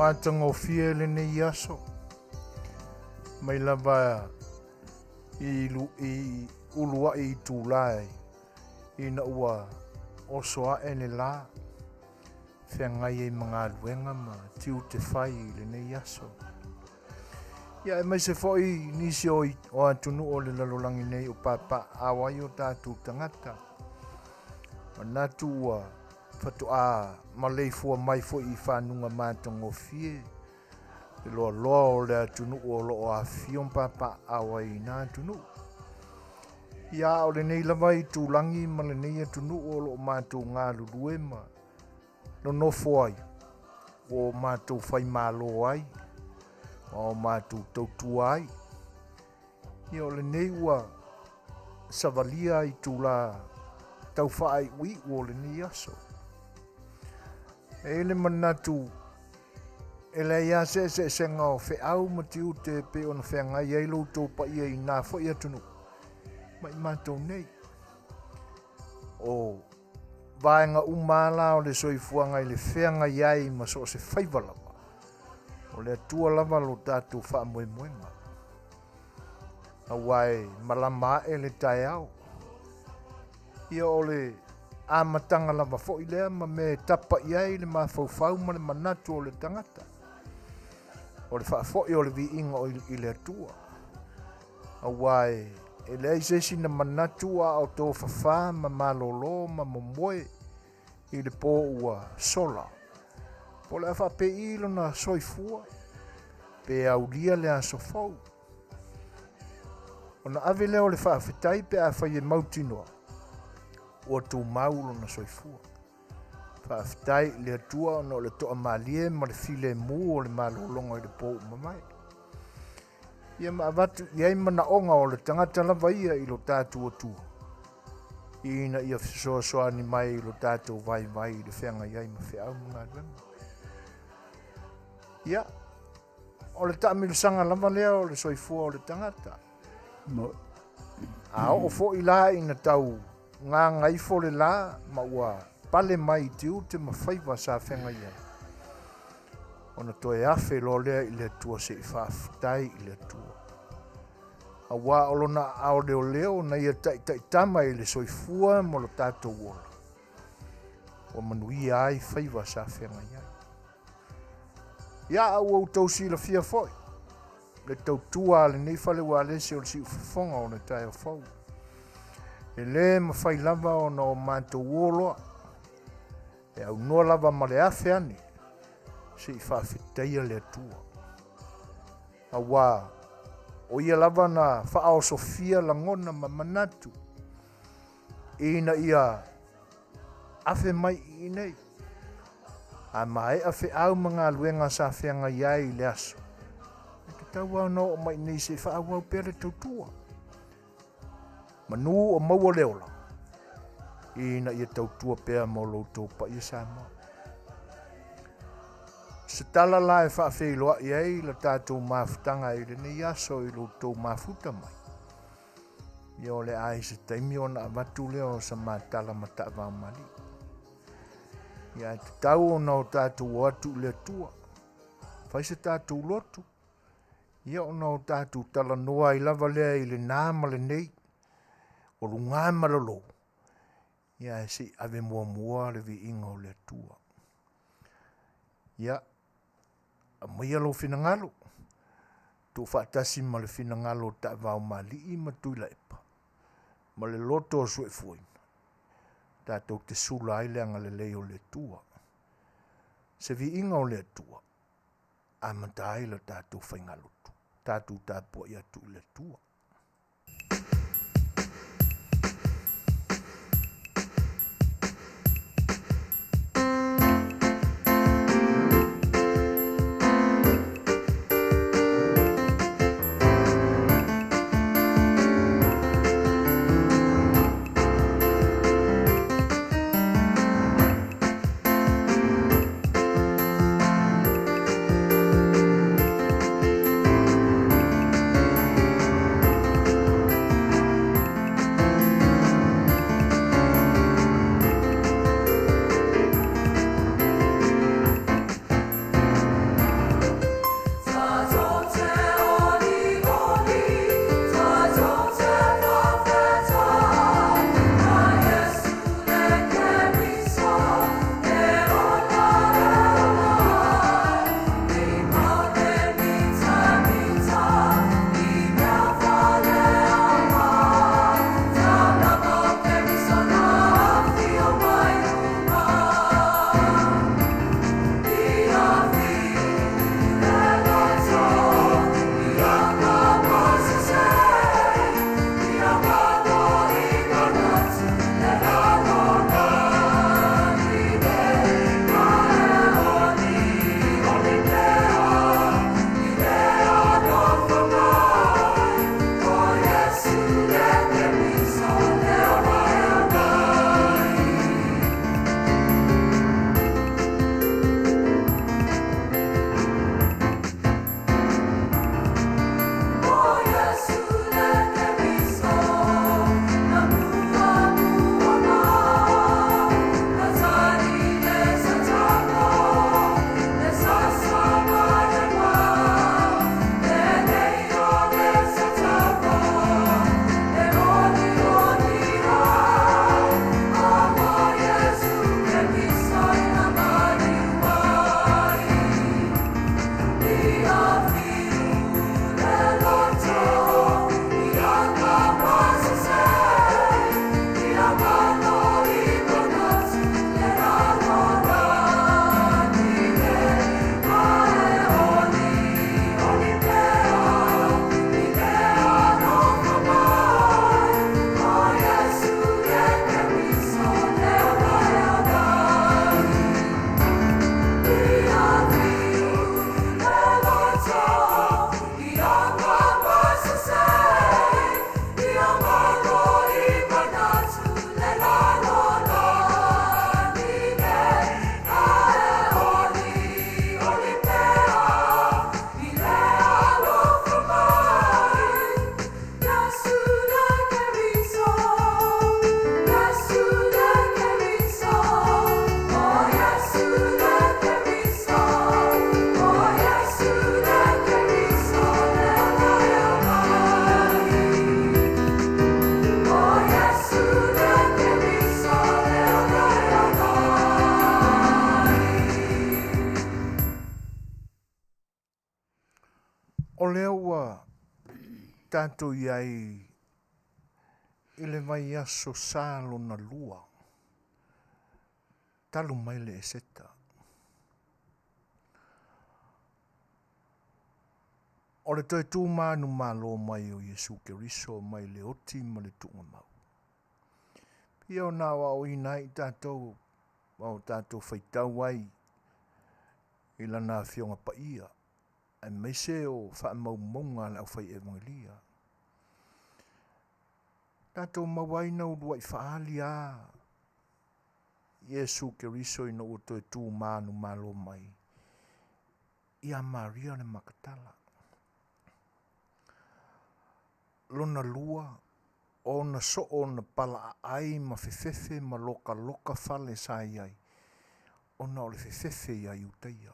matango fie le ne yaso. Mai lava i ulua i tūlai i na ua osoa e le la. Whiangai e mga luenga ma tiu te whai le ne yaso. Ia e mai se foi nisi o atunu o le lalolangi nei o papa awai o tātou tangata. Manatu ua whatu a maleifua mai foi i whanunga mātango fie. E loa loa o le atunu o lo a fion papa awai nā atunu. Ia o le nei lava i tūlangi ma le nei atunu o lo mātou ngā lulue ma. No nofo ai. O mātou whai mālo ai. O mātou tautu ai. Ia o le nei ua savalia i tūla tau whaai ui o le nei aso. E le manatu e le ia se senga o whiau matiu te pe ona whengai ei lo tō pa ia i nā whai atunu. Mai mātou nei. O vaenga umala o le soifuanga i le whenga iai ma so se whaiwalawa. O le atua lava lo tātou wha moe moenga. Awai malama e le tai au. Ia o le amatanga lava fo i lea ma me tapa iai le mawhauwhau ma le manatu o le tangata. O le whaafoi o le vi inga o i le atua. Awai e le aisesi na manatu a o tō whawha ma malolo ma momoe i le pō ua sola. Po le awha pe ilo na soifua, pe aulia le aso fau. O na ave leo le faafetai pe a whai e mautinoa, o tū maulo na soifua. Faafetai le atua o le toa malie ma le file mu o le malolonga i le pō mamai. Ia ma avatu, iai mana onga o le tangata lava ia i lo tātu o tū. Ina ia Suasua ni mai i lo tātu vai i le whenga iai ma whiau mga duenga. Ia, o le taamilusanga lava lea o le soifua o le tangata. O fo i la ina tau ngā ngaifo le la ma ua pale mai tiu te mawhaiwa sa whenga ia. Ona toe afe lo lea i le tua se i Faafetai i le tua. Awa olona ao leo na ia tai tama i le soifua mo lo tātou ola. O Manuia ai whaiwa sa whenga ia. Ia au tausi la fia foi. Le tautua le nei whale wa lese o le si ufafonga o le tai o fau. E le mawhai lava o na o mātou oloa. E au noa lava ma le afe ane. Se i Faafetai le atua. Awa o ia lava na whaao Sofia langona ma manatu. Ina ia afe mai i nei. A mai a whi au mga luenga sa whenga iai le aso. E te tau au no o mai nei se wha au pere tautua. Manu o maua leola. Ina ia tautua pea mo loutou pa ia Samoa. Se tala la e wha whailoa iai la tātou mawhutanga i le nei aso i loutou mawhuta mai. Ia o le ai se taimi o na avatu leo sa mātala ma Taavaomaalii. Ia te tau o na o tātou o atu le tua. Whai se tātou lotu. Ia o na o tātou tala noa i lava lea i le nāma le nei. O lunga malolo. Ia e si ave mua le vi inga o le tua. Ia a mai alo finangalo. Tu whaatasi ma le finangalo Taavaomaalii ma tuila epa. Ma le loto o sue fuina. Tātou te sula ai leanga le leo le tua. Se vi inga o le tua. A mantai la tātou whaingalotu. Tātou tāpua i atu le tua. tātou iai i le vai aso sālo na lua. Talu mai le seta. O le toi tū mānu mālo mai o Yesu Keriso mai le oti ma le tunga mau. Pia o nā wa o inai tātou, o tātou whaitau ai i lana whionga pa ia. E meise o wha mau maunga le au whai evangelia. Tātou mawaina urua i whaali a Yesu Keriso ina o toi tū mānu mālo mai. Ia Maria le makatala. Lona lua, o na so o na pala ai ma fefefe ma loka loka fale sa iai. O na o le fefefe iai utaia.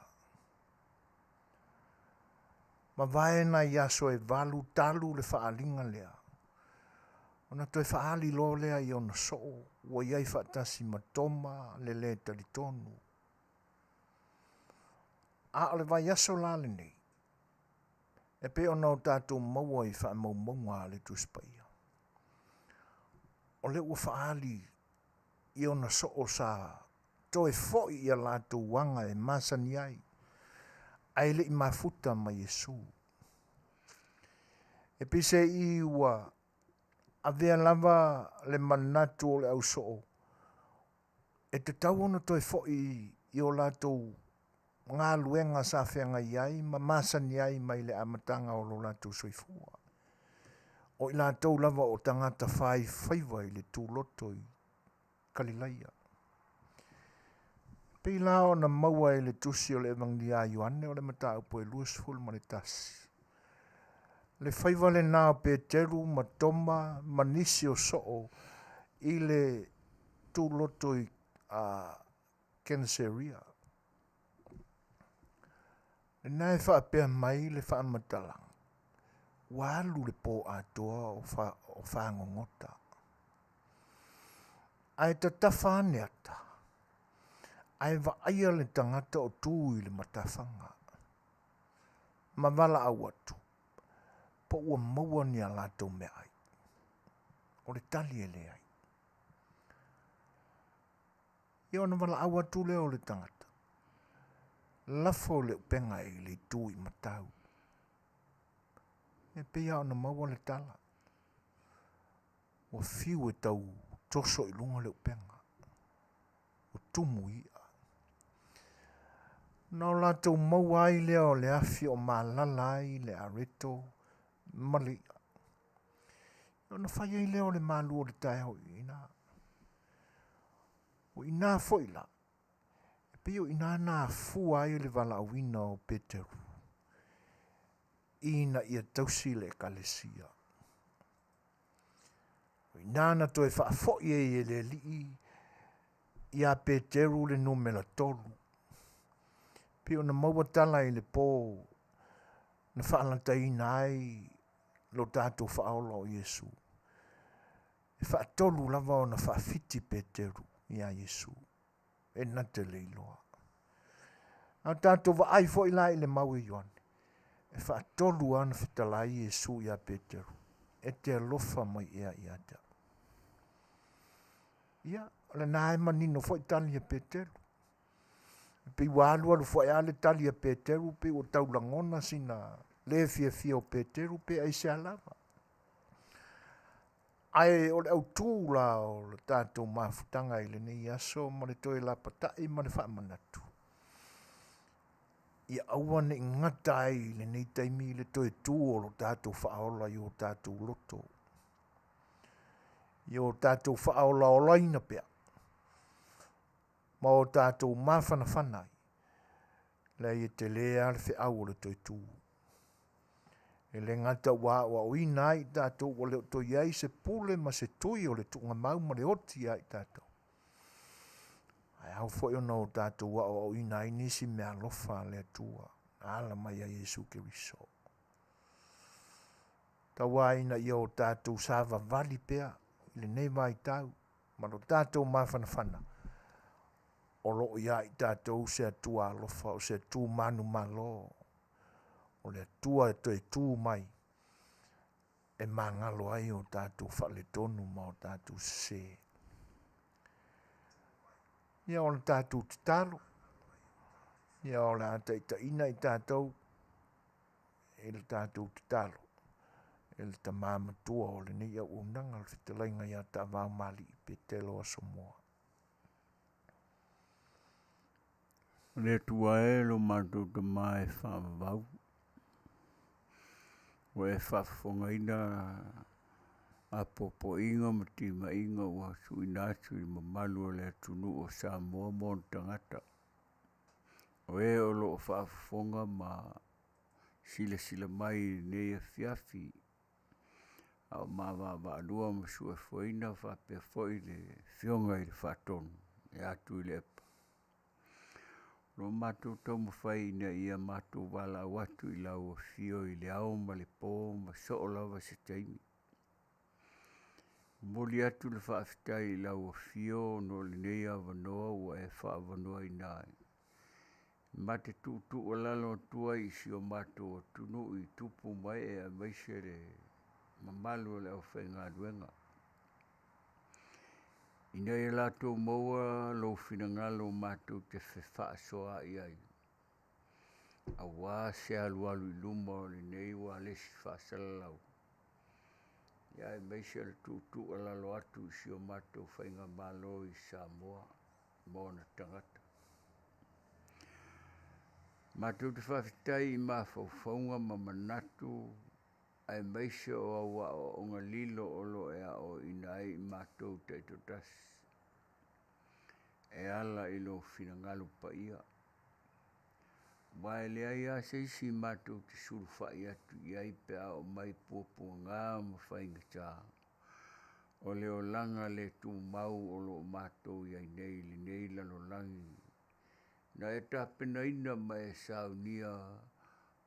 Ma vaena ia so e valu talu le faalinga lea. O na toi faali lo lea i o na so o. Wa iai faatasi matoma le le talitonu. A o le vai aso lale nei. E pe o nau tātou maua i wha mau maunga le tuspaia. O le ua whaali i ona so o sa toe foi i a lātou wanga e masani ai. Ai le i mafuta ma Yesu. E pise i ua a vea lava le manatu o le au so o. E te tau ona toe foi i o lātou ngā luenga sa whenga iai, ma masani ai mai le amatanga o lo lātou soifua. O i lātou lava o tangata whaiva i le tūloto i Kalilaia. Pei lao na maua i le tusi o le evangelia Ioane o le mata upo e luasful ma le tasi. Le whaiva le nao Petelo ma toma ma nisi o soo i le tūloto i Kenseria. Le nai whaapea mai le whaamatalang. Walu le po atoa o whaangongota. Ai ta tawhaneata. Ai wa aia le tangata o tū i le matawhanga. Ma wala au atu. Po ua maua ni a lātou me ai. O le tali e le ai. Ia ona wala au atu leo le tangata. Lafo le upenga i le tū i matau. E pia ona maua le tala. O fiu e tau toso i lunga le upenga. O tumu ia. Nau lātou maua ai leo le afi o malala ai le areto malia. Ona whai ai leo le malu o le tae ho i ina. O ina foila. Pio ina na fua ai le vala awina o Petelo. Ina ia tausi le kalesia. O ina na toe whaafoi e le li ia Petelo le numela tolu. Pio na mawatala i le pō na whaalanta ina ai lo tātou whaola o Yesu. E whaatolu lava o na whaafiti Petelo ia Yesu. E nate leiloa. A tātou wa ai fo ila i le mau i yoane. E whaatolu ana Fetalaiga Yesu ia Petelo. E te alofa mai ea i ata. Ia, le nae manino fo i tali a Petelo. Pe walu alu fo i ale tali a Petelo, pe o taulangona sina le fia o Petelo, pe ai se alava. Ai o le au tūla o le tātou mafutanga i le nei aso, ma le toi la patai, ma le whaamanatu. Ia aua ne ngata ai le nei taimi le toi tū o lo tātou whaaola i o tātou loto. I o tātou whaaola o laina pia. Ma o tātou mawhana whanai. Le i te lea le whiau o le toi tū. E le ngata wa o inai tātou o le to iai se pule ma se tui o le tunga mau ma le oti ai tātou. Ai au fo no tātou wa o inai nisi me alofa le atua. Ala mai a Yesu Keriso. Ta wa ina i o tātou sava vali pea. Le nei vai tau. Ma lo tātou mawhana whana. O lo iai tātou se atua alofa o se atu manu malo. O le atua e toi tū mai. e mangalo ai o tātou whaletonu ma o tātou se. Ia o le tātou te talo. Ia o le ata ita ina I tātou e le tātou te talo. E le tamāmatua o le nei Auaunaga le Fetalaiga ia Taavaomaalii Petelo Asomua. Le tua e lo mātou te mai whaavau. O e Fofogaina a popo inga ma tima inga ua suina atu I mamalu o le atunu o Samoa mo tangata. O e o lo whaafonga ma sila mai nei Afiafi. Au ma lua ma Suasua Faafetai Tele fionga I le whaatonu. E atu I le epa. Lo mātou tau mawhai ina ia mātou wala watu I lau fio I le au ma le pō ma so lava se taimi. Moli atu le Faafetai I lau fio no le nei avanoa ua e whaavanoa I nai. Ma te tutu o lalo tua I si o mātou tunu I tupu mai e a maise le mamalu le au whainga duenga. Ina e lato maua lo finangalo mātou te whewha soa I ai. A wā se alualu I luma o le nei wa lesi whasalalau. Ia e meise le tutu o lalo atu I si o mātou whainga malo I Samoa mo na tangata. Mātou te whawhitai I mā whauwhaunga ma manatu ai meise o awa o ngā lilo o lo e o inai I mātou te totas. E ala I lo finangalu pa ia. Wae lea ia se isi mātou te surfa I atu I ai pe o mai puapua ngā ma whainga tā. O leo langa le tu mau o lo mātou I ai nei li nei lalo langi. Na e tāpena ina mai e saunia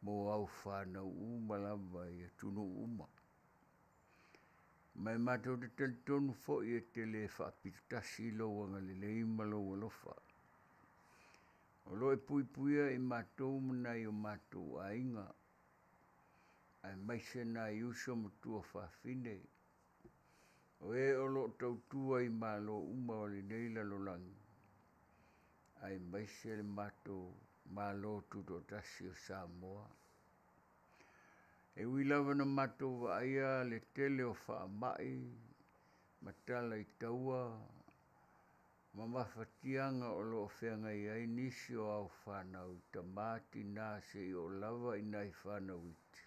mo au whanau umalama I tunu uma. Mai mātou te teltonu fo I tele whapitasi lo wanga le leima lo walofa. O lo e puipuia I mātou mana I o mātou a inga. Ai maise na I uso matua whawhine. O e o lo tautua I mālo uma o le neila lo langi. Ai maise le mātou mālo tutotasi o Samoa. E wilawa na mātou wa aia le tele o whaamai, matala I taua, ma mawhatianga o lo whenga I ai nisi o au whanau, tamati nā se I o lava I nai whanau iti.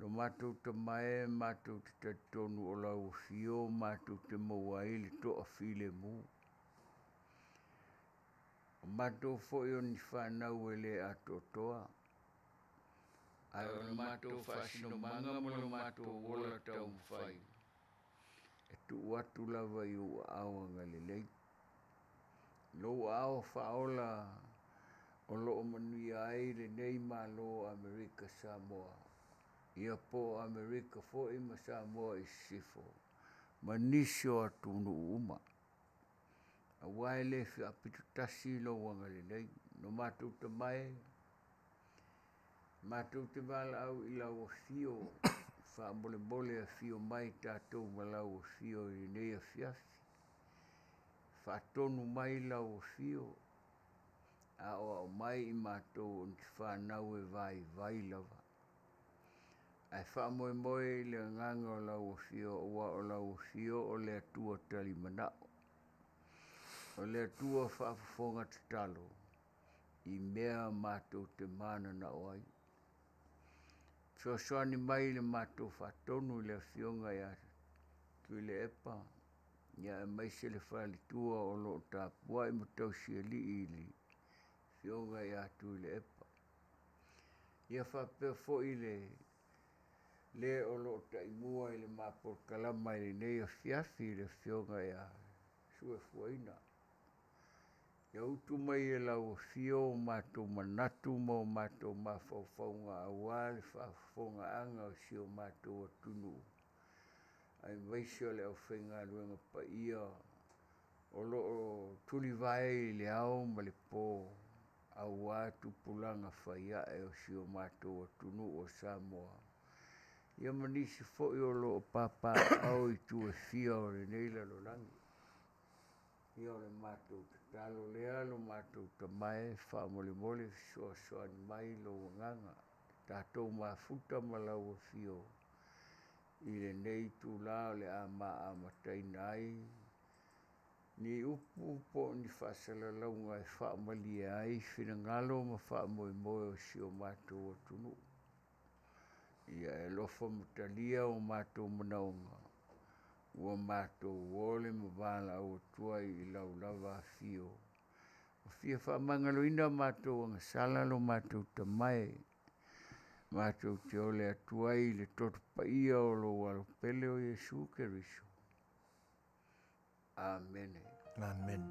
Lo mātou ta mae, mātou te tatonu o lau fio, mātou te mawai le toa file mu. O mātou fo I o ni whanau e le atotoa. Ai o le mātou whaasino manga mo le mātou wola tau mwhai. E tu watu lava I o Auaunaga le lei. Lo ao whaola o lo Manuia ai le nei malo Amerika Samoa. Ia po Amerika fo I ma Samoa I sifo. Ma nisio atunu uma. A wai le fi apitu tasi lo wanga le lei. No mātou ta mai. Mātou te wala au I lau o fio. Wha mole a fio mai tātou ma lau o fio I nei Afiafi. Wha tonu mai lau o fio. A o mai I mātou on ti whanau e vai lava. Ai wha moe le nganga o lau o fio. Oa o lau o fio o le atua tali manao. O le atua whaafonga te talo. I mea mātou te mana na oai. Suasua ni mai le mātou whatonu le fionga ia tui le epa. Ia e maise le whalitua o lo tāpua I matau siali I li. Fionga ia tui le epa. Ia whapea fo I le o lo taimua I le mapor kalama I le nei Afiafi le fionga ia Suasua. Ia utu mai e lau fio mātou manatu mo mātou mawhauwhaunga awale whaafonga anga o si o mātou atunu. Ai maise o le au whainga ruenga pa ia o lo o tuli vai le au ma le pō au atu pulanga whaia e o si o mātou atunu o Samoa. Ia manisi fo'i o lo papa au I tu e fia o le neila lo langi. Ia o le mātou te talo lea lo mātou ta mai wha mole mole Suasua ni mai lo nganga. Tātou mafuta malau o fio. I le nei tu la le a matai nai. Ni upu po ni whasala launga e wha malia ai whina ngalo ma wha moe moe o si o mātou o tunu. Ia e lofa matalia o mātou manaunga. Ua mātou wole ma wala o tuai I lau lava fio. O fia wha mangaloina mātou anga sala lo mātou tamai. Mātou te ole atuai le toto pa ia o lo walo pele o Yesu Keriso. Amen. Amen.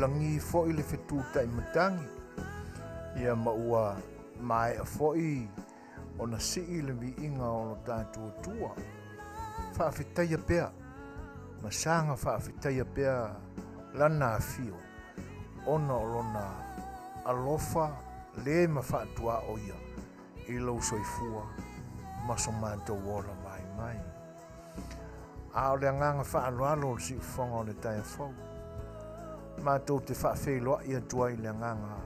langi fo i le fetu tai matangi. Ia maua mai a fo i ona si i le vi inga o lo tātua tua. Faafetai pea. Masanga faafetai pea lana fio. Ona o lona alofa le mawhaatua o ia. I lau soifua maso mātou ola mai. A o le anganga whaaloalo si ufonga o le tai fau. Mātou te whaafeiloa ia tua i le anganga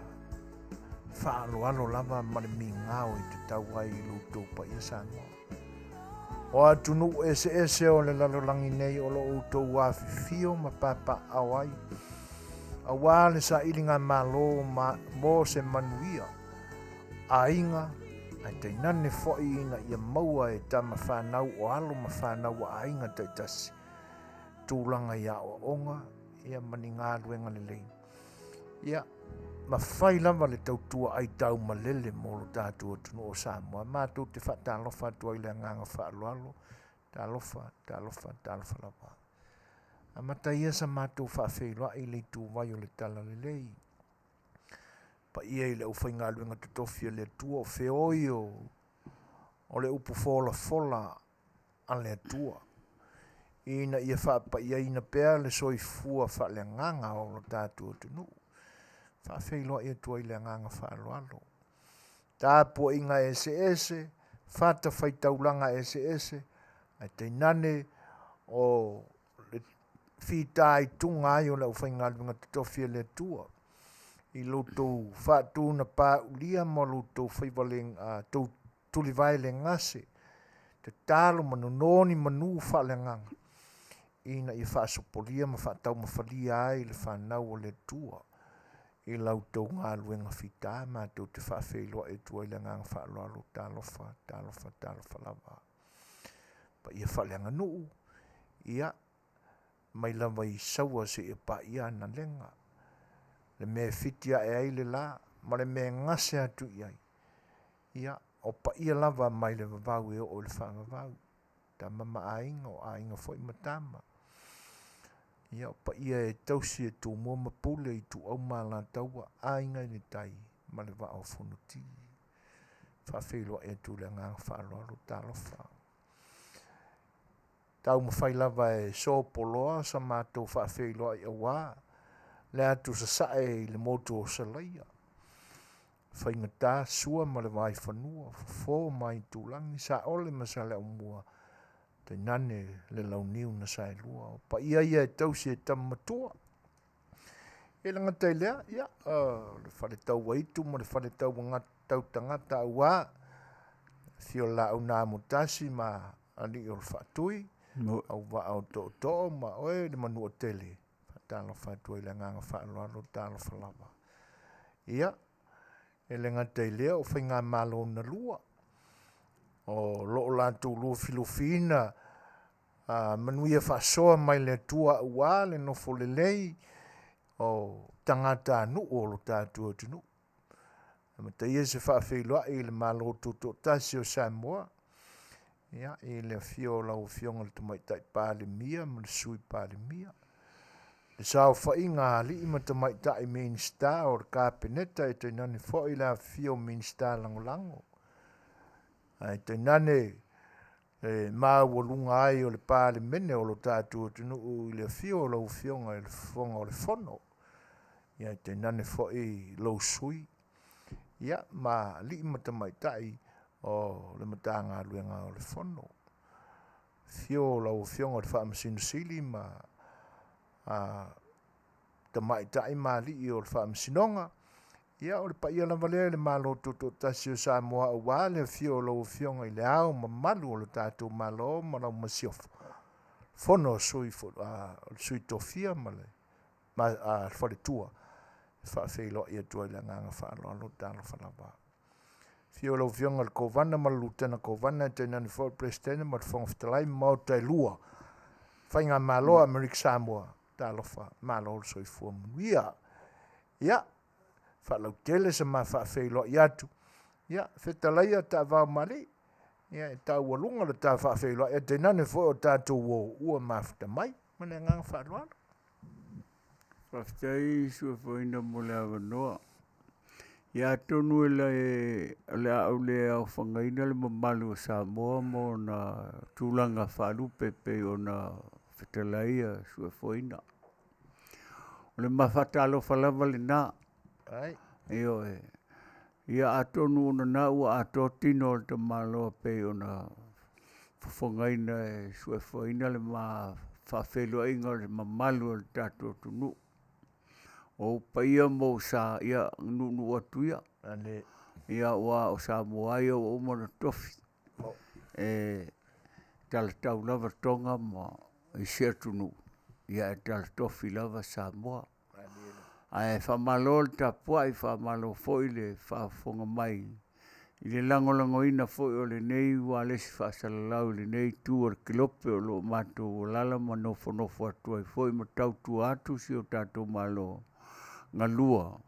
whaaloalo lava ma le mingao i te tauai i luto pa ia Samoa. O atunu ese o le lalolangi nei o lo utou Afifio ma papa awai. Awa le sa ilinga malo mo se Manuia. Ainga ai te nane foi ina ia maua e tama whanau o alo ma whanau a ainga te tasi. Tūlanga ia o onga, ia mani ngā luenga le lei. Ia, ma whai lama le tautua ai tau ma lele mo lo tātua tunu o Samoa. Mātou te whatalofa tua i le nganga whaaloalo. Talofa lava. A mata ia sa mātou whaafeiloa i le tū vai o le tala le lei. Pa ia i le ufai ngā luenga tutofia le tua o feoi o le upu fola a le tua. Ina ia whaapa ia ina pēr le soifua wha le nganga o lo tātua tunu. Whaafeiloa ia tua i le nganga whaaloalo. Tāpua inga ese, whata whaitaulanga ese, ai te nane o le whitai tunga ai o le ufai ngā luenga tutofia le tua. I loto whātu na pā ulia mo loto whaivaleng tuli vai le ngase. Te tālo manononi manu whalenganga. Ina i whāsopolia ma whātau ma whalia ai le whanau o le tua. I lauto ngā luenga whita mātou te whawheloa e tua i le ngang whaaloalo tālofa lava. Pa ia whalenga nuu. Ia mai lava i saua se e pa ia na lenga. Le me fitia e ai le la, ma le me ngase atu iai. Ia, o pa ia lava mai le vavau e o le whamavau. Ta mama ainga o ainga foi matama. Ia, o pa ia e tausi e tū mua mapule i tū au mala taua ainga ni tai, ma le vao whunuti. Whawhelo e tū le ngang whaaloalo tālofa. Tau mawhai lava e so poloa sa mātou whawhelo e awā. Le atu sa sae i le motu o salaia. Whaingata sua ma le vai whanua, fo mai tūlangi, sa ole ma sa le Auaunaga. Te nane le launiu na sa lua. Pa ia e tausi e tamatua. E langa tai lea, ia, le whare tau waitu, ma le whare tau tau tangata aua. Fio la au nā mutasi ma ali o le whaatui. Au wa au to ma oe le Manua Tele. Talofa tua i le nganga whaaloalo talofa lava. Ia, e le ngatai lea o whai ngā malo na lua. O loo lātou lua filofina, manuia whasoa mai le tua ua le nofo le lei, o tangata anu o lo tātua tunu. Mata ia se whaafeiloa i le malo tuto tasi o Samoa. Ia, i le fio lau fionga le tumaitai pāle mia, ma le sui pāle mia. Le sao whainga li ima ta mai tai minsta o le kāpeneta e te nane fo i la fio minsta langolango. Ai te nane mawalunga ai o le pāle mene o lo tātua tunu i le fio o lau fionga i le fonga o le fono. Ia te nane fo i lau sui. Ia ma li ima ta mai tai o le matanga luenga o le fono. Fio o lau fionga o le whaamasinu sili ma ta mai tai mali i o le whaamsinonga. Ia o le pa ia lava lea le malo toto tasi o Samoa o wale fio lo fionga i le au ma malu o le tātou malo ma lau masiofa. Fono sui tofia ma le whare tua. Whaafeilo ia tua i le nganga whaaloalo tālo whalava. Fio lo fionga le kovana ma lutena kovana te nani for presidente ma le fonga Fetalaiga ma o tai lua. Whainga malo Amerika Samoa. Talofa malo so i fua Manuia. Ia, whalau tele sa ma whaafeilo i atu. Ia, Fetalaiga Taavaomaalii. Ia, e tau walunga le tā whaafeilo. Ia, te nane fo o tātou o ua mafuta mai. Mana ngang whaaloalo. Faafetai Suasua mo le Auaunaga. Ia tonu le Auaunaga le mamalu o Samoa mo na tulaga faalupe pe ona Fetalaiga Suasua. O le mafatalofa lava lenā. Ai. Io ia atonu ona na ua atotino o le tamaloa pe ona Fofogaina e Suasua le faafeloaiga o le mamalu o le tatou tunuu. O paia mo sa ia nunu atu ia. Ale. Ia ua o Samoa ia ua uma na tofi. E talatau lava tonga ma i Setu nu. Ia e talatofi lava Samoa. Ai whamalo le tapua i whamalo foi le whafonga mai. I le langolangoina foi o le nei ua lesi whaasalalau le nei tu o le kilope o lo matou o lala ma nofo atu ai foi ma tau tu atu si o tatou malo ngalua.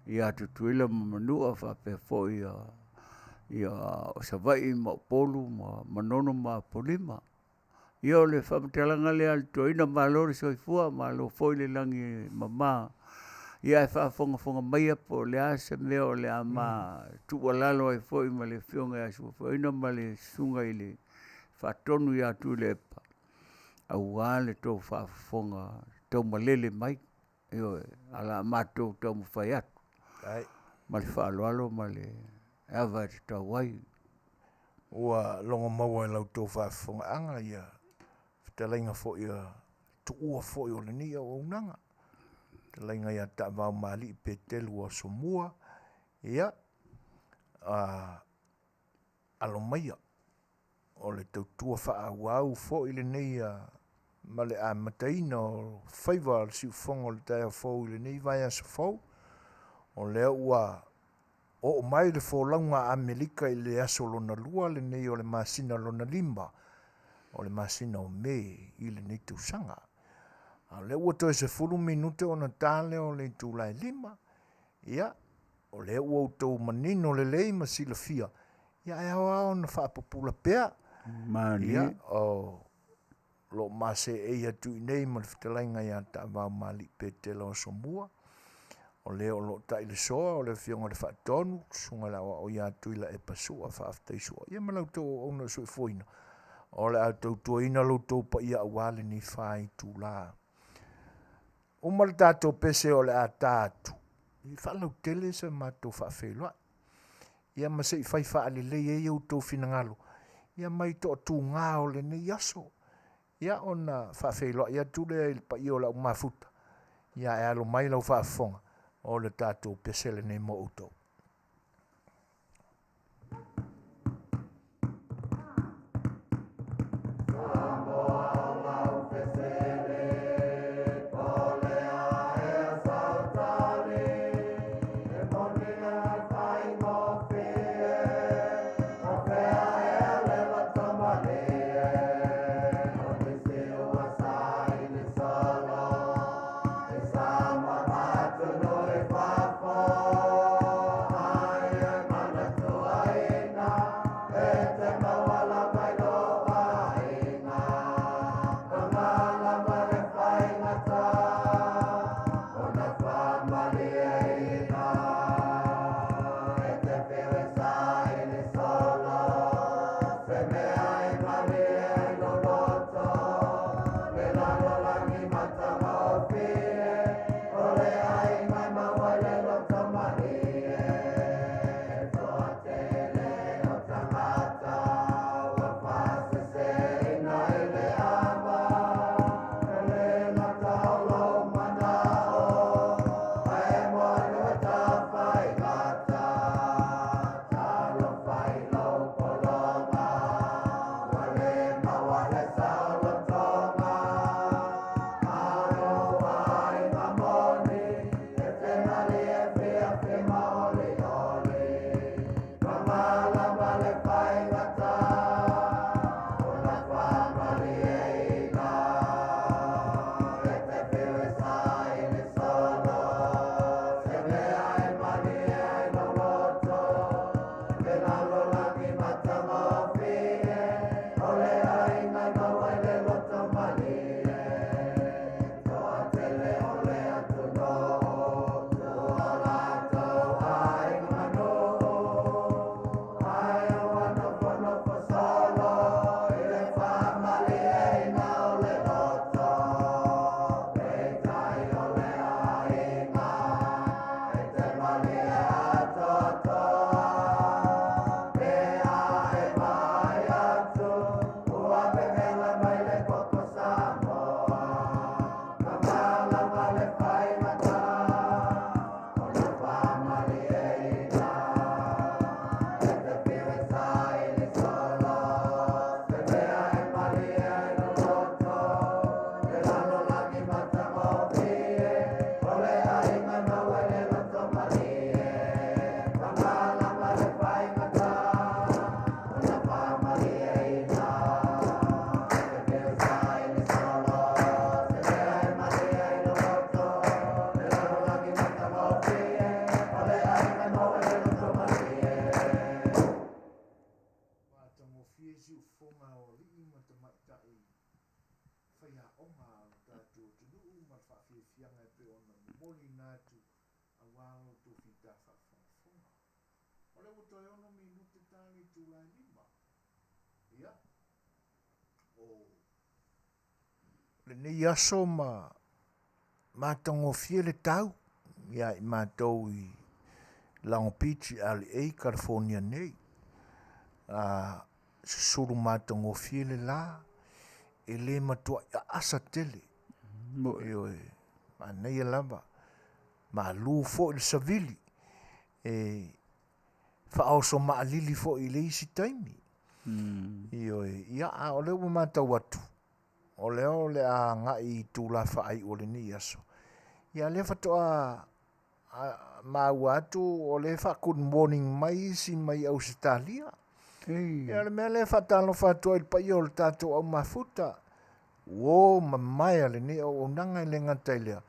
Ia tutuila ma manua whape foi ia o savai ma polu ma manono ma polima. Ia o le whametalanga le altoina malo le soifua malo foi le langi mama. Ia e whaafonga mai po le asa mea o le ama tuwalalo ai foi ma le fionga e Suasua ma le sunga i le whaatonu ia tu le epa. Au le tau whaafonga tau malele mai. Io ala matou tau mawhai atu. Ai. Ma le whaaloalo ma le awa te tau wai. Ua longa maua e lau tau whaafonga anga ia. Fetalaiga fo ia tuua fo i o le ni au Auaunaga. Fetalaiga ia Taavaomaalii Petelo Asomua. Ia alo maia. O le tautua whaauau fo i le nei ma le a mataina o whaiva al siufonga o le taia fo i le nei vai asa fo. O lea ua o mai le fōlaunga Amerika i le aso lona lua le nei o le masina lona lima. O le masina o me i le nei tausanga. A le ua toi se fulu minute o na tale o le tūlai lima. Ia, o le ua utou manino le lei ma sila fia. Ia e awa o na whaapapula pea. Manuia. Ia, o lo mase e atu i nei ma le Fetalaiga ia Taavaomaalii Petelo Asomua. O le o lo ta ile soa o le fionga le whaatonu, sunga la o ia atu ila e pasua Faafetai soa. Ia ma lautou ona soifoina. O le autou tuaina lautou pa ia awale ni whai tūlā. O ma le tātou pese o le a tātu. I whalau tele sa mātou whaafeloa. Ia ma se i whai whaalele e iau tau finangalo. Ia mai to tu ngā o le nei aso. Ia ona whaafeloa. Ia tūle pa i o la umafuta. Ia e alo mai lau whaafonga. O le tātou pese le nei mo utou. fonga o li ma te maitai whaia onga o tātou tunu ma whawhiawhianga pe ona moli nātu a wāo tō whita whafonga. O le woto e ono mi nute tāni tūlai lima. Ia. O le nei aso mātango fie le tau. Ia i mātou i Long Beach, LA, California nei. Suru mātango fie le la. E le matua i asa tele. Io e nei e lava. Ma lu fo il savili. E whaoso maalili fo i le isi taimi. Io e ia o leo mātau atu. O leo le a ngai tūla whaai o le ni aso. Ia le whatoa mau atu o le whakun morning mai si mai Australia. Ia le mea le whatalo whatoa il pai o le tātou au mafuta. Wo mamaya le ni o nanga le ngatai lea.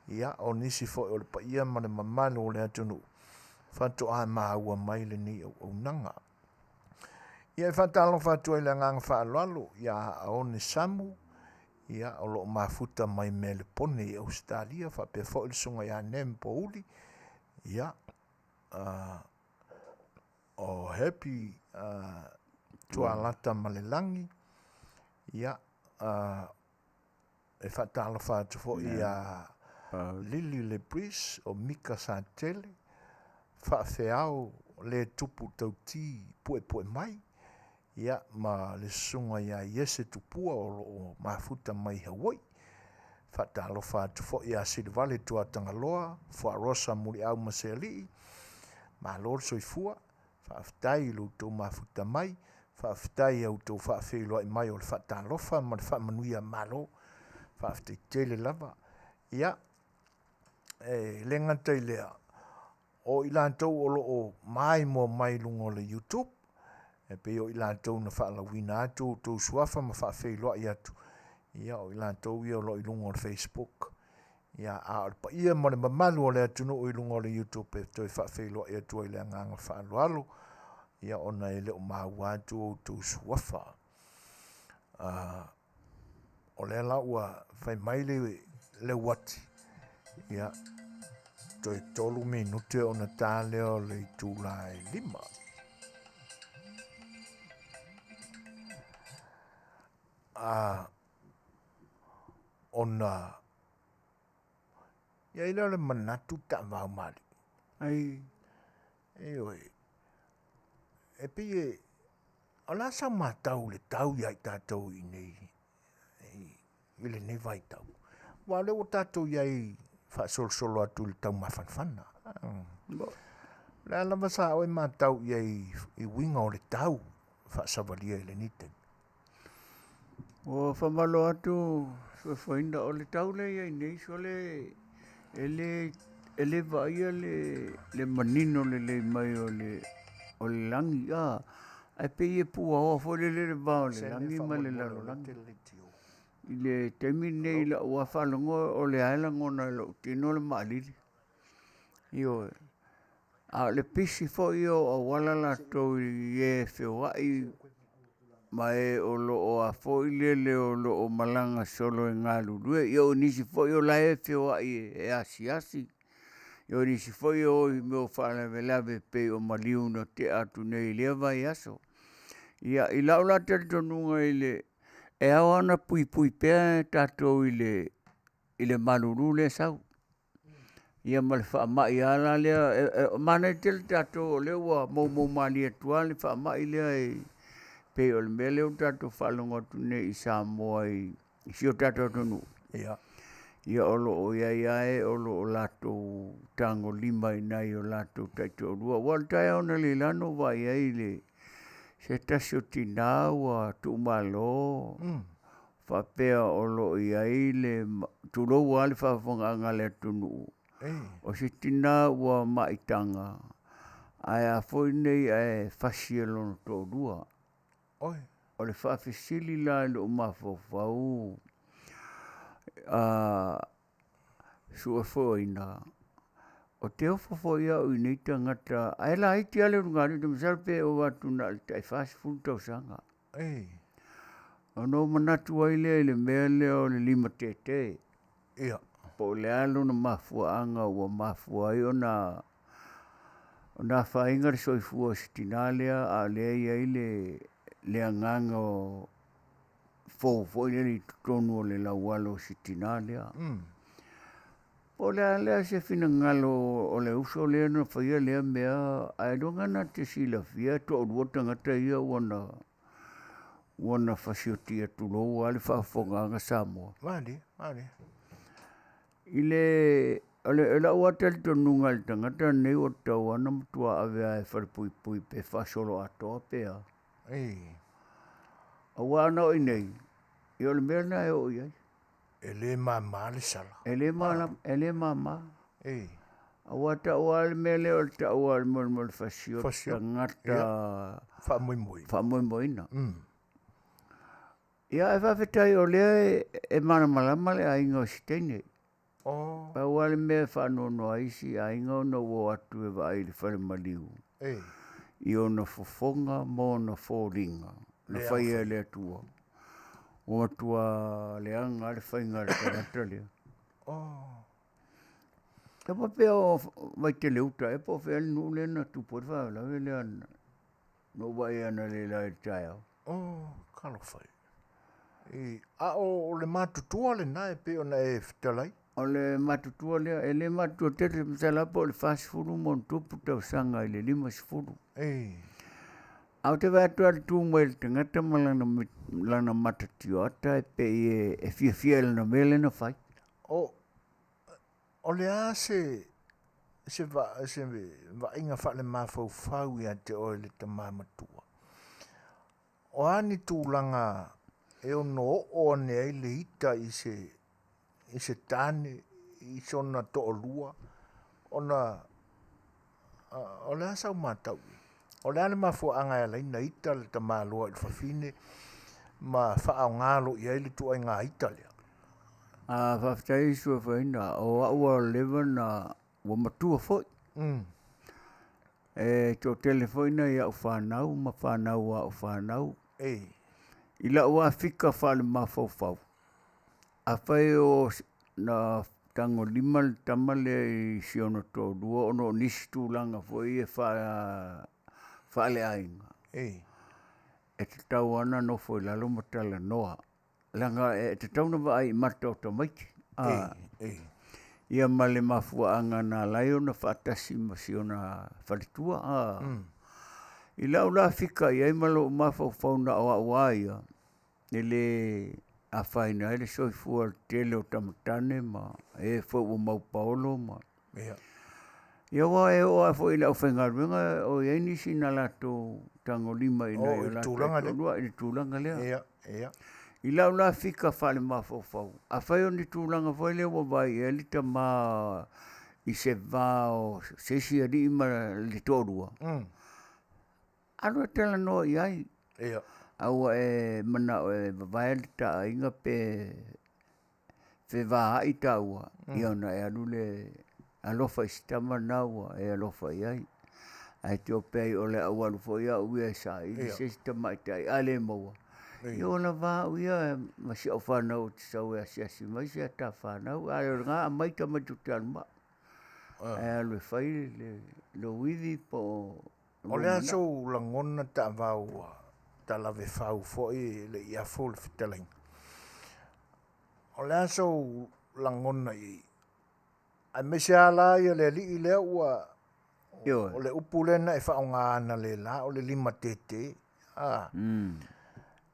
Ia o nisi fo o le pai ma le mamalo o le atunu. Whatoa maua mai le ni o nanga. Ia whatalo whatoa le ngang whaaloalo. Ia o ne samu. Ia o lo mafuta mai mele pone i Australia. Whape fo il sunga ia nempo uli. Ia. O happy tualata malelangi. Ia. E whatalo whatu fo ia Lili le Bris o Mika sa tele. Faafeau le tupu tauti pue mai. Ia ma le sunga ia yese tupua o mafuta mai Hawaii. Whatalo whatu fo ia Silvale tua tangaloa. Fua rosa muri au maseli. Ma lor soifua. Faafetai luto mafuta mai. Faafetai au tō whaafeilua i mai o le whatalofa. Ma le whaamanuia malo. Faafetai tele lava. Ia. Le ngatai lea. O ilantou o loo mai mo mai lungo le YouTube. E pe o ilantou na whaalawina atu. Tō suafa ma whaafeilua i atu. Ia o ilantou ia o lo ilungo le Facebook. Ia a o pa ia mo le mamalu o le atunu o ilungo le YouTube. E toi whaafeilua i atu o ile nganga whaalualo. Ia ona e leo maua atu o tō suafa. O le la ua whai mai le wati. Ia. Toi tolu minute ona tā leo le tūlai lima. Ona. Ia ila le manatu Taavaomaalii. Ai. Eoi. E pie. O la sa matau le tau ia i tātou i nei. I le nei vai tau. Wa le o tātou ia i whaasolo atu le tau mawhanwhana. Le ala masa o e matau ia i winga o le tau. Whaasavalia i le niten. O whamalo atu Fofogaina o le tau le ia i nei so le ele vaia le manino le mai o le langi a pe e pua o fo le va o le langi ma le lalo langi i le temi nei la ua whalongo o le aila ngona lo tino le maaliri io a le pisi fo io o wala la to i e Fai'oa ma e o lo o a fo i le o lo o malanga solo e ngā lulue io nisi fo io la e Fai'oa e asiasi io nisi fo io i meo whaalawelawe pe o maliu no te atu nei lea vai aso ia i laula te tonunga i le e awana pui pea tātou i le malulu le sau ia ma le whaamai ala lea mana i tele tātou o lewa mau mali atua le whaamai lea pe o le mea leo tātou whalonga tune i Samoa i sio tātou tonu. Ia o lo o ia o lo o lato tango lima i nai o lato taito rua. Waltai au na le lano vai ai le se tasio tina ua tu malo. Whapea o lo i le turo ua le whawhanga le tunu. O se tina ua maitanga. Ai a foi nei e whasielo to rua. O le whawhisili la le o mawhawhau. Suasua o te Fofogaina o nei tangata ai la iti ale ngari te msalpe o watu na tai fast food tau sanga Ono manatu ai le mea leo le lima tete. Ia. Po le alo na mafuanga ua mafua ai ona whainga soifua sitinalea a lea iai le anganga o fo ili tutonu o le laualo sitinalea. Po lea se fina ngalo o le uso lea na whaia lea mea ai donga na te sila fia to o ruota ngata ia wana fasiotia tulo ale Fofogaina Samoa. Mani. Ile la wata to nungal tangata nei o tau ana mtua ave ai farpui pe fasolo ato pe a. Awana o nei. Yo le merna e o ia. Ele mama le sala. Ele mama. Awata o al mele o tau al mo fasio tangata fa moi na. Ia e Faafetai o lea e mana malama le ainga o sitene. Pa wale mea whanono aisi ainga o na wo atu e wa aile whare maliu. I o na fofonga mo na fōringa. Na whaia lea tua. O atua leanga ale whainga le tangata lea. E pa pea o vai te leuta e pa whea nu le na tupori wha la lea no vai ana le la e taia. Kalo whai. A o le matutua le nae pe o na e Fetalaiga. O le matutua lea, e le matutua tere mtala po le whasifuru mon tupu tau sanga i le 5 sifuru. Au te watu al tu mo el tangata malana matatio ata e pe e fia le na mele na whai. O le a se va inga wha le mawhau ia te o le tamamatua. O ani tūlanga e ono o ne ai le ita i se tane i sona to o lua ona o le asau matau o le ane mafuanga e leina ita le tamalua i le fafine ma whaau ngalo i ai le tua i ngā ita lea. Faafetai Suasua o aua lewa na ua matua foi. E to telefoina i au whanau ma whanau a au whanau. I la ua fika whale mawhauwhau. A whai o na tango 5 tamale i siono tō rua ono nisi tūlanga fwoi e whale ainga. E te tau ana no fwoi lalo matala noa. Langa e te tau na vai mata o tamaiti. Ia male mafua anga na laio na whaatasi ma siona whalitua. I lau la fika i ai malo mawhauwhau na o awaia. Ele a whaina ele soifua tele o tamatane ma e whau o maupaolo ma. Ia wa e o a fo ila o whengaruenga o i nisi na lato tango 5 ina i lato i tūlanga lea. I lau la fika whale mawhauwhau. A whai o ni tūlanga whai lea wa vai e lita ma i se vāo sesi ari ima le tōrua. Alo e tela noa i ai. Aua e mana o e vai lita inga pe wha i taua. I ona e alu le alofa i sitama naua e alofa i ai. Ai te o pei o le awalu fo ia ui e sa i se sitama i tai ale maua. I ona wā ui a ma si au whanau te sau e asiasi mai se a ta whanau. Ai o ngā maita matu te alma. Ai alu e whai le uivi po... O lea sou langona ta vau ta lave whau fo i le ia fo le Fetalaiga. O lea sou langona i... Ai me se ala ia le li i lea ua... O le upu lena e whao ngā ana le la o le 5 tete.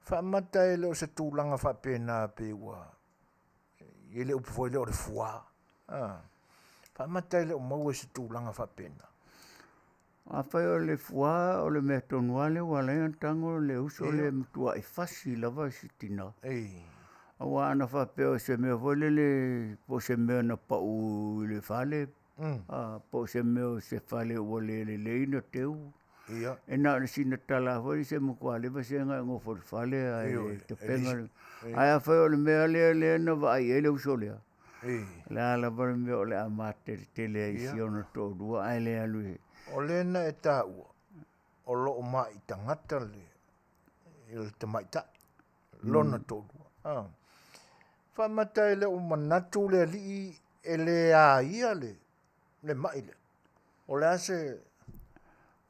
Whamata e leo se tūlanga whapena pe ua. I le upu foi leo le fua. Whamata e leo mau e se tūlanga whapena. A whai o le fua o le mea tonuale wa leia tango le uso le mtua i whasi lava si tina. Awa ana whapeo se mea vole le po se mea na pau i le whale. Po se mea se whale ua le leina teu. E nā na sina tala hoi se mukua lewa se ngai ngofo le whale ai te penga. Ai a whai o le mea lea na vai e le uso lea. Le ala vare mea o le amate tele i siona tō rua ai le alue. O lena e tā ua, o loo mai tangata le, le tamaita lona tolu whamatai le o manatu le li e le a ia le maile o le ase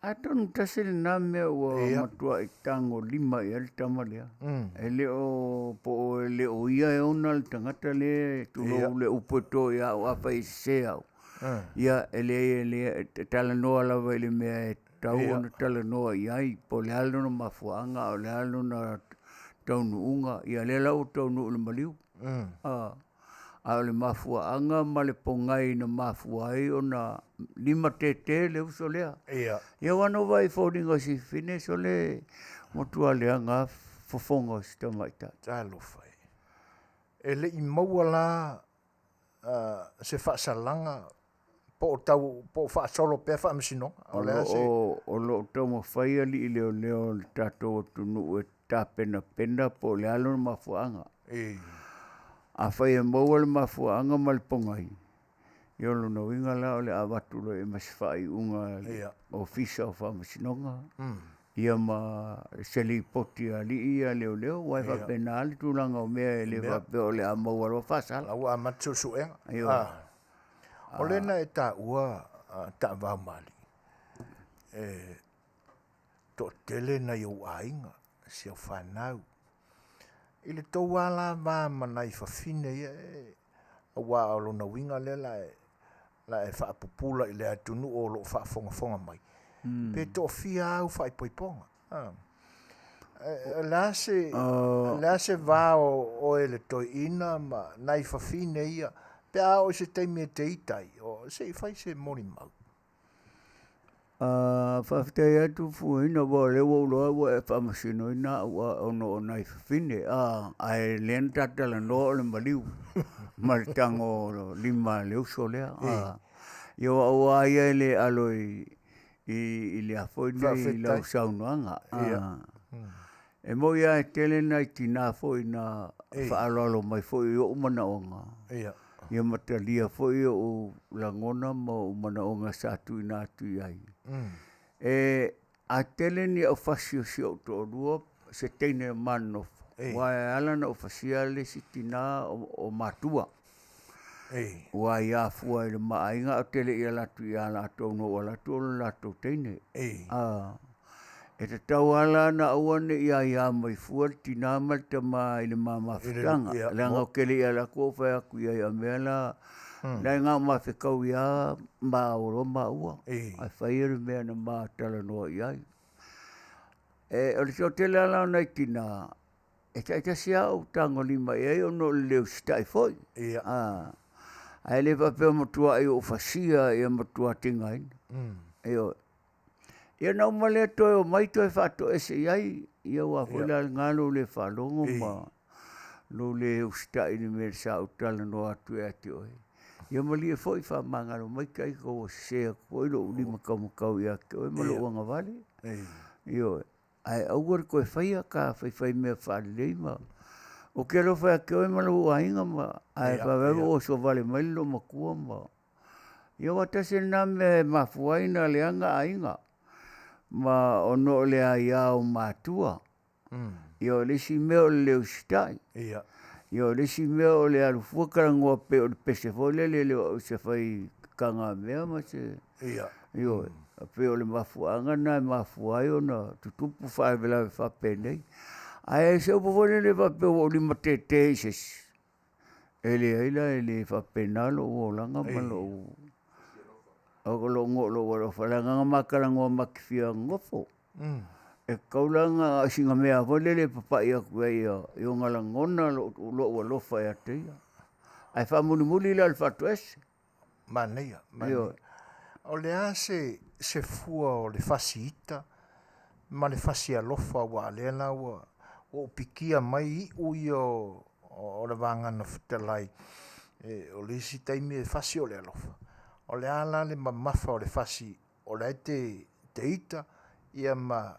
Atonu tasele na mea ua matua i tango lima i ali tamalea. E le o po le o ia e ona le tangata le tulo le upoto ia o apa i se au. Ia e le talanoa lava i le mea e tau ona talanoa i ai po le alo na mafuanga o le alo na taunuunga ia le lau taunu le maliu. A le mafuanga ma le pongai na mafuai o na lima tete le uso lea. Ia wano vai fōringa si fine so le motua lea ngā fofonga si tamaita. Talo fai. E le i maua la se whaasalanga po whaasolo pia whaamisino. O lo tau mawhaia li i leo le tatou tunu e tāpena pena po le alo na mafuanga. A whai e maua le mafuanga ma le pongai. Ia lona winga la o le awatu lo e maswhai unga ofisa o whamasinonga. Ia ma seli poti a li ia leo wai whapena ali tūlanga o mea e le whape o le a maua lo whasala. Au a matu suenga. O lena e tā ua Taavaomaalii. Tō tele na iau ainga si au whanau. I le tau ala ma manai whawhine ia awa o lona winga le la e whaapupula i le atunu o lo whaafonga mai. Pe tō fia au whaipoiponga. La se vā o e le toi ina ma nai whawhine ia pe a o se teimi e te itai o se i whai se mori mau. Faafetai atu fuina wa le wa uloa wa e whamasino ina wa ono o nai whawhine. Ai len tatala no le maliu. Maritango lima le uso lea. Ia wa ua ia le aloi i le afoina i lau saunoanga. E mo ia e tele nai tina foi na whaalolo mai foi o umana onga. Ia matalia foi o langona ma umana onga sa tu ina atu iai. A tele ni au fasio si au to rua se teine manof. Wai alana o fasia le si tina o matua. Wai a fua i le maainga au tele ia latu ia latu no o latu o latu teine. E te tau ala na awane ia mai fua tina mal tama i le mamafutanga. Langa o kele ia la kua whai aku ia mea la Lai ngā mawhekau ia mā oro mā ua. Ai whaiere mea na mā tala noa iai. O le tau tele ala nei tina. E taitasi au tango lima iai o no leo stai foi. Ai le whapea matua i o whasia i a matua tingain. Ia nau male toi o maito e whato ese iai. Ia wa whula ngalo le whalongo ma. Lo le ustai ni me sa utala no atu e ati oi. Ia mali e foi wha mangaro mai kai ko o sea ko ilo ulima kamakau ia ke oi malo wanga vale. Ia ai auar koe whaia ka whai mea whalei ma. O ke alo whai ke oi malo ainga ma. Ai whawewa o so vale mai lo makua ma. Ia watase na me mafuaina leanga ainga. Ma ono le ia o matua. Ia le si meo leo stai. Ia le si meo le alu fuakarangoa pe o le pese fole le o se whai kanga mea ma se. Ia pe o le mafuanga na mafuai o na tutupu whae vela whapene. Ai se upo fole le whape o li matete ises. Ele aila ele whapenalo o langa malo. O lo ngolo wala whalanga makarangoa makifia ngofo. E kaulanga singa mea fole le papai aku ia i o ngalangona lo walofa ia te ia. Ai whamuli la le whatu ese. Manuia. O le a se fua o le whasiita, ma le whasi alofa wa alena wa o pikia mai i ui o le wangana Fetalaiga. O le isi taimi e whasi o le alofa. O le ala le mamafa o le whasi o le te ita ia ma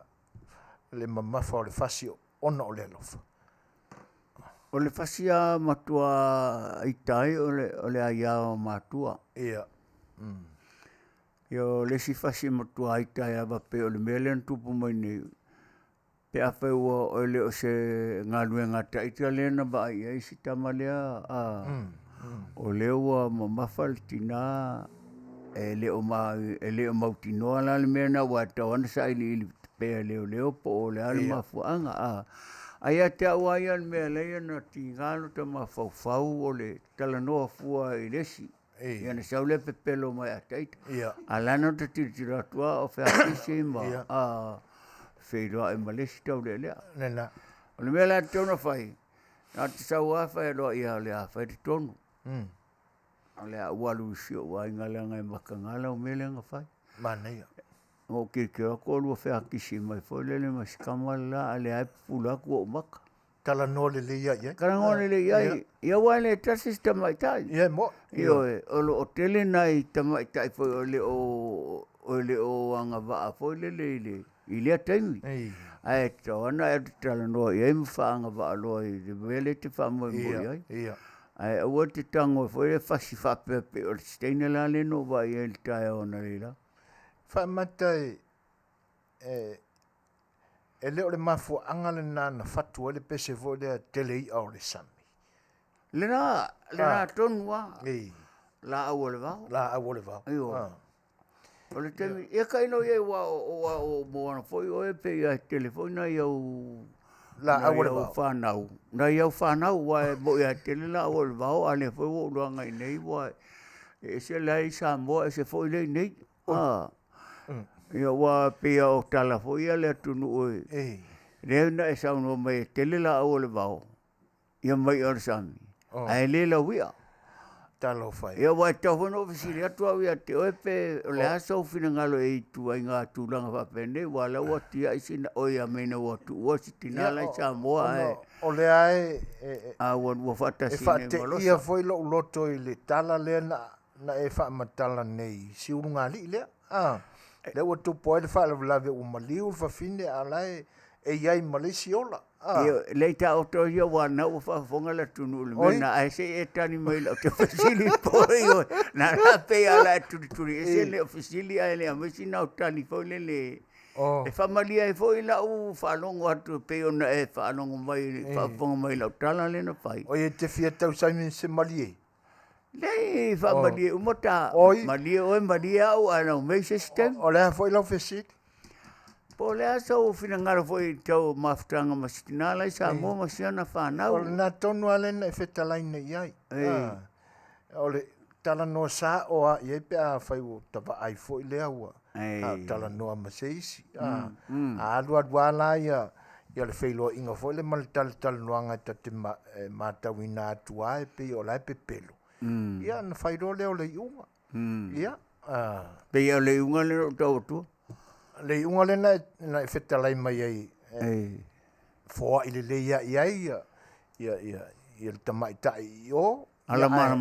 le mamafa o le whasi ona o le alofa. O le whasi a matua itai o le aia o matua. Ia. Ia o le si whasi matua itai a wape o le mele tupu mai nei. Pe a whaua o le o se ngaluenga taita lena ba ai si tamalea o leo wa mamafal tina le o mautinoa la le mena wa tawana sa ili pe leo po o le ale mafuanga ai a te awa ia le mea leia na tingalo ta mafaufau o le talanoa fua i lesi ia na saule Petelo mai a taita alana te tiratua o Feafisi ma Fai'oa e malesi tau le lea Nena. o le mea la te tona fai na te saua fai loa ia le a fai te tonu o le a ualu isio wa ingalanga e makangala o mele nga fai Manuia. o ke ko lua Feafisi mai foi lele masikama la ale ai pulaku o maka Tala no le ia ia. karangone le ia wa le tasi sistema itai Ia mo. io o lo tele nai tama itai foi o le o anga va foi le ile taimi ai tona e tala no ia mfanga va lo i vele te famo mo Ia. ai o te tango foi e fasi fa pepe o steina la le no va ia il tai ona ila Fa matai e leo le mafu anga le nana fatu le pese vo le tele au le sami. le na tonua Ei. la au le va La a wole va. o le temi e kai no ye wa o mo foi o e pe ia telefona ia o La a wole va. Whanau. Na iau whanau wa e mo ia tele la o le vau ale foi o luanga i nei wa e se lai Samoa e se foi lei nei. Ia wa pia o tala foi ia le tunu oi. Reu na e sauno mai tele la o le vau. Ia mai o sami. Ai le la wia. Talo fai. Ia wa tau hono ofisiri atu au ia te oepe o le aso fina ngalo e tu ai ngā tūlanga whapene wa la wa tia isina oia meina wa tu wa si tina lai Samoa e. O le ai A wan wa fata e sine fate malosa. ia foi lo loto i le tala le na e fa matala nei si urunga li le. Le wa tu po le fa la ve o maliu fa fine ala e iai Malaysia. Le ta auto ia wa na o fa fonga la tunu le mena ai se e tani mai la te fasili po io na la pe ala turi e se le ofisili ai le amesina o tani fo le e familia e foi la u fa longo atu pe ona e fa longo mai fa fonga mai la tala le na fai O e te fia tau sai se malie. le fa malie o mota malie o malia o ana me system O le foi la ofisili. po le asa o fina ngara foi tau maftanga masitina lai Samoa masiana whanau. O le nā tonu ale na e Fetalaiga iai. O le tala noa sa o a iai pe a whai o tawa ai fo i lea ua. Tala noa maseisi. A alu ala ia le whailo inga fo le mali tala noanga ta te mātau i nā atua e pe o lai Petelo. Ia na whairo leo le iunga. Ia. Pe ia le iunga le o tau atua. Le iunga le na e Fetalaiga mai ai. Foa i le leia iai ia le tamaitai i o. Ala mana.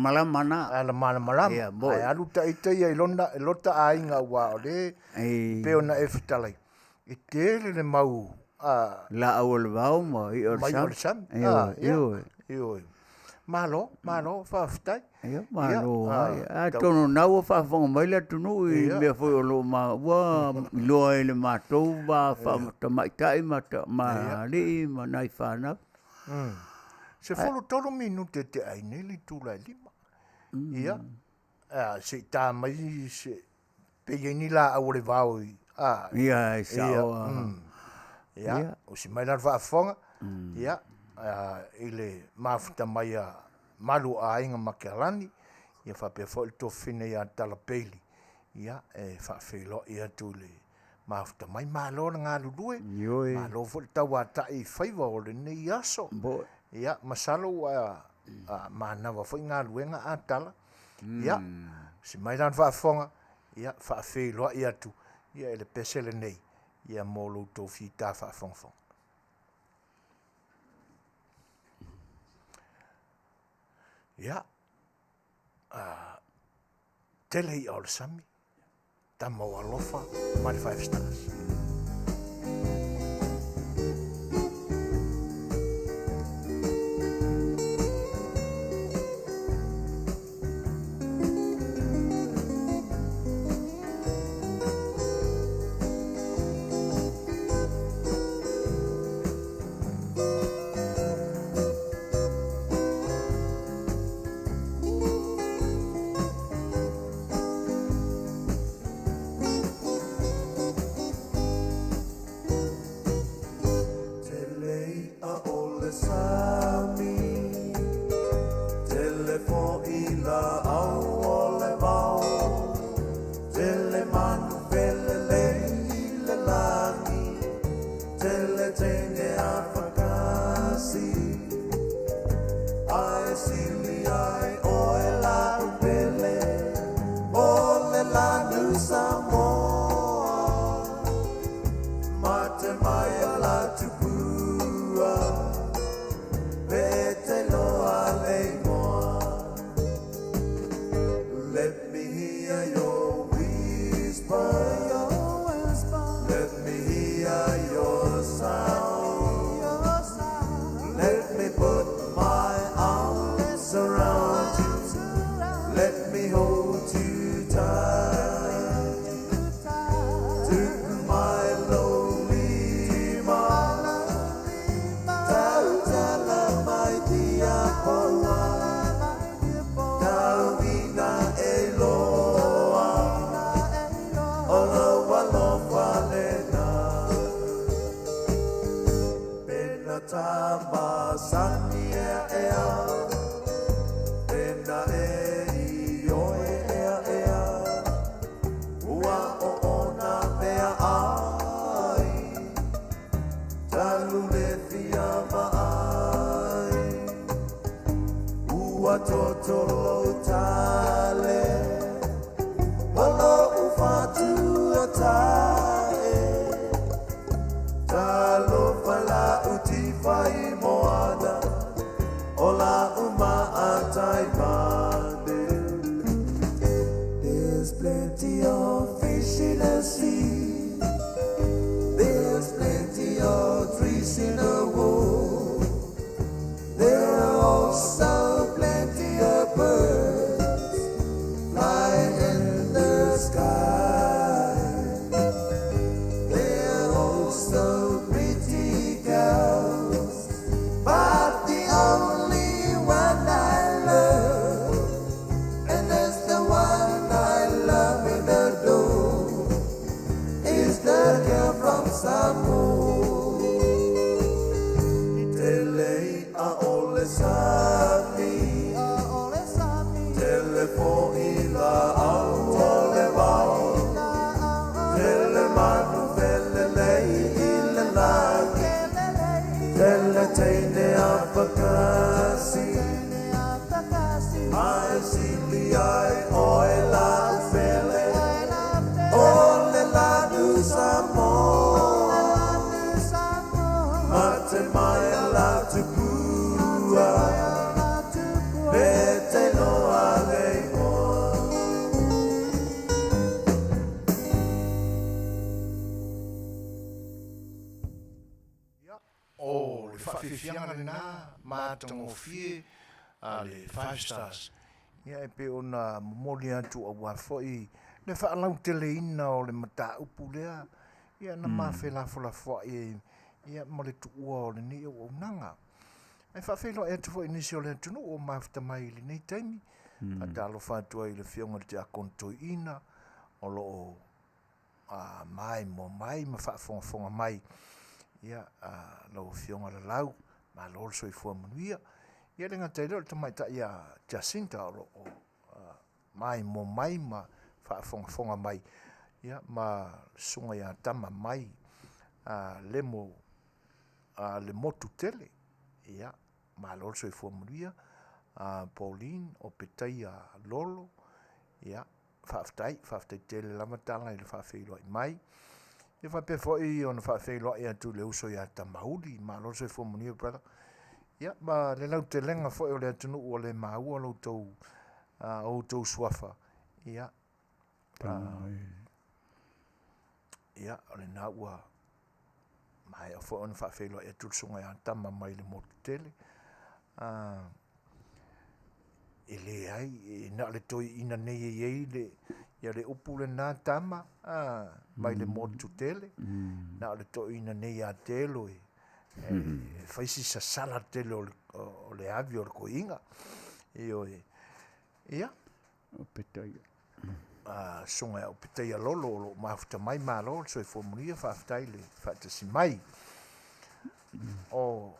Ala mana. Ai alu ta ita ia i lota ainga ua o le peo na e Fetalaiga. I tele le mau. La au le vau ma i o le sam. Ioi. Malo, Faafetai. Ia, malo. A tono nau o whaafonga mai la tunu i mea foi o lo ma ua loa e le mātou wa tamaitai ma li ma nai whanau. Se folo tolo minute te aine li tūlai lima. Ia. Se tā mai se peieni la au le vau i. Ia, sao. Ia, o si mai la whaafonga. Ia. I le mafuta mai a malu a inga makelani ia whapea fo il tofine ia tala peili ia e whawhelo ia tu le mafuta mai malo na ngā lulue malo fo il tau a tai whaiva o le nei aso ia masalo a manawa fo i ngā luenga a tala ia si mai lan whaafonga ia whawhelo ia tu ia ele pesele nei ia molo tofi ta whaafonga ia tele i au le sami tamau alofa ma le 5 stars Talofa la utifai moana, ola uma atai mane. There's plenty of fish in the sea. There's plenty of trees in the world. There are also plenty of birds flying in the sky. There are also pretty girls, but the only one I love, and that's the one I love and adore, is the girl from Samoa. Tele a sapi, tele fo ila au ole wau, tele manu vele lei ila lagi, tele teine a pakasi, ai sili ai oe la vele, ole la du Samoa, mate mai la tupua, Petelo A Le Fai'oa. O le whawhiwhianga le nā, mātango fie, a le 5 stars. Ia e pe ona momoli atu a wafoi, le whaalau tele ina o le mata upu lea, ia na mawhelafo la fwai, ia mo le tuua o le ni o Auaunaga. Ai whawhelo e atu fwoi nisi o le atunu o mawhita mai le nei taimi, a talo whatua I le whionga te a kontoi ina, o lo mai mo mai, ma whaafonga mai, ia lo whionga la lau, ma lo so I fua Manuia, ia le ngata ilo le tamaita ia Jacinta o lo mai mo mai, ma whaafonga mai, ia ma sunga ia tama mai, le motu tele, ia ma lo so I fua Manuia, Pauline o petai a lolo, ia Faafetai Tele lama tala I le Faafetai mai. Ia whape foi o na Faafetai atu le uso ia tamauli, ma lo so I fua Manuia brother. Ia ma le lau te lenga foi o le atunu o le maua lo tau suafa. Ia ia o le naua mai o foi o na Faafetai atu sunga ia tama mai le motu tele. Ele ai na le toi ina nei ei le ia le upu le nā tama mai le motu tele na le toi ina nei a telo faisi sa sala tele o le avi o le koinga ia o petai sunga o petai a lolo o mafuta mai malo so I formulia Faafetai le fatasi mai o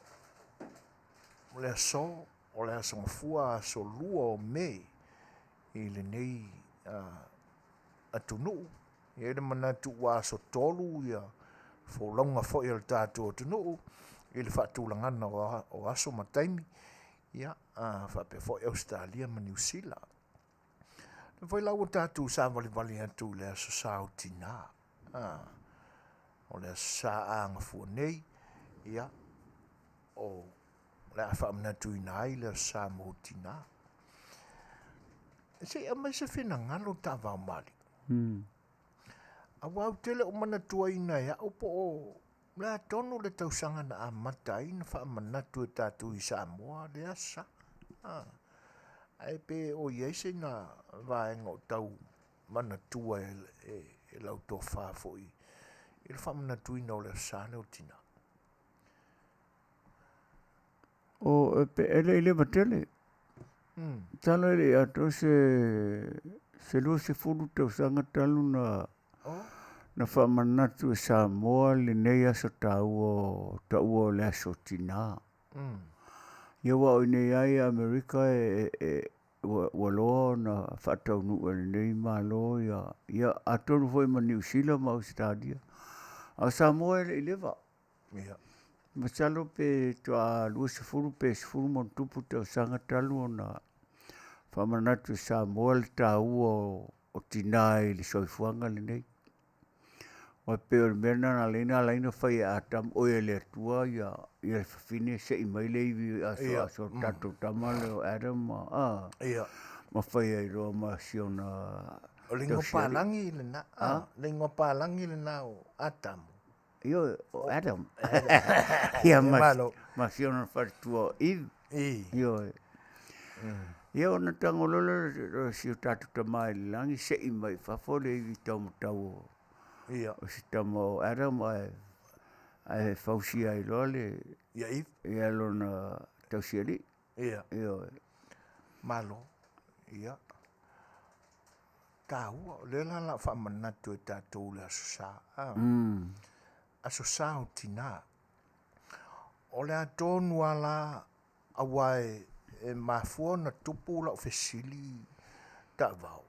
le aso o le asomua so lua o me I le nei atunu ia le manatu wa so tolu ia fo longa fo ia le tatu atunu I le whaatulangana o aso mataimi ia whape fo Australia ma New Zealand le foi lau o tatu sa vali atu le aso sa o tina o le aso sa anga fu nei ia o le afa mna tuina ai le sa mo tina se mai se fina ngalo Taavaomaalii a wau tele o mana tuaina ia o po o la tonu le tausanga na amata ina fa manatu e tatu I Samoa le asa ai pe o iese na vaenga o tau mana tua e lau Tofa foi I le fa manatu ina o le asa le o tina o pe ele ile batele talo ele ato se lu se fulu te usanga talu na whamanatu e Samoa le nei aso tau o le aso tina ia wa o nei ai Amerika waloa na whatau nu e nei malo ia atonu foi ma New Zealand ma Australia a Samoa ele ileva Masalo pe toa lua se furu pe se furu mon tupu te osanga talu o na whamanatu Samoa le tau o tinai le soifuanga le nei. O pe o mena na leina fai a tam o ele tua ia fine se i mai le vi aso tatu tamale o Adam Ia. ma fai ai ro ma siona O lingo palangi le na. Lingo palangi le na o Adam. Io Adam. Ia ma siona fai tua Eve. Io. Io na tangololo si tatu tamai langi se i mai fa fole i tau. Ia. O si tamo Adam ai fausi ai lole. Ia Eve. Ia lona tausiari. Ia. Io. Malo. Ia. Tau, le la fa manatu e tātou le asosa. Asosa o tina. O le atonu ala awai e mafua na tupu la o fesili Taavao.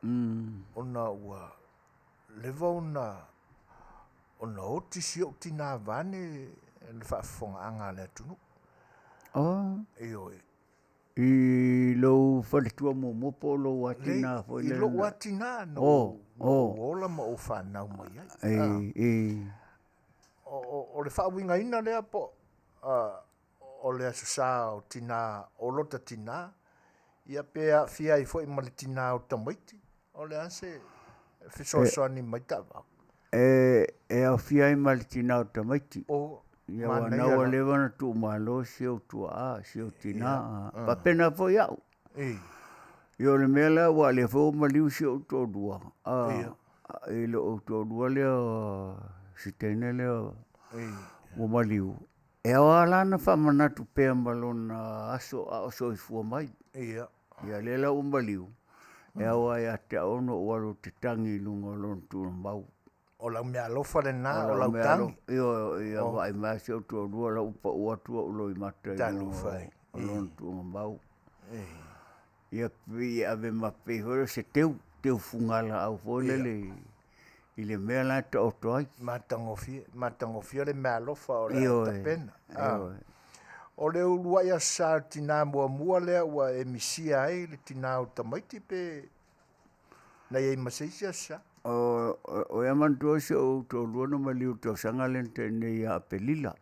Ona ua lewa ona oti si o tina vane le whaafonga anga le atunu. Ioe. I lo whaletua mo polo watina. I lo watina no. Ola ma o whanau mai ai. O le whaawinga ina lea po. O le asusa o tina, o lota tina. Ia pea fia i fo i male tina o tamaiti. O le ase fisoasoani mai Taavao. E au fia i male tina o tamaiti. Ia wana o lewa na tu malo siu tua siu tina. Papena fo iau. Ia le mela wa le fo maliu siu to dua. E lo o to dua leo sitene leo. O maliu. E ala na fa manatu pe malona aso i fu mai. Ia lela o maliu. E awa ia te ono walo te tangi lunga lon tu mau. O lau mea alofa le nā, o lau tangi. Ia wai mai se o tua rua la upa ua tua ulo i mata i lon tu mau. Ia pi ave mape hore se teu fungala au fōlele i le mea la ta o toai. Matangofia le mea alofa o le tapena. O le urua ia sa tina mua lea ua e misia ai le tina o tamaiti pe na iei maseisia sa. O ia mantua se o to luana maliu to sangalente ne ia pelila.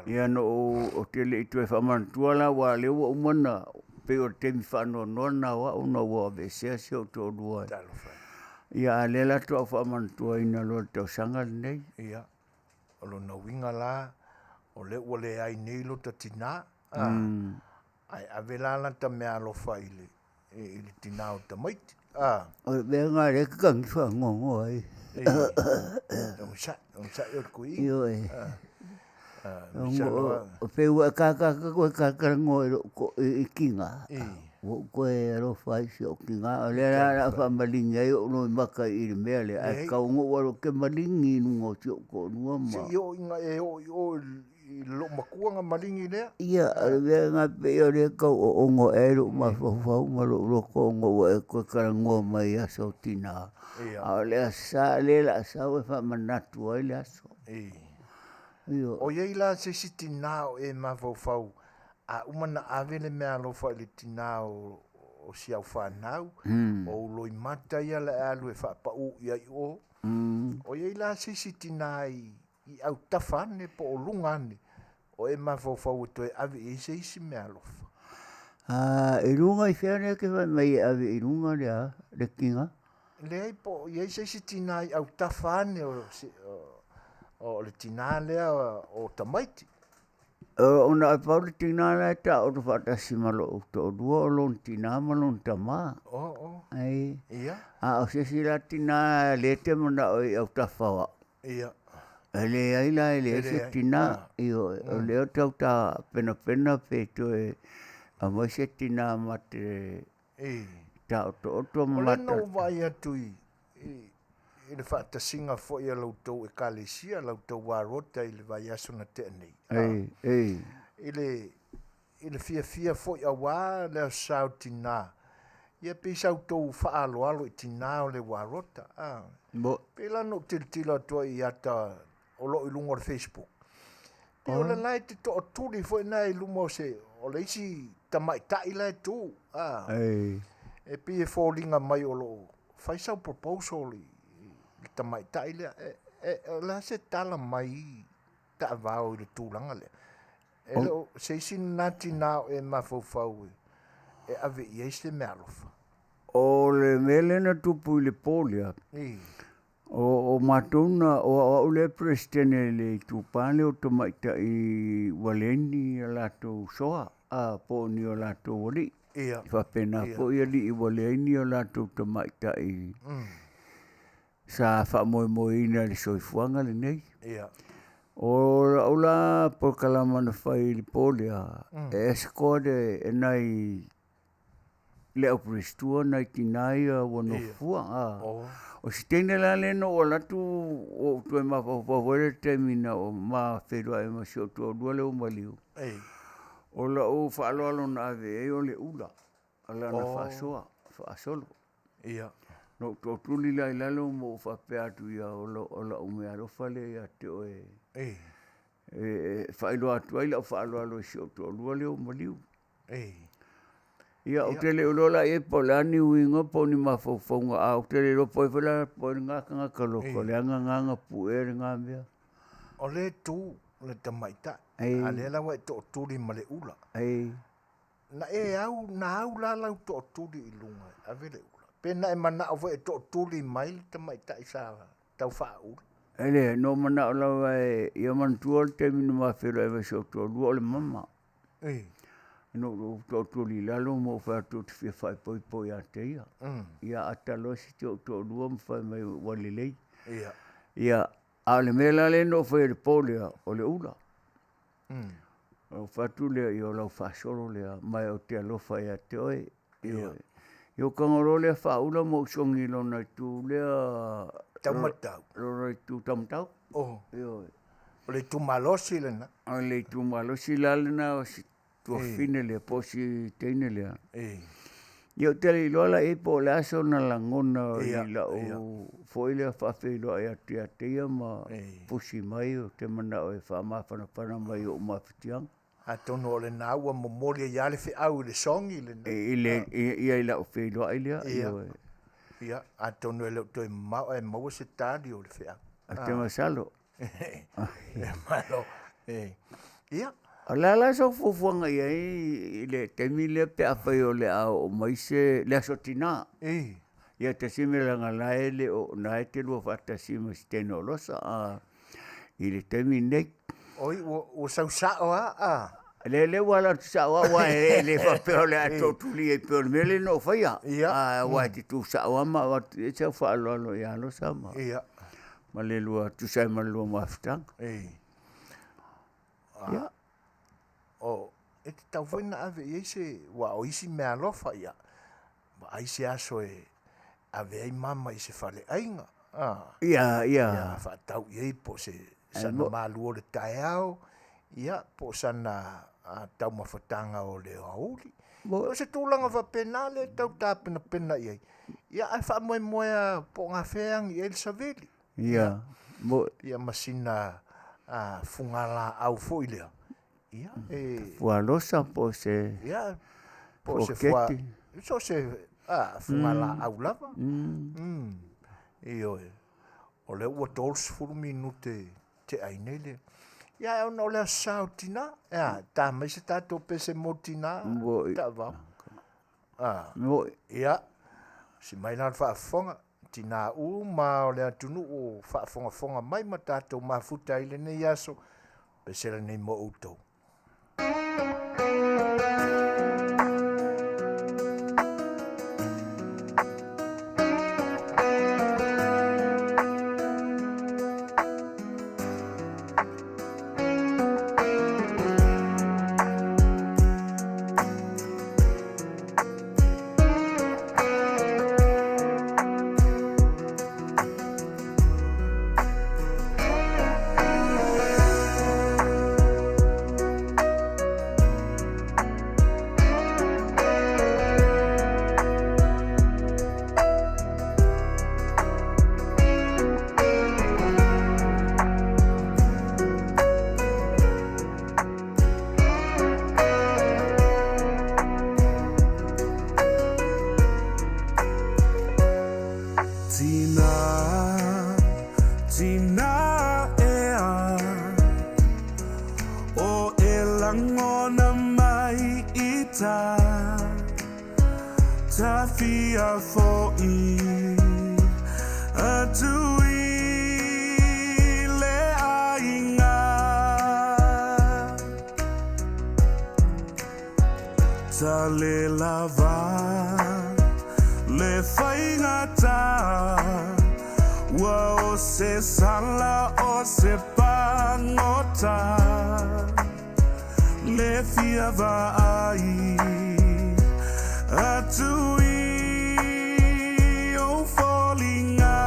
Ia no o tele i tue whamantua la wa lewa umana pe o temi whanua nona wa una wa vesea se o to lua. Ia lela to a whamantua ina loa to sangalente. Ia. O lo na winga la o le ua le ai nei lo ta tina. Ai avelala ta mea alofa ili tina o tamaiti. O mea ngā reka kangi whangongo ai. Ông sa yo kui. Iyo e. O peua kakaka koe kakarango i kinga. Koe aro whai si o kinga. O lea rā whamalingi ai o noi maka i le mea le. Ai kaungo waro ke malingi nungo si o ko nua ma. Si yo inga e o lo makua nga malingi lea? Ia, lea ngā peo lea kau o ongo e ro ma whawhau ma lo ko ongo wa e koe karangoa mai aso tina. A lea sa lela sa we whamanatu ai le aso. O iei la se si tina o e ma whawhau. A umana avele mea lofa le tina o si au whanau. O loi mata ia le alu e whapau ia i o. O iei la se si tina i au tafane po o lungane. O e ma whawhau e toi ave e se isi mea lofa. I runga i whiane ke wai mai ave i runga lea, le kinga? Lea po, i se isi tina i au tafane o le tina lea o tamaiti. Ona ai pau le tina lea ta o te whatasi malo o to dua o lon tina malon tama. Ai. Ia. O se si la tina le te mana o i au tafawa. Ia. Le ai la le se tina io le o tau ta pena pe to e a mai se tina mate ta o mate no vai atu i le fata singa fo ia lo to e kalesia lo to warota i le vai aso na te nei ile fia fo ia wa le sau tina ia pe sau to fa alo i tina o le warota pe la no tila to i ata o lo ilungo Facebook. Pe o le lai te to tuli foi nai lumo se o le isi tamai tai lai tu. E pi e fōlinga mai o lo fai sau proposal Tamaitai lea, la se tala mai ta vau le tūlanga lea. E leo, se isi nati nao e mafaufau e ave i eise mea alofa. O le mele na tupu i le polia. O matuna, o le prestene le tupane o tamaita i waleni a lato soa, a po ni o lato wali. Whapena po i ali i waleni o lato tamaita i sa whamoemoina le soifuanga le nei. O la por kalamana whai li polia, e skode e nai le au prestua nai tinai a wano fua. O si tene la leno o latu o tue mawhawhawere temina o ma wherua e ma sio tua lua leo maliu. O la o whaaloalo na ave e o le ula. Ala na whaasolo. No to tuli lai lalo mo whapea atu ia o la umea rofale ia te oe. Whaelo atu ai lau whaaloalo e sio tua lua leo maliu. Ia o tele ulola e po le ani uinga po ni mawhawhaunga a o tele ropo e whala po ni ngaka kaloko le anga nganga pu e re ngā mea. O le tū le tamaita, a le lawa e to tūri ma le ula. Na e au, na au la lau to tūri i lunga, a vele ula. Pena e mana o e to tūri mai le tamaita i sa tau wha ula. Ele, no mana o lawa e ia mantua le teminu mawhero e wasio to lua o le mama. No to tuli lalo mo fa to te fai poi a te ia. Ia atalo si to lua mo fai mai walilei. Ia a le mela le no fai le polia o le ula. O fatu le i o lau fasolo le mai o te alofa ia te oe. Io kangoro le fa ula mo songi lo na tu le Taumatau. Lo tu tamtau. O le tu malosi le na. O le tu malosi la le na o si tua fine le posi teine le. Io te li lola e po le aso na langona i la o foile a whawhi loa e ati atia ma pusi mai o te mana o e whamawhanapana mai o mawhitiang. A tono o le nāua momoria i ale au le songi le na. Ia i la o whi loa i lea. Ia, a tono e leo toi maua se tāri o le whi au. A te masalo. Malo. Ia. A la so fufuanga i le temi le pe a whai o le au o maise le aso tina. Ia te simela ngā lae le o nae te lua whata sima si teno losa i le temi nei. Oi, o sau sao a? Le wala tu sao wa le whapeo le ato tuli e peo mele no whaia. Wa te tu sao ma wa e tau whaaloalo i alo sama. Ma le lua tu sai ma lua mawhitanga. Ia. O, e te tau whaina ave i eise, wa o isi mea lofa ia. Wa aise aso e ave ai mama i se whale ainga. Ia. Ia, whaatau i ei po se sana malu o le tae au. Ia, po sana tau mawhatanga o le hauli. O se tūlanga wa pena le tau tāpena pena i ei. Ia, ai wha moe po ngā wheang i Elsaveli. Ia. Ia masina fungala au fo i lea. Ia, Fualosa po se... Ia, po se fua... So se fungala au lava. Io, o le ua tolus furu minute te ainele. Ia, o le asau tina. Ia, tā mai se tātou pese mo tina. Tā vau. Ia, si mai nā whaafonga. Tina ma o le atunu o whaafonga mai ma tātou mafuta ile nei aso. Pesera nei mo utou. tina ea o elangona mai ita tafia fo'i atui le ainga ta le lava le whaingata wa o se sala o se pangota le fiava ai atui o fallinga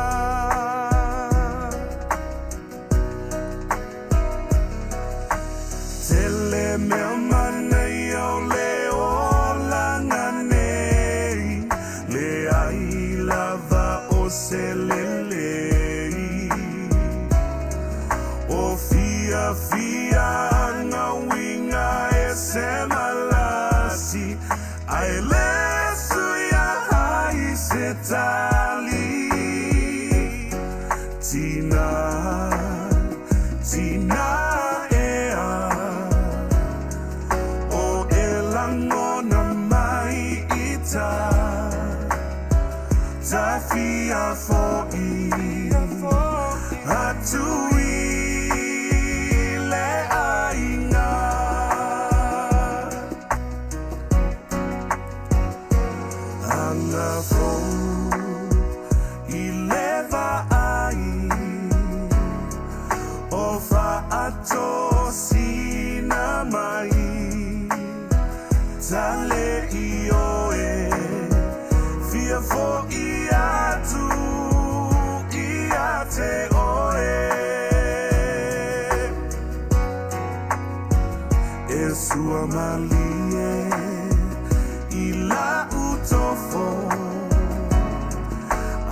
tele me manai o le olanga nei le ai lava o se lelei o fia na winga e se malasi ai le suia ai se tali tina ea o elangona mai ita tafia fo'i atui le ainga anga fou i leva ai o fa'ato sina mai tale i oe fia fo'i atu i ate oe e sua malie i la utofo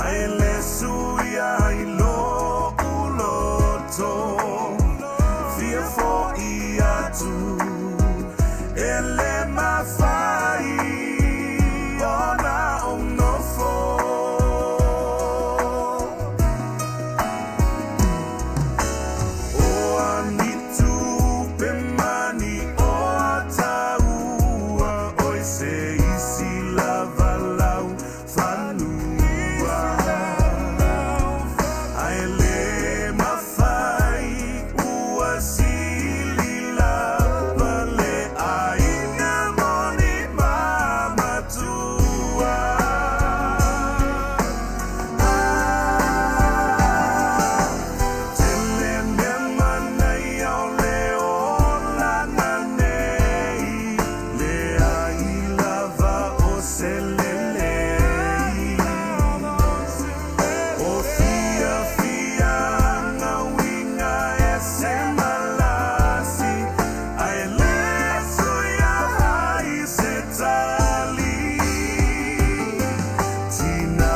ai le suia i lo uloto fia fo'i atu e le mawhai ona onofo o anitu pe mani o ataua oi se isi lava lau fanua ai le mawhai ua sili lava le aina moni mamatua tele me manai au le olanga nei le ai lava o se lelei o fia na winga e se malasi ai le suia ai se tali tina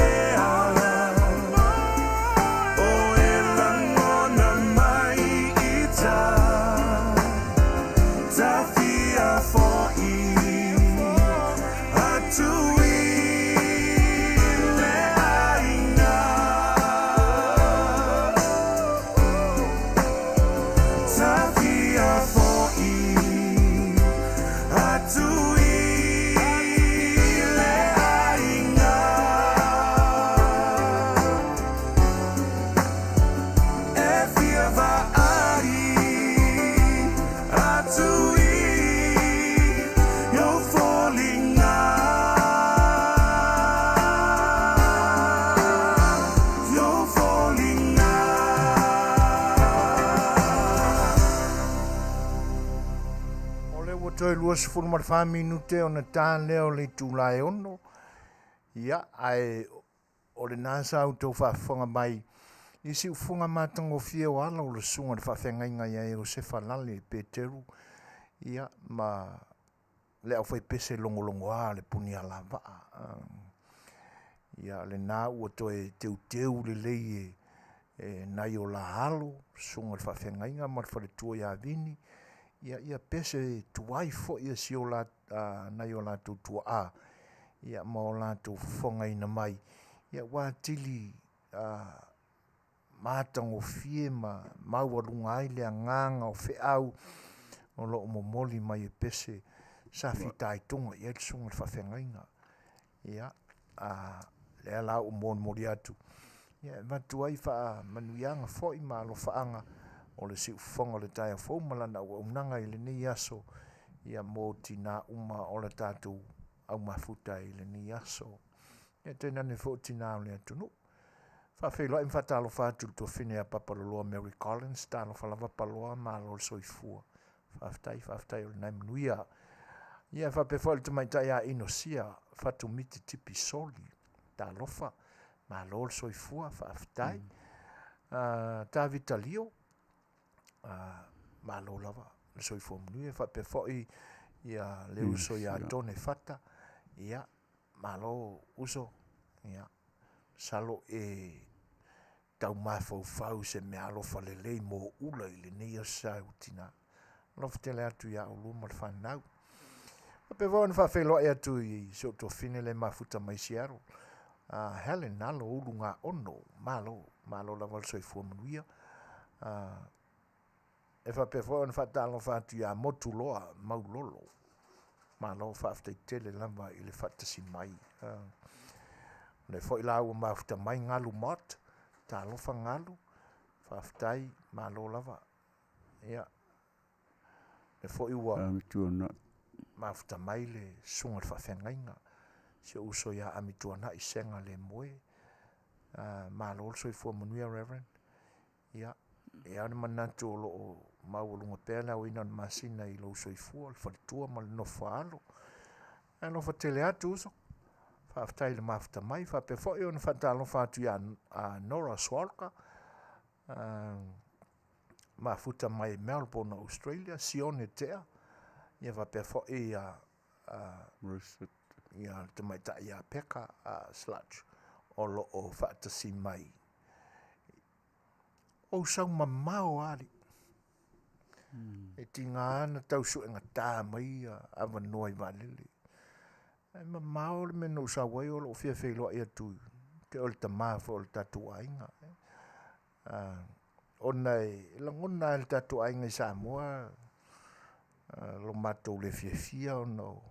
ea o elangona mai ita tafia fo'i atui le ainga tafia fo'i atui le ainga e fia vai atui yo fallinga yo fallinga O le ua toi lua sefulu ma le whaminute o na tā leo le tūlai ono. Ia, ai o le nasa au tau whaafonga mai. Isi ufunga mātango fia o ala o le sunga le whawhenga ia e o se whalale Petelo. Ia, ma le au whai pese longolongo a le puni a lava. Ia, le nā ua toi teu le lei nai o la halo, sunga le whawhenga ma le whaletua ia vini. Ia pese tuai fo ia si o la nai o la tu tua a. Ia ma o la tu fonga ina mai. ia wā tili mātango fie ma maualunga ai le nganga o Fe'au o lo momoli mai e pese sa fitai tonga ia le sunga le Faafegaina ia le ala o moli atu ia matu ai fa manuianga foi ma lo faanga o le si fonga le tai fo malana o unanga i le ni aso ia mo tina uma o le tatu au mafuta i le ni aso ia tena ne fo tina o le atunu Faafetai mfatalo fatu to fine a papaloloa Mary Collins talo falava paloa ma lo soifua Faafetai o le nai Manuia ia fa pe fol tu mai tai a inosia fatu miti tipi soli talofa ma lo soifua Faafetai ta vitalio ma lo lava le soifua Manuia fa pe foi ia le uso ia tone fata ia ma lo uso ia salo tau mafau se me alofa lelei mo ula i le nei sa utina lofa tele atu ia o luma le whanau pe vona Faafetai atu i so to fine le mafuta mai siaro Helen nalo ulunga ono malo lava le soifua Manuia e fa pe vona fatalo fatu ia motu loa maulolo malo Faafetai Tele lava i le fatasi mai le foi la o mafuta mai ngalu mot talofa ngalu Faafetai malo lava ia le foi ua mafuta mai le sunga le Faafegaina se uso ia amituana i senga le moe malo le soifua Manuia Reverend ia ia le manatu o loo maulunga pēla o ina masina i lo soifua le falitua ma le nofa alo e nofa tele atu uso Faafetai le mafuta mai fa pe foi ona fatalo fatu ia Nora Swalka mafuta mai Melbourne Australia Sione tea ia fa pe foi ia ia te mai ta ia peka sludge o lo o fatasi mai o sau mamao ali e tinga ana tau su enga tā mai ava noi valili e mamao le meno sa wai o lo fia feilo ia tu te o le tama fo le tatu ainga onai langona le tatu ainga i Samoa lo matou le fia ono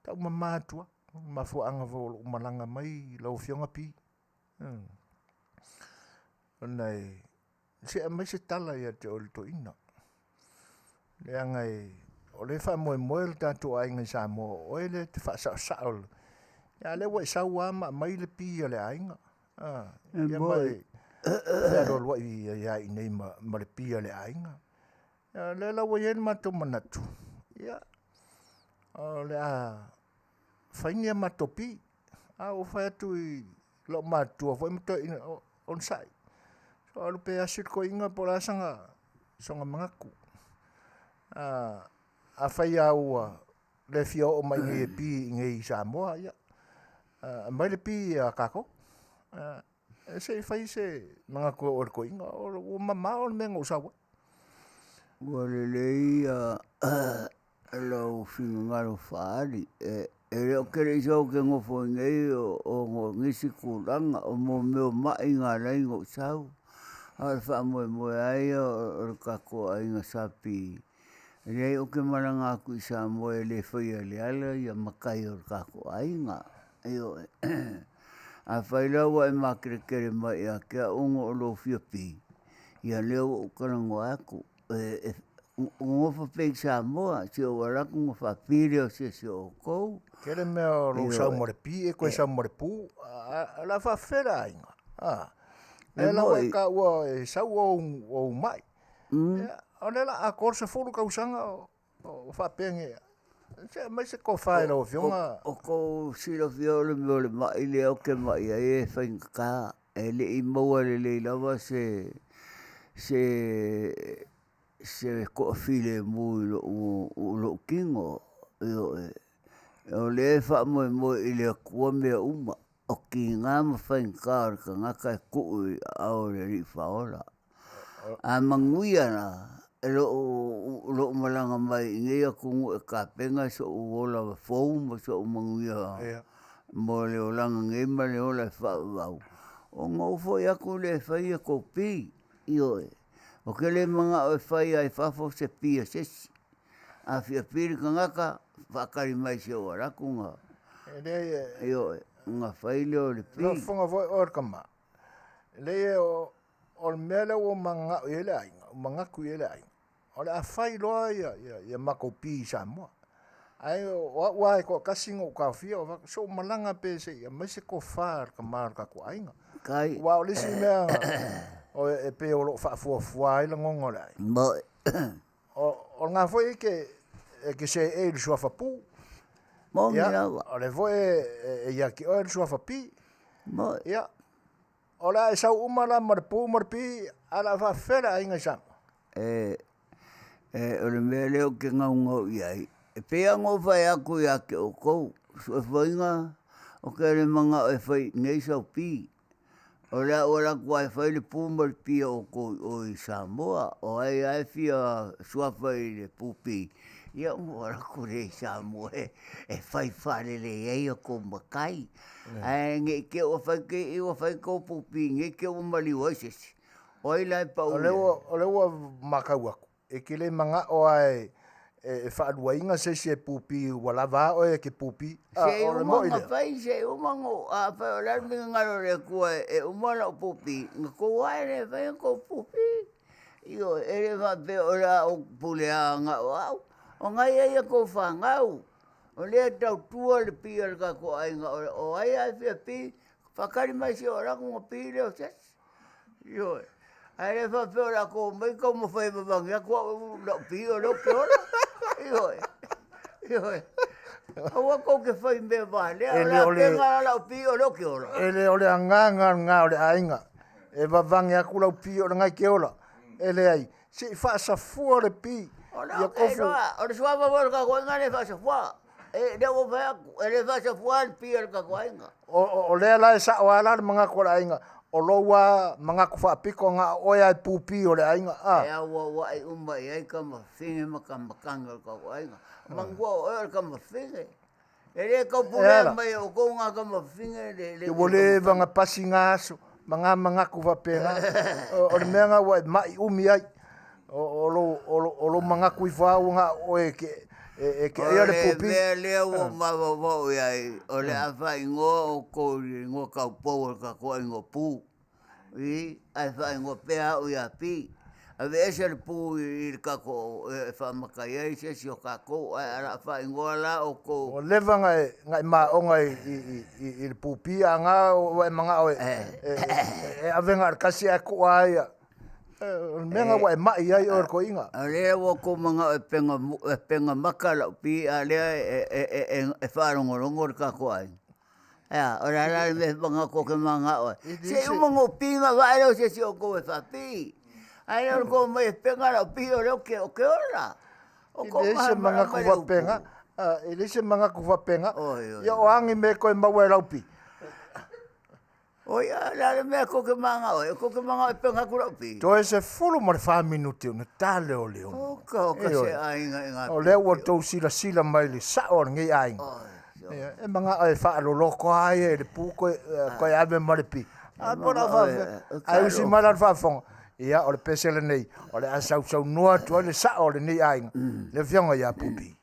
tau mamatua mafuanga vo lo malanga mai lo fionga pi onai se mai se tala ia te o le toina le angai o le fa mo le tatu ainga i Samoa o le te fa sa ya le wa sa wa mai le pi le ainga ya mai ya lo ia i nei ma le pi le ainga ya le la wa yen mato manatu ya o le fainia matopi o fa tu lo matu fo mo on sai so lo pe asit ko inga pola sanga songa mangaku a fai au le fio o mai nge pi nge Samoa ya mai le pi a kako se fai se mangaku o ko inga o mama o me ngo sawa wa le lo finga faali e o kere iso ke ngofo ngai o ngisi kulanga o mo me mai nga lai ngo sau a fa mo ai o kako ai nga sapi re o ke malanga ku sa mo le foi le ala ya makai o kako ai nga yo a faila wa makre kere mai a ke ungo lo fiapi ya leo o karango aku ngofo pe Samoa se o wala ko fa pire se o ko kele me o lo sa mo pi e ko sa mo pu la fa fera inga e la wa ka wa sa o mai ona la a corsa fulu ka usanga o fa penge se mai se ko fa lo fionga o ko si lo fiole me le mai le o ke mai e fa ka ele i mo le lava se ko file mu lo kingo o le fa mo ile ko me uma o kinga ma fa ka ka ku au le fa ola a Manuia na lo malanga mai ngia ku ka penga so ola fo mo so Manuia mo le o langa ngema le o le whau. O ngau fo aku le whai ko pi, ioe. O ke le mga o whai ai whafo se pia sesi. Afiafi ka ngaka, whakari mai se o arakunga. Ioe, ngā whai le o le pi. No whunga voi or kama. Le o mele o mga o ele ainga, o mga ku ele ainga. O le a whai loa ia mako pi Samoa. Ai wa ko kasinga o ka fia o so malanga pe se ia mai se ko far ka mar ka ko ainga. Kai. Wa o lisi mea o e pe o lo fa la ngongo lai. Mo. O ngā foi ke se e le suafa pu. Mo ngira wa. O le foi e ia ki o le suafa pi. Mo. Ia. O la e sau umala mar pu mar pi ala fa fera ainga sam. O le mea leo ke ngaungo iai. E pea ngō whai aku ia ke o kou. Sua whainga o ke le manga o e whai ngei sau pi. O lea ora kua e whai le pūmari pia o kou o i Samoa. O ai fia sua whai le pūpi. Ia ora kure i Samoa e whai whare le ei o kou makai. Ai ngei ke o whai ke i o whai kou pūpi. Ngei ke o mali oisesi. O ai lai pa ule. O lewa makau aku. E ke le manga o ai e whaaruainga se pupi wala wā o e ke pupi. Se umanga whai, se umango, a whai o lau minga ngaro re kua e umana o pupi. Nga kou ai re whai ko pupi. Io, e re whape o la o pulea nga o au. O ngai ai ko whangau. O lea tau tua le pia le ka ko ai nga o ai fia pi. Whakari mai si o raku ngā pi leo ses. Io, ai re whape o la ko mai kau mo whai mabangi a kua o lau pi o lau ke ora. Ioe. Awa ko ke whai mea vale. Ora tenga lau pi o lau ke ora. Ele ole a ngā ole ainga. E wawangi aku lau pi o ngai ke ora. Ele ai. Se whaasa fua le pi. Ora ora sua wawar ka koinga le whaasa fua. E leo whai aku. E le whaasa fua le pi o ka koinga. O lea lai sa o ala le mga kora ainga. O loa mga ku whaapiko ngā oia e pupi o le ainga. E awa wai umai ai ka mawhinge makamanga ka koinga. Mangua o ea ka mawhinge. E re ka pule mai o konga ka mawhinge. Ke wole vanga pasi ngā aso. Mga ku whapenga. O le mea ngā wai mai umi ai. O lo mga ku i whau ngā oe ke. E ke ea le pupi. O le mea lea o mawa wau iai. O le awhai ngoa o kouri ngoa kau pou ka koinga pū. I ai whai ngoa pēa o ia pi. A ve ese le pū i kako e whamakai ai se si o kako. Ai ara whai ngoa la o kou. O lewa ngai maa o ngai i le pūpi a ngā o e mga oe. E awenga arkasi a ko aia. Menga wa mai ai or ko inga. Ale wo ko manga e penga makala pi ale e wharongorongo ka ko ai. Ya, ora la me manga ko ke manga o. Se un mongo pinga vai o se o ko e fapi. Ai or ko me penga la pi o ke ora. O ko manga ko va penga. Ele se manga ko va penga. Ya o angi me ko e mawe la pi. Oia, la mea koke manga oe, koke manga e penga kura pi. To e se fulu mo le wha minuti o na tale o leo. Oka se ainga e ngā pi. O leo o tau sila mai le sa o ngi ainga. E manga e wha alo loko ai e le pū koe ave ma le pi. A pora wha, ai usi mara wha whonga. Ia, o le pesele nei, o le asau noa tu le sa o le ni ainga. Le whionga ia pupi.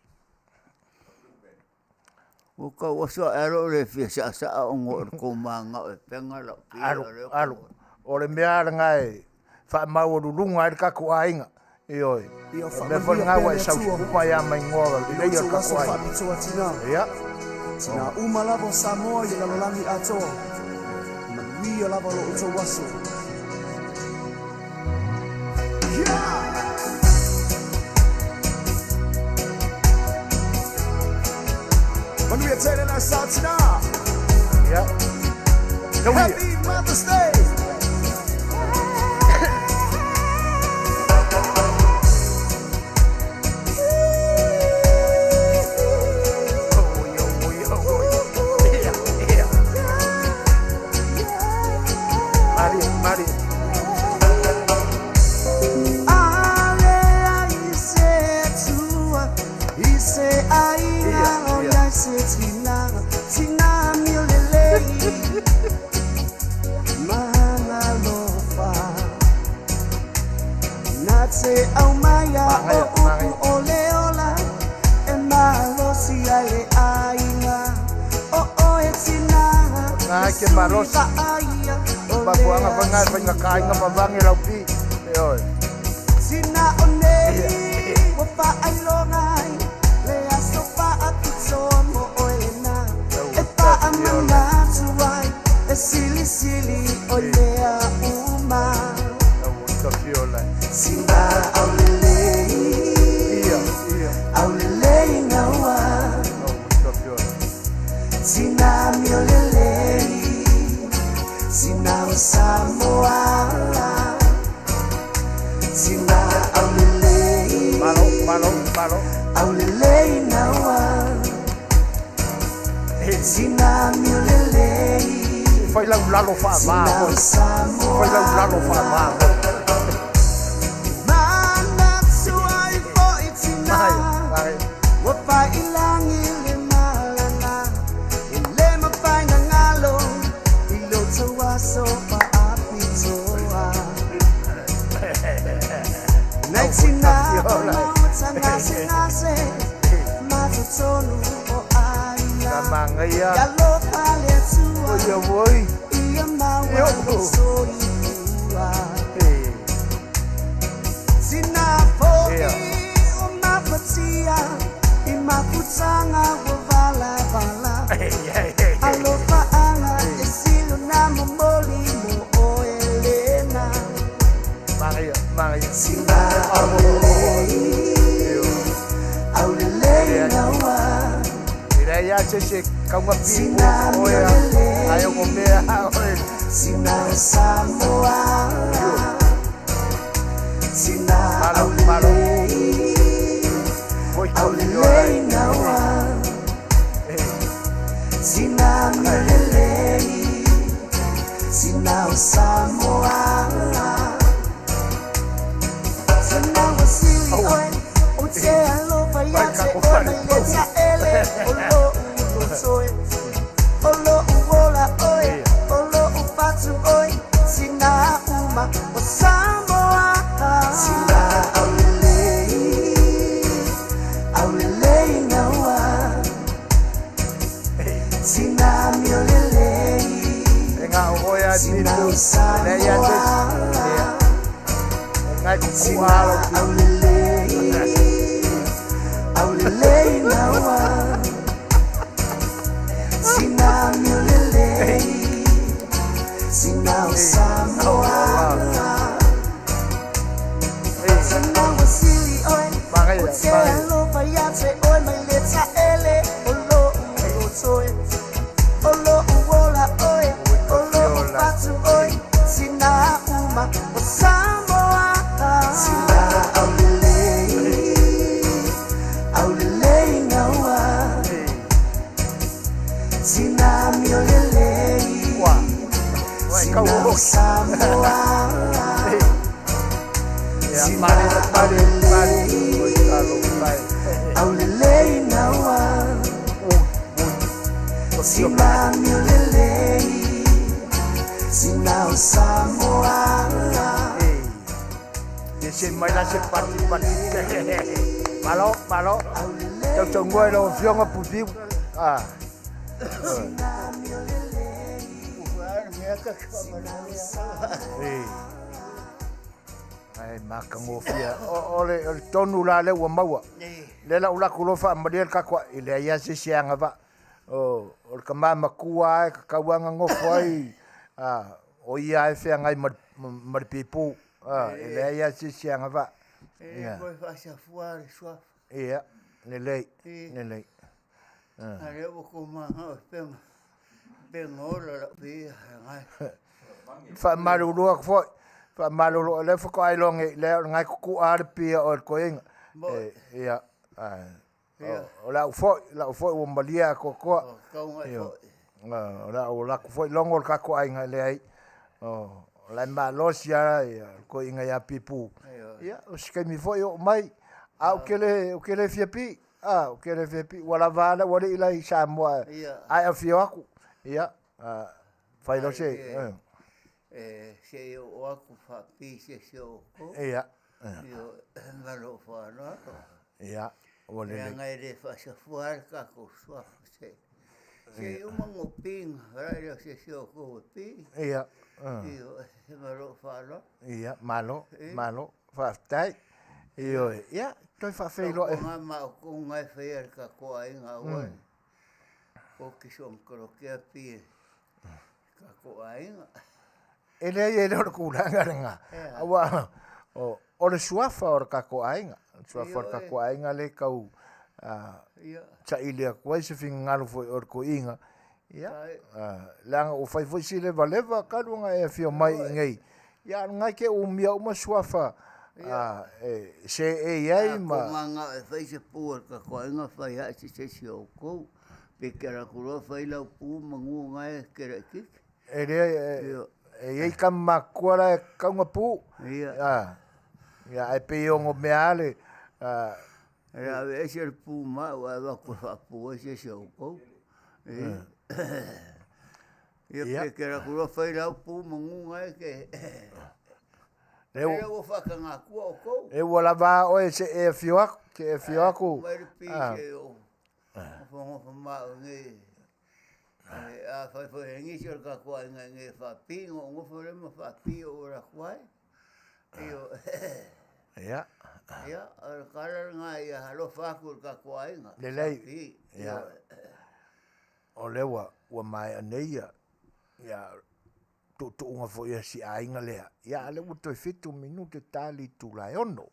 O ka waso aro le fia sa o ngor ko manga e penga la pi. Aro. O le mea ngai fa mau lunga e ka ko ainga. Ioi. Me fo nga wa sa kuma ya mai ngora le ia ka ko ai. Ia. Tina umalavo Samoa i lalolani ato. Manuia lava lo uto waso. Yeah! Manuia Taylor na Satina. Yeah. Happy Mother's Day. Setu, se au maya o ole ola e malosi ale ainga o e tina ke malosi ba buanga vanga kainga mavangi laupi e oi sina one o pa alongai le asopa atusomo oena e pa amana tuai e sili olea uma sina aulelei naua sina miolelei sina Samoa sina aulelei malo aulelei naua sina miolelei foi lá lalo fa va foi lá lalo fa va Wapa ilangi le malanga ile mapainga ngalo ilo tawaso pa apitoa Naitina tangase matutonu o aia Kamangaya Yalo pale tua Oya boy Ia mawa soiua Sina poki o mapatia Imaputanga wavala Alofa anga esilo na momoli mo o Elena Maria Sina aulelei naua Ira ya se kaunga pi Sina oya ayo ngomea Sina Samoa Sina aulelei aulelei naua Sina miolelei Sina Samoa Sina wasili oi Ute alofa yate oi Leta ele olo ulotoe Olo uwola oi Olo upatu oi Sina uma o Samoa Sina aulelei naua Sina miolelei Enga oya Sina le ya Samoa ngai Sina kualo aulelei naua Sina miolelei Sina Samoa Sina wasili oi Ute alofa yate oi Maileta ele olo ulotoe Olo uwola oi Olo upatu oi Sina uma o Samoa Sina aulelei naua Sina miolelei Sina Samoa Sina aulelei naua Sina miolelei Sina Samoa se mai la se pati malo tau ngoi lo fionga pupi Sina miolelei ai makangofia ole tonu la le wa maua le la ula kulofa madiel kakwa ile ya se sianga va o kama makua ka kawanga ngofo ai o ia fe ngai mar pipu ile ya se sianga va Koi whaasa fuare sua. ia nele Are o ko maha penga ora la pia ngai. fa marulu fo fa marulu le fo ko ai longe le ngai ku ar pia o ko inga ia la fo o malia ko la fo longo ka ko ai ngai le ai la malosia ko inga ya pipu ia o skemi fo yo mai au kele fiapi o kele fiapi wala vana wala ila Samoa ai Afiafi ia fai lo se se o aku fa pi se o ia Io malo whanau. Ia, o le Ea ngai re whasafuar kako suafu se. Se umango ping, rai se se o koe ping. Ia. Io, he malo whanau. Ia, malo, Faafetai. Io, ia, toi whawhelo e. Ko ngā mao ko ngai whaia ka koa inga oi. Ko kisom korokea pie. Ka koa inga. E lei e leo kūranga ringa. Awa, o le suafa o le kako ainga. Suafa o le kako ainga le kau ta ilia kuai se finga ngalu foi o le ko inga. Ia, langa o fai foi si leva leva karunga e fio mai ngei. Ia, ngai ke o mia uma suafa se e iai ma. Ko manga e fai se pua kako ainga fai hasi se si o kou. Pe kera kuro fai lau pū mangu ngai kera kik. E rea e iei kamakuara e kaunga pū. Ia. Ia, e pe ongo mea ale. Rea e se pū mau e wako whapu e se se o kou. Ia pe kera kuro fai lau pū mangu ngai ke. Rea o whakanga kua o kou. E wala wā oe se e fio aku. Ke e fio aku. Mai pi se o. Fongo mau nge. A fai fai ngi se ka ko nge fa pingo ngo fore mo fa pio ora kwai. Io. Ia. Ia, ar kara nga ia lo fa ku ka ko nga. Le lei. Ia. O lewa wa mai aneia. Ia. Tu unga fo ia si ainga lea. Ia le uto fitu minute tali tu la ono.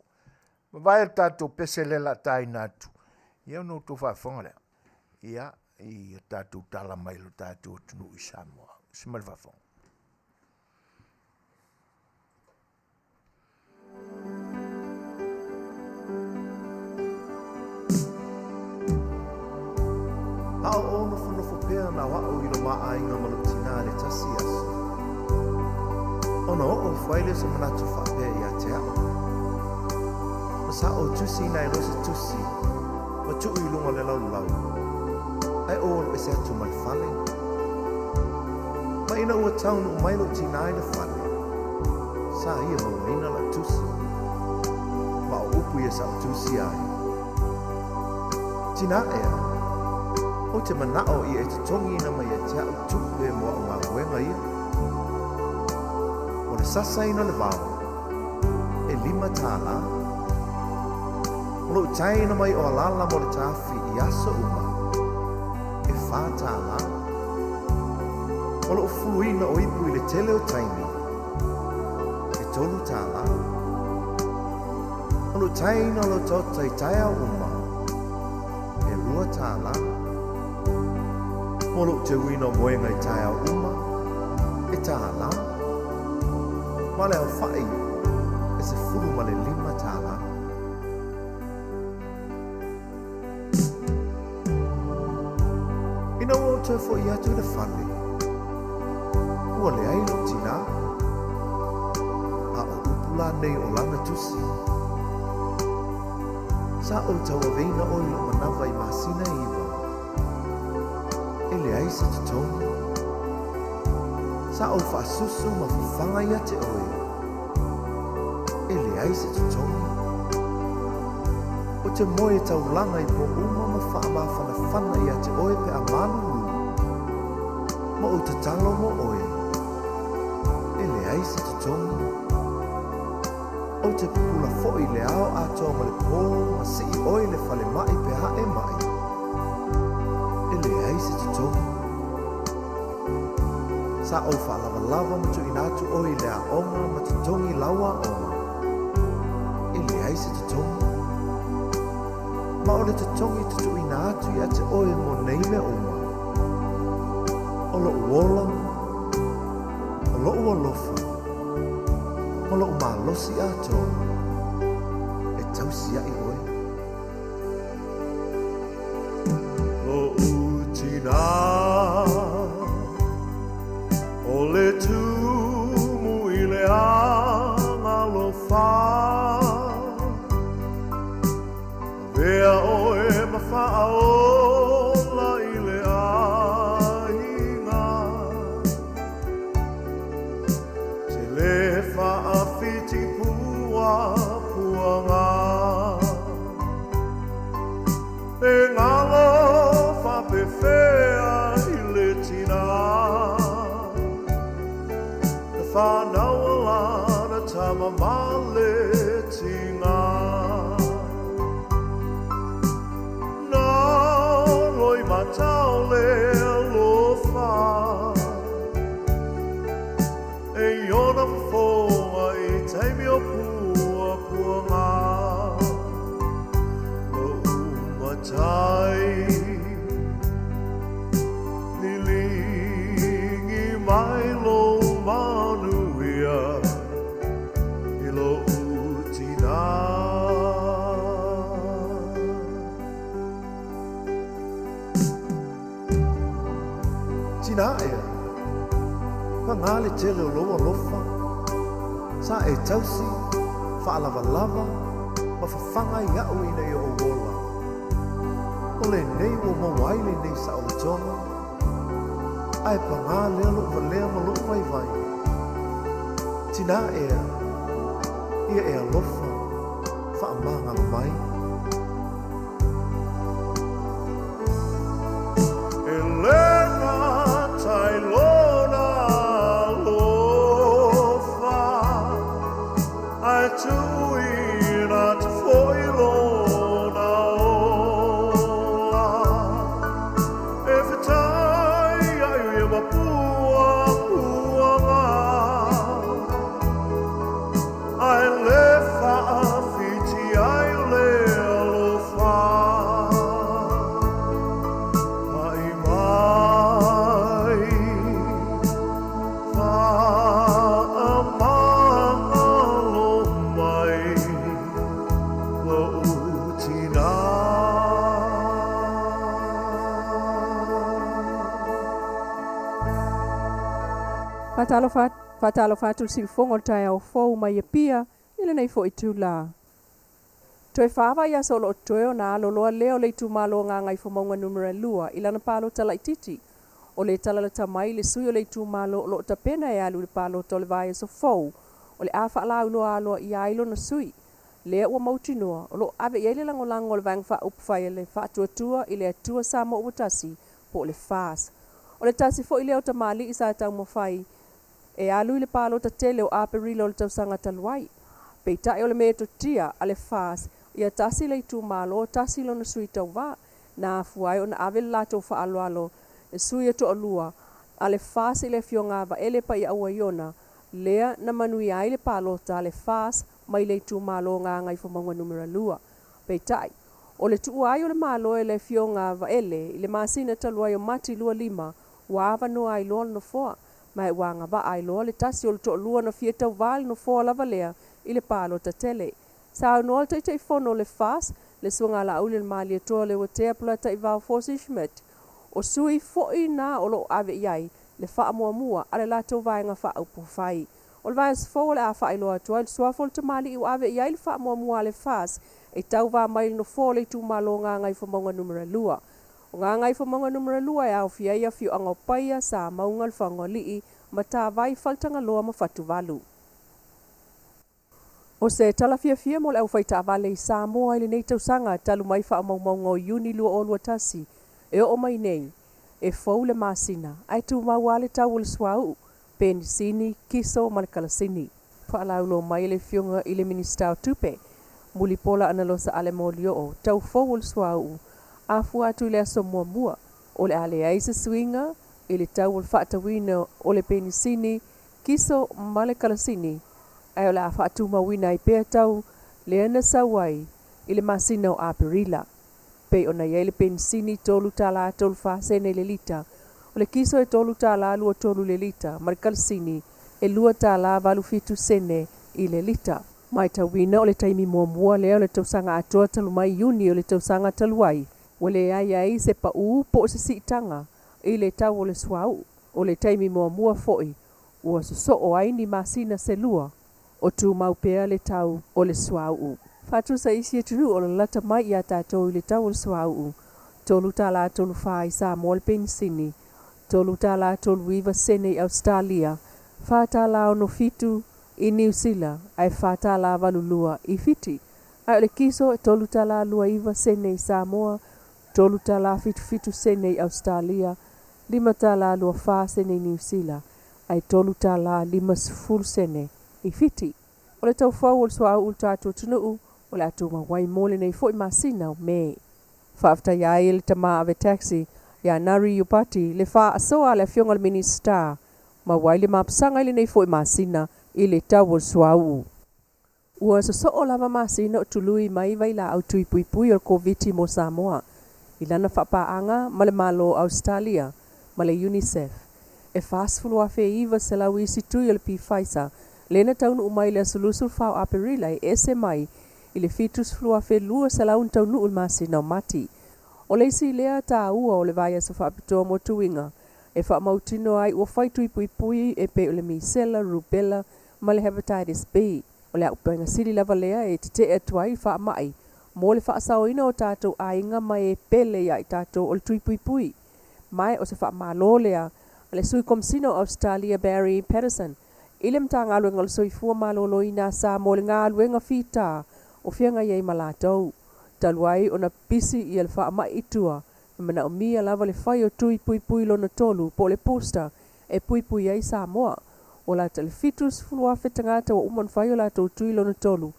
Vai tatu peselela tai natu. Ia no tu fa fonga lea. Ia. I tatu tala mai lo tatu tunu i Samoa. Simal whawhong. Hao ono whanofo pēr na wao i lo maa inga malutina le tasi aso. Ono o whaile sa manatu whapea i a te ao. Masa o tusi nai rosa tusi. Ma tuu i lunga le lau lau. Ai o e se atu mai whale. Ma ina ua taunu o mailo tina i le whale. Sa ia maua ina la tusi. Ma o upu ia sa tusi ai. Tina ea. O te manao i e te tongi ina mai e te au tupu e moa o ngā wenga ia. O le sasa ina le vāo. E 5 tāla. O lo tai ina mai o alala mo le tāwhi i aso uma. Tāla. O lo fuluina o ipu i le tele o taimi. E 3 tāla. O lo taina o lo tota i taia uma. E 2 tāla. O lo te uina o moenga i taia uma. E tāla. Ma le au whai. E se fulu ma le 5 tāla. Ina o te fo i atu i le whane. Ua le ailo tina. A o upula nei o langa tusi. Sa o taua veina o ilo manawa i masina iwa. E le aisa te tongi. Sa o whaasusu ma whawhanga ia te oe. E le aisa te tongi. O te moe tau langa i po uma ma wha whana ia te oe pe a manu. Ma o te talo mo oe. E le aisa te tongi. O te pula fo'i le ao atoa ma le pō ma si i oe le whale mai pe hae mai. E le aisa te tongi. Sa o wha ma tu inatu oe le a onga ma te tongi lawa onga. E le aisa te tongi. Ma o le te tongi te tu ina atu i a te oe mo nei me oma. O lo uola, o lo uolofa, o lo umalosi atoa, e tausia i oe. Lo utina, o le tumu i le anga lo fa. Vea oe ma whaola i le ainga. Te le whaafiti pua pu Tawalana Taavaomaalii tinga Na loi matau le alofa E ona foa I taimi o pua puanga Lo umatai Nilingi mai lo Manuia I lo utina Tina ea Pangale tele o loa lofa Sa e tausi Whaalava lava Ma whawhanga I au ina I o wola O le nei o mawaile nei sa o le tonga Ai pangale alo wa lea ma lo vai vai Tina ea Ia ea lofa Whaamanga mai Elena Tailona lofa Ai tuina te foilona ola E fetai ai e mapua puanga Ai le faafiti ai le alofa Mai mai Faamalo mai Lo utina Fatalo fatul si fongo tai au fou mai pia ile nei fo itu la. Toi fava ya solo toyo na loloa leo le tu malo nga ngai fo monga numero lua ilana palo tala ititi. O le tala le tamai le sui o le tu malo lo tapena ya lu le palo tole vai so fou. O le afa la ulo alo ia ilo na sui. Le o mauti noa o lo ave ia le lango le vang fa upfai le fa tua ile tua samo utasi po le fas. O le tasi fo ile o tamali isa tau mo fai. E alu le palo ta tele o aperilo le tausanga taluai. Peita e o le mea tia ale fas. Ia tasi le tu malo, tasi lo na sui tau va. Na afuai o na ave lato fa alo. E sui e to alua. Ale fas ile fionga va ele pa i aua iona. Lea na manuia ile palo ta ale fas. Mai le tu malo nga ngai fo maunga numera lua. Peita o le tu ai o le malo ele fionga va ele. Ile masina taluai o mati lua lima. Wava no ai lo no foa. Mai wanga ba ai lo le tasi o le to lua na fie tau vali no foa lava lea i le palo ta tele. Sa no al te fono le fas le suanga la ule le mali to le watea pula ta i vau fosi schmet. O sui foi na o lo ave iai le faa mua ale la tau vai nga faa upu fai. O le vai sfo le a faa ilo atua le suafo le tamali i o ave iai le faa mua le fas e tau va mai no fo le tu malo nga ngai fo maunga numera lua. O ngā ngai fo maunga numera lua e au fia ia fiu anga paia sa maunga le whango lii ma tā vai faltanga loa ma fatu valu. O se tala fia mo le au fai Taavale i Samoa ile nei tausanga talu mai wha maunga o iuni lua o lua tasi e o mai nei e fau le masina ai tu mawale tau le swau penisini kiso malakalasini whaalau lo mai le fionga ile minister o tupe muli pola analosa ale molio o tau fau le swau afu atu le Asomua mua o le ale aisa swinga ile tau le whaatawina o le penisini kiso malakalasini ai o le afa atu mawina i pea tau le ana sawai ile masina o aperila pe ona ia le penisini tolu tala tolu fa sene le lita o le kiso e tolu tala lua tolu le lita malakalasini e lua tala valu fitu sene i le lita mai tawina o le taimi mua lea o le tausanga atoa talu mai iuni o le tausanga taluai o le ai se pa po se sitanga i le tau o le swau o le taimi mua foi ua so o ai ni masina se lua o tu maupea le tau o le swau fatu sa isi e tunu o le lata mai ia tātou i le tau o le swau tolu tala tolu fai sa mo le pensini tolu tala tolu iwa sene i Australia fatala ono fitu i New Zealand ai fatala valulua i fiti ai le kiso tolu tala lua iwa sene i Samoa tolu tala fitu sene i Australia lima tala lua fa sene i New Zealand ai tolu tala 5 sene i fiti. O le taufau o le soau o tātou tunuu o le atu mawai mole nei fo i masina o me. Faafetai ai le tama ave taxi ya nari upati le fa asoa le fionga le minister mawai le mapsanga ile nei fo i masina i le tau o soau. Ua so o lava masina o tului mai vai la au tui pui pui o COVID mo Samoa. Ilana whapaanga ma le malo Australia ma le UNICEF. E fasfulu a fe iwa se lau isi tui o le Pfizer. Lena taunu umai le solusul fau aperila e ese mai i le fitus flua fe lua se lau taunu ulmasina o mati. O le isi lea ta ua o le vaya sa whaapitoa mo tuinga. E wha mautino ai ua whai tui pui pui e pe o le misela, rubella ma le hepatitis B. O le aupenga siri lava lea e te atuai wha mai. Mo le wha saoina o tātou ainga mai e pele ya i tātou o le tui pui pui. Mai o se wha malo lea le sui komsino Australia Barry Patterson. Ile mtanga aluenga le soifua malolo ina sa mo le ngā aluenga fita o whianga iei malatou. Taluai o na pisi i le wha mai itua. Mana o mia lava le whai o tui pui pui lona tolu po le posta e pui pui ei Samoa. O la tale fitus fulua whetangata o uman whai o la tau tui lona tolu.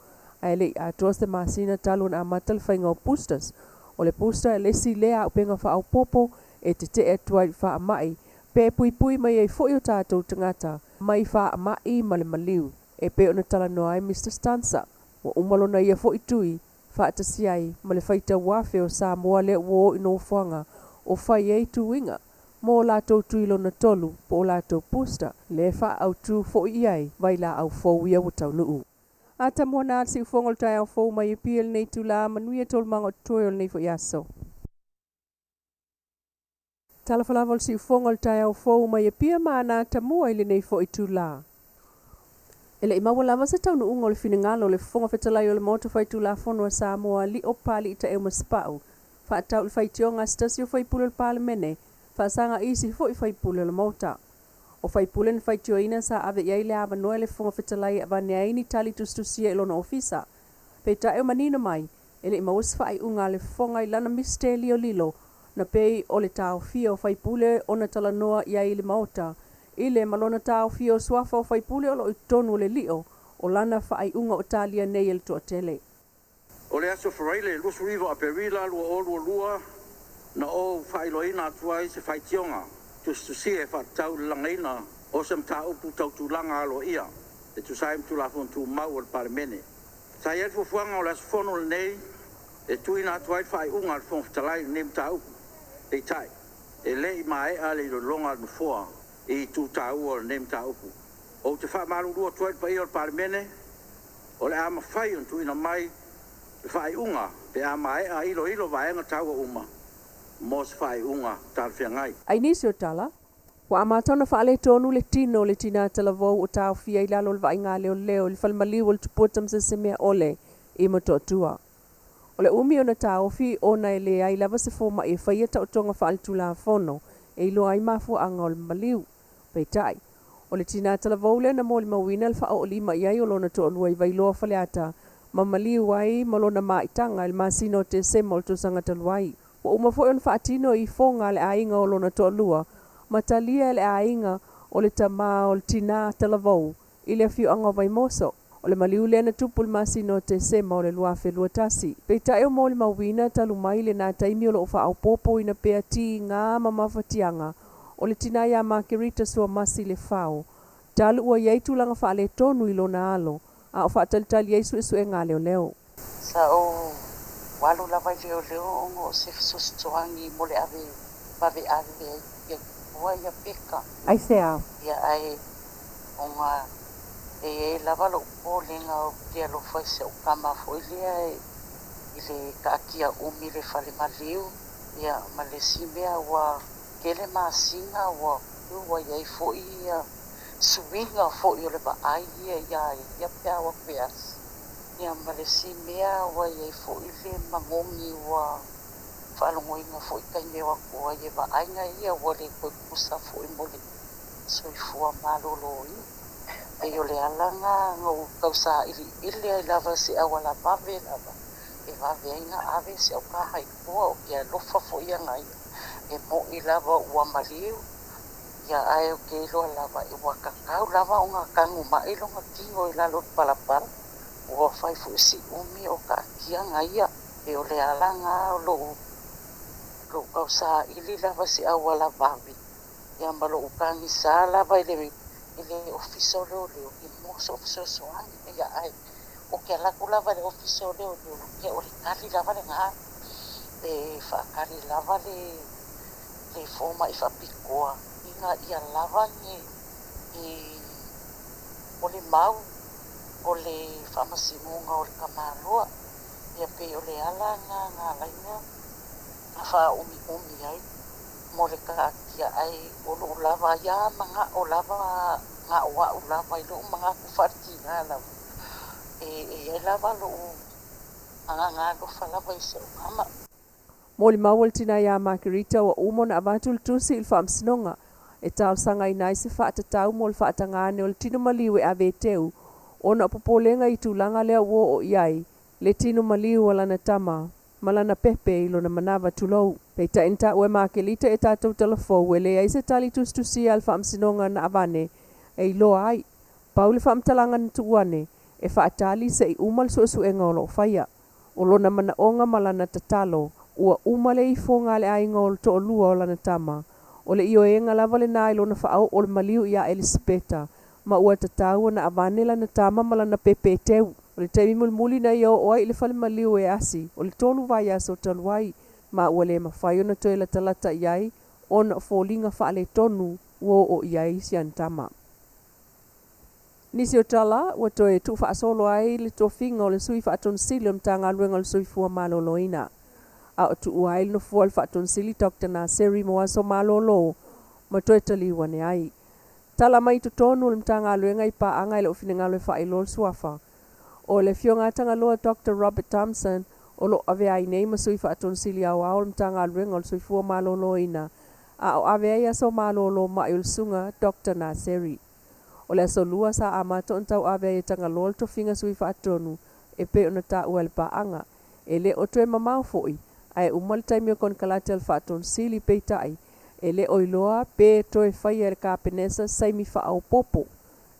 Ai le a toste masina talu na amatal whainga o postas. O le posta e lesi lea o penga wha au popo e te e tuai wha mai. Pe pui pui mai ei fo i o tātou tangata. Mai wha mai ma le maliu. E pe o na tala noai Mr. Stanza. O umalo na ia fo i tui. Wha atasi ai ma le whaita wafe o Samoa le uo ino whanga. O whai ei tuinga. Mo la tau tui lona tolu po la tau posta. Le wha au tu fo i ai. Vai la au fo ia o tau nuu. Ata mua nā si ufongol tai au fo mai piel nei tu la manuia tol mango toil nei fo yaso. Tala falawal si ufongol tai au fo mai pia mana tamua ile nei fo i tu la. Ele imawa lava se tau nuungo le finingalo le fonga fetalaiga o le moto fai tu la fono a Samoa li o pali ita e maspau. Fa tau le fai tionga stasi o fai pule le pale mene. Fa sanga isi fo i fai pule le mota. O fai pule ni fai tioina sa ave iai le ava noe le fonga fetalaiga ava neaini tali tustusia ilona ofisa. Pe ta e manina mai, ele imawa se fai unga le fonga ilana misteli o lilo. Na pei o le tau fia o fai pule o na tala noa iai le mota. Ile malona tau fio suafa o fai pule o lo i tonu le lio o lana fai unga o talia nei el toa tele. O le aso wharaile, lusu riva a perila, lua o lua, na o fai loina atuai se fai tionga. Tu si e wha tau langaina, o sem ta upu tau tu langa alo ia, e tu saim tu la fon tu mau al parmene. Sa iel fufuanga o le aso fono le nei, e tu ina atuai fai unga al fon fitalai nem ta upu, e tai. E le i mae ale lo longa al foa, e tu tau o nem ta upu. O te wha maru rua tuai pa i al parmene, o le ama whai on tu ina mai, whai unga, pe ama e a ilo vaenga tau o uma. Mos whai unga tal whiangai. Ai nisi o tala, wa amatona wha ale tonu le tino le tina tala vau o tau fia i lalo le vainga leo leo, le falmaliu o le tupuatam se semea ole i matotua. O le umi o na tau fi o na ele ai lava se foma e whaia tau tonga wha alitu la fono, e ilo ai mafu anga o le maliu. Peitai, o le tina tala vau le na mo le mawina le wha o lima iai o lona toa lua i vailoa whaleata, ma maliu ai ma lona maitanga il masino te sema o le tusanga taluai. O uma foi on fatino i fonga le ainga o lona toa lua, ma talia le ainga o le tama o le tina talavou, i le fiu anga vai moso. O le maliu le na tupul masino te sema o le luafe luatasi. Peita e o mo le mawina talu mai le na taimi o lo ufa au popo ina pea ti ngā mamawhatianga, o le tina ia makirita sua masi le fao. Talu ua ieitu langa wha le tonu i lona alo, a o wha talitali ieisu isu e ngā leo leo. Sa o walu la vai leo leo ongo se sostoangi mo le ave pave ave ia ua ia peka. Ai se au. Ia ai onga e lava lo po lenga o tia lo fai se o kama foi lea i le kaakia umi le fale maliu ia ma le simea ua kele masinga ua iai foi ia suinga foi o le vaai ia pea ua peas. Ia malesi mea wa iei fo i le mangongi wa whaalongoinga fo i kaine wa kua i wa ainga ia wa le koe kusa fo i mole soifua malolo i. E o le alanga ngau kausa ili ai lava se awala pave lava. E vave ainga ave se au kaha i kua o kia lofa fo i angai. E mo i lava ua maliu. ia ai o ke loa lava i ua kakau lava o ngā kangu mai longa ki o i lalo palapala ua fai fu si umi o ka kia ngaia e o le alanga o lo kau sa ili lava si awa lava vi ia malo ukangi sa lava ile officer leo leo ki moso officer soangi ia ai o ke alaku lava le officer leo leo ke o le kari lava le ngā e whaakari lava le foma i whapikoa inga ia lava ni o le mau o le whamasimunga o le kamaroa ia pe o le ala ngā lainga a wha umi ai mo le kaakia ai o lo lava ia manga o lava ngā oa o lava i lo mga kufarki ngā lava e lava lo ngā lo whalava i se o kama Mo le mawal tina ia Margarita wa umo na avatul tusi il whaamsinonga e tau sanga i nai se whaatatau mo le whaatangane o le tino maliu e ave teu o na popolenga i tūlanga lea wo o iai le tino maliu ala na tama malana pepe ilo na manawa tulou. Peita inta ue Margarita e tātou telefou e le ai se tali tustusi al whaamsinonga na avane e iloa ai. Pau le whaamtalanga na tuane e whaatali se i umal suasuenga o lo whaia o lo na mana onga malana tatalo ua umale i fonga le ainga o le to lua o lana tama. O le io e ngalava le nai lo na whaau o le maliu ia Elisabeta. Ma ua tatau na avane lana tama malana pepe teu. O le taimi mulmuli na ia o ai le fale maliu e asi. O le tonu vai aso taluai. Ma ua le mawhai o na toe la talata iai. O na fōlinga wha le tonu wo o iai sian tama. Nisi o tala, ua toe tu wha asolo ai le tofinga o le sui wha aton sili o mtanga luenga le sui fua maloloina. A o tu uail no fual whaatun sili Dr. Naseri mo aso malolo ma toe taliwa ne ai. Tala mai tu tonu le mtanga luenga i paanga ile ofine ngalo e whailo suafa. O le fionga tanga loa Dr. Robert Thompson o lo ave ai nei ma sui whaatun sili au au le mtanga luenga o le sui fua malolo ina. A o ave ai aso malolo ma il sunga Dr. Naseri. O le aso lua sa amato ntau ave ai tanga loa le tofinga sui whaatonu e pe ona ta ua le paanga. E le o tue mamau foi. Ai umal taimi o kon kalatel whaaton sili peitai. E le oiloa pe toe whai e ka penesa saimi wha au popo.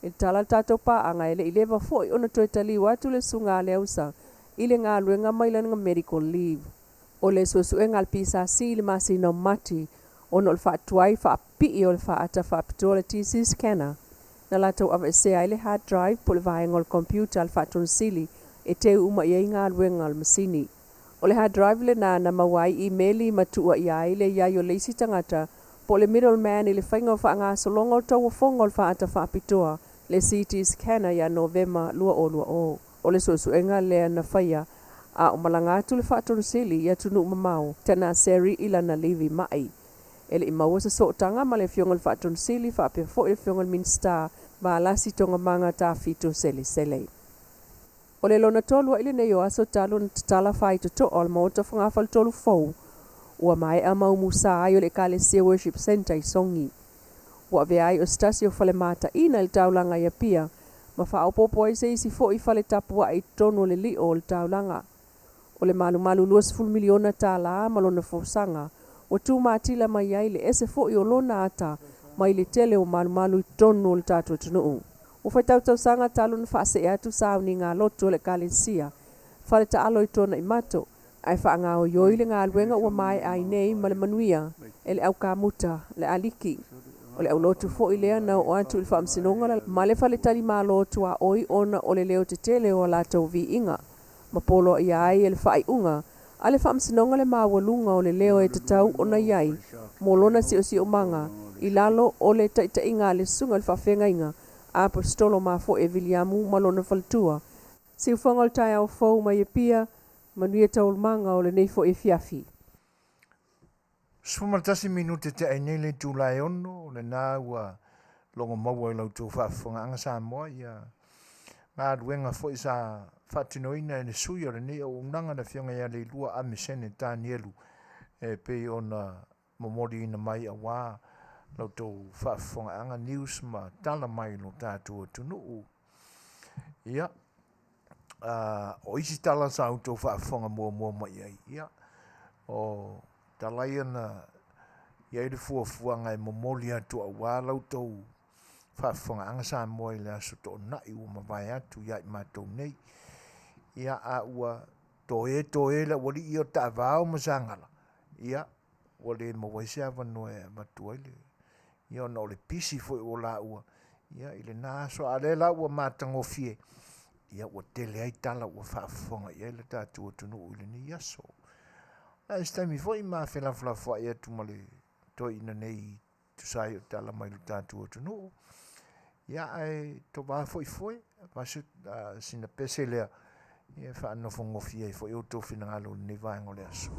E tala tātou paanga e le ilewa foi ona toe tali watu le sunga le ausa. Ile ngā luenga mailanga medical leave. O le suasuenga al pisa si le masino mati. Ono le whaatuai whaapi o le whaata whaapitoa le TC scanner. Na latou ava se ai le hard drive po le vaenga o le computer al whaaton sili. E te uma i ngā luenga al masini. O le hard drive le na mawai emaili matua i ai le iai o leisi tangata po le middleman i le whainga o whaanga solonga o tau o whonga o le whaata whaapitoa le CT scanner ia Novema lua o. O le suasuenga lea na whaia a o malangatu le whaatonu sili ia tunu mamau tana seri ila na livi mai. Ele i maua sa sootanga ma le fionga le whaatonu sili whaapea fo i le fionga le minsta ma lasi tonga manga ta fito sele. O le lona tolu ile nei o aso talo na tatala whai to o le mauta whangawhal tolu fau. Ua mai a mau musa ai o le Kalesia Worship Center i Songi. Ua ve ai o stasi o whale mata ina le taulanga ia pia. Ma wha popo ai se isi fo i whale tapua i tono le li o le taulanga. O le malu luas full miliona tala ma lona fosanga. O tu matila mai ai le ese fo i o lona ata mai le tele o malu i tono le tatu tunuu. O fai tau sanga talo na whaase e atu sao ni ngā loto le Kalesia. Whale ta alo i tona i mato. Ai wha ngā o yoi le ngā luenga ua mai ai nei ma le Manuia. E le au kamuta, le aliki. O le au lotu fo i lea na o atu il whaamsinonga ma le whale tali mā lotu a oi ona o le leo te tele o la tau vi inga. Ma polo i ai e le whai unga. A le whaamsinonga le mā walunga o le leo e tatau ona iai. Molona si o manga. I lalo o le taita inga le sunga le whawhenga inga. Apostolo ma fo e Viliamu malona faltua. Si ufangol tai au fau mai e pia, Manuia taul manga o le nei fo e Afiafi. Sumaltasi minute te ai le tūlai ono, le nā ua longo maua i lau tū whaafunga anga Samoa ia. Ngā ruenga fo i sa whaatinoina e le sui o le nei o unanga na whianga ia le lua amisene Danielu. E pe ona momori ina mai a wā. Lau tau whaafonga anga news ma tala mai lo tātua tunuu. Ia. O isi tala sa au tau whaafonga mua mai ai. Ia. O talaia na ia i le fuafuaga e momoli atu auā lautou faafogaaga Samoa i le aso toʻanaʻi ua mavae atu ia i matou nei ia a ua toe la ua liʻi o taavao ma sagala ia ua lē maua se avanua e matua i le ia ona o le pisi foʻi ua laʻua ia i lenā aso a le la ua matagofie ia ua tele ai tala ua faafofoga ia i le tatou atunuu i lenei aso a ese taimi foʻi mafelafolafa ai atu ma le toeina nei tusai o tala mai le tatou atunuu ia ae tovā foʻifoe vasu sina pese lea ia faanofogofia ai foʻi outou finagalo lenei vaega o le aso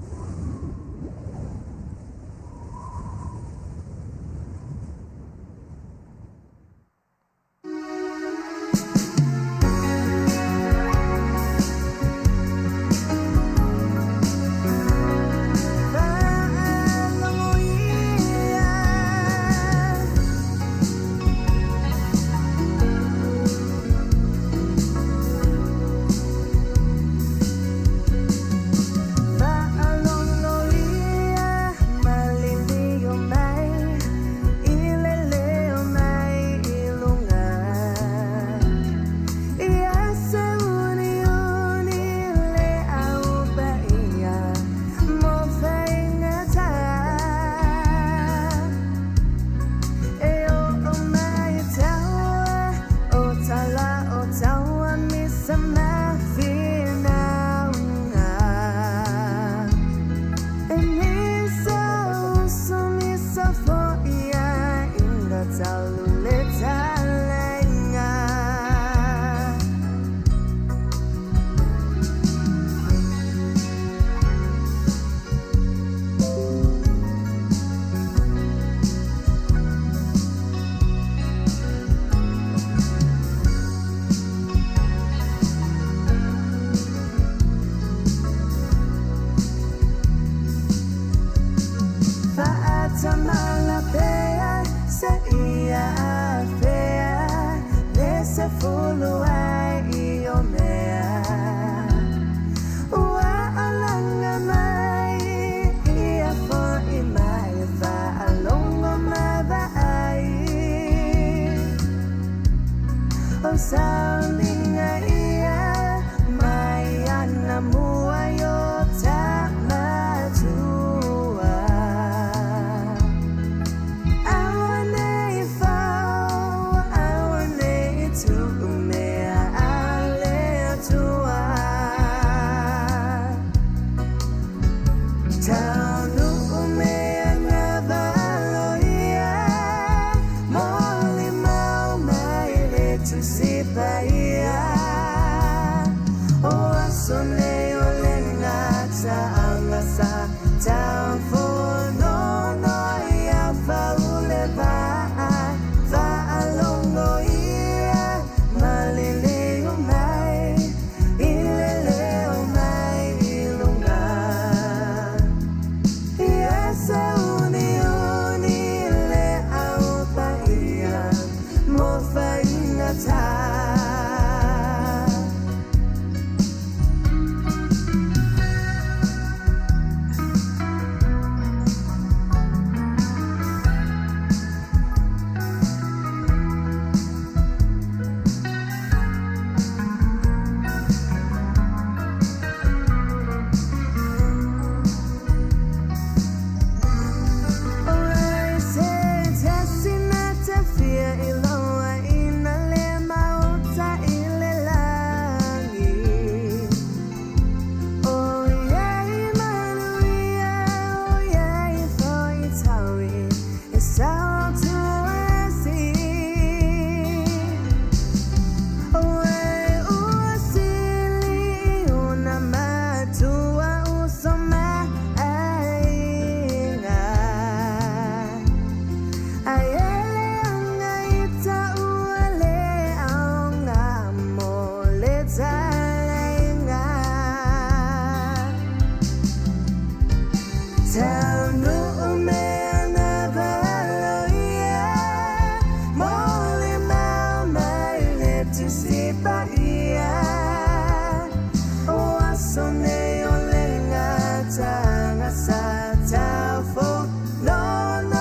No, no.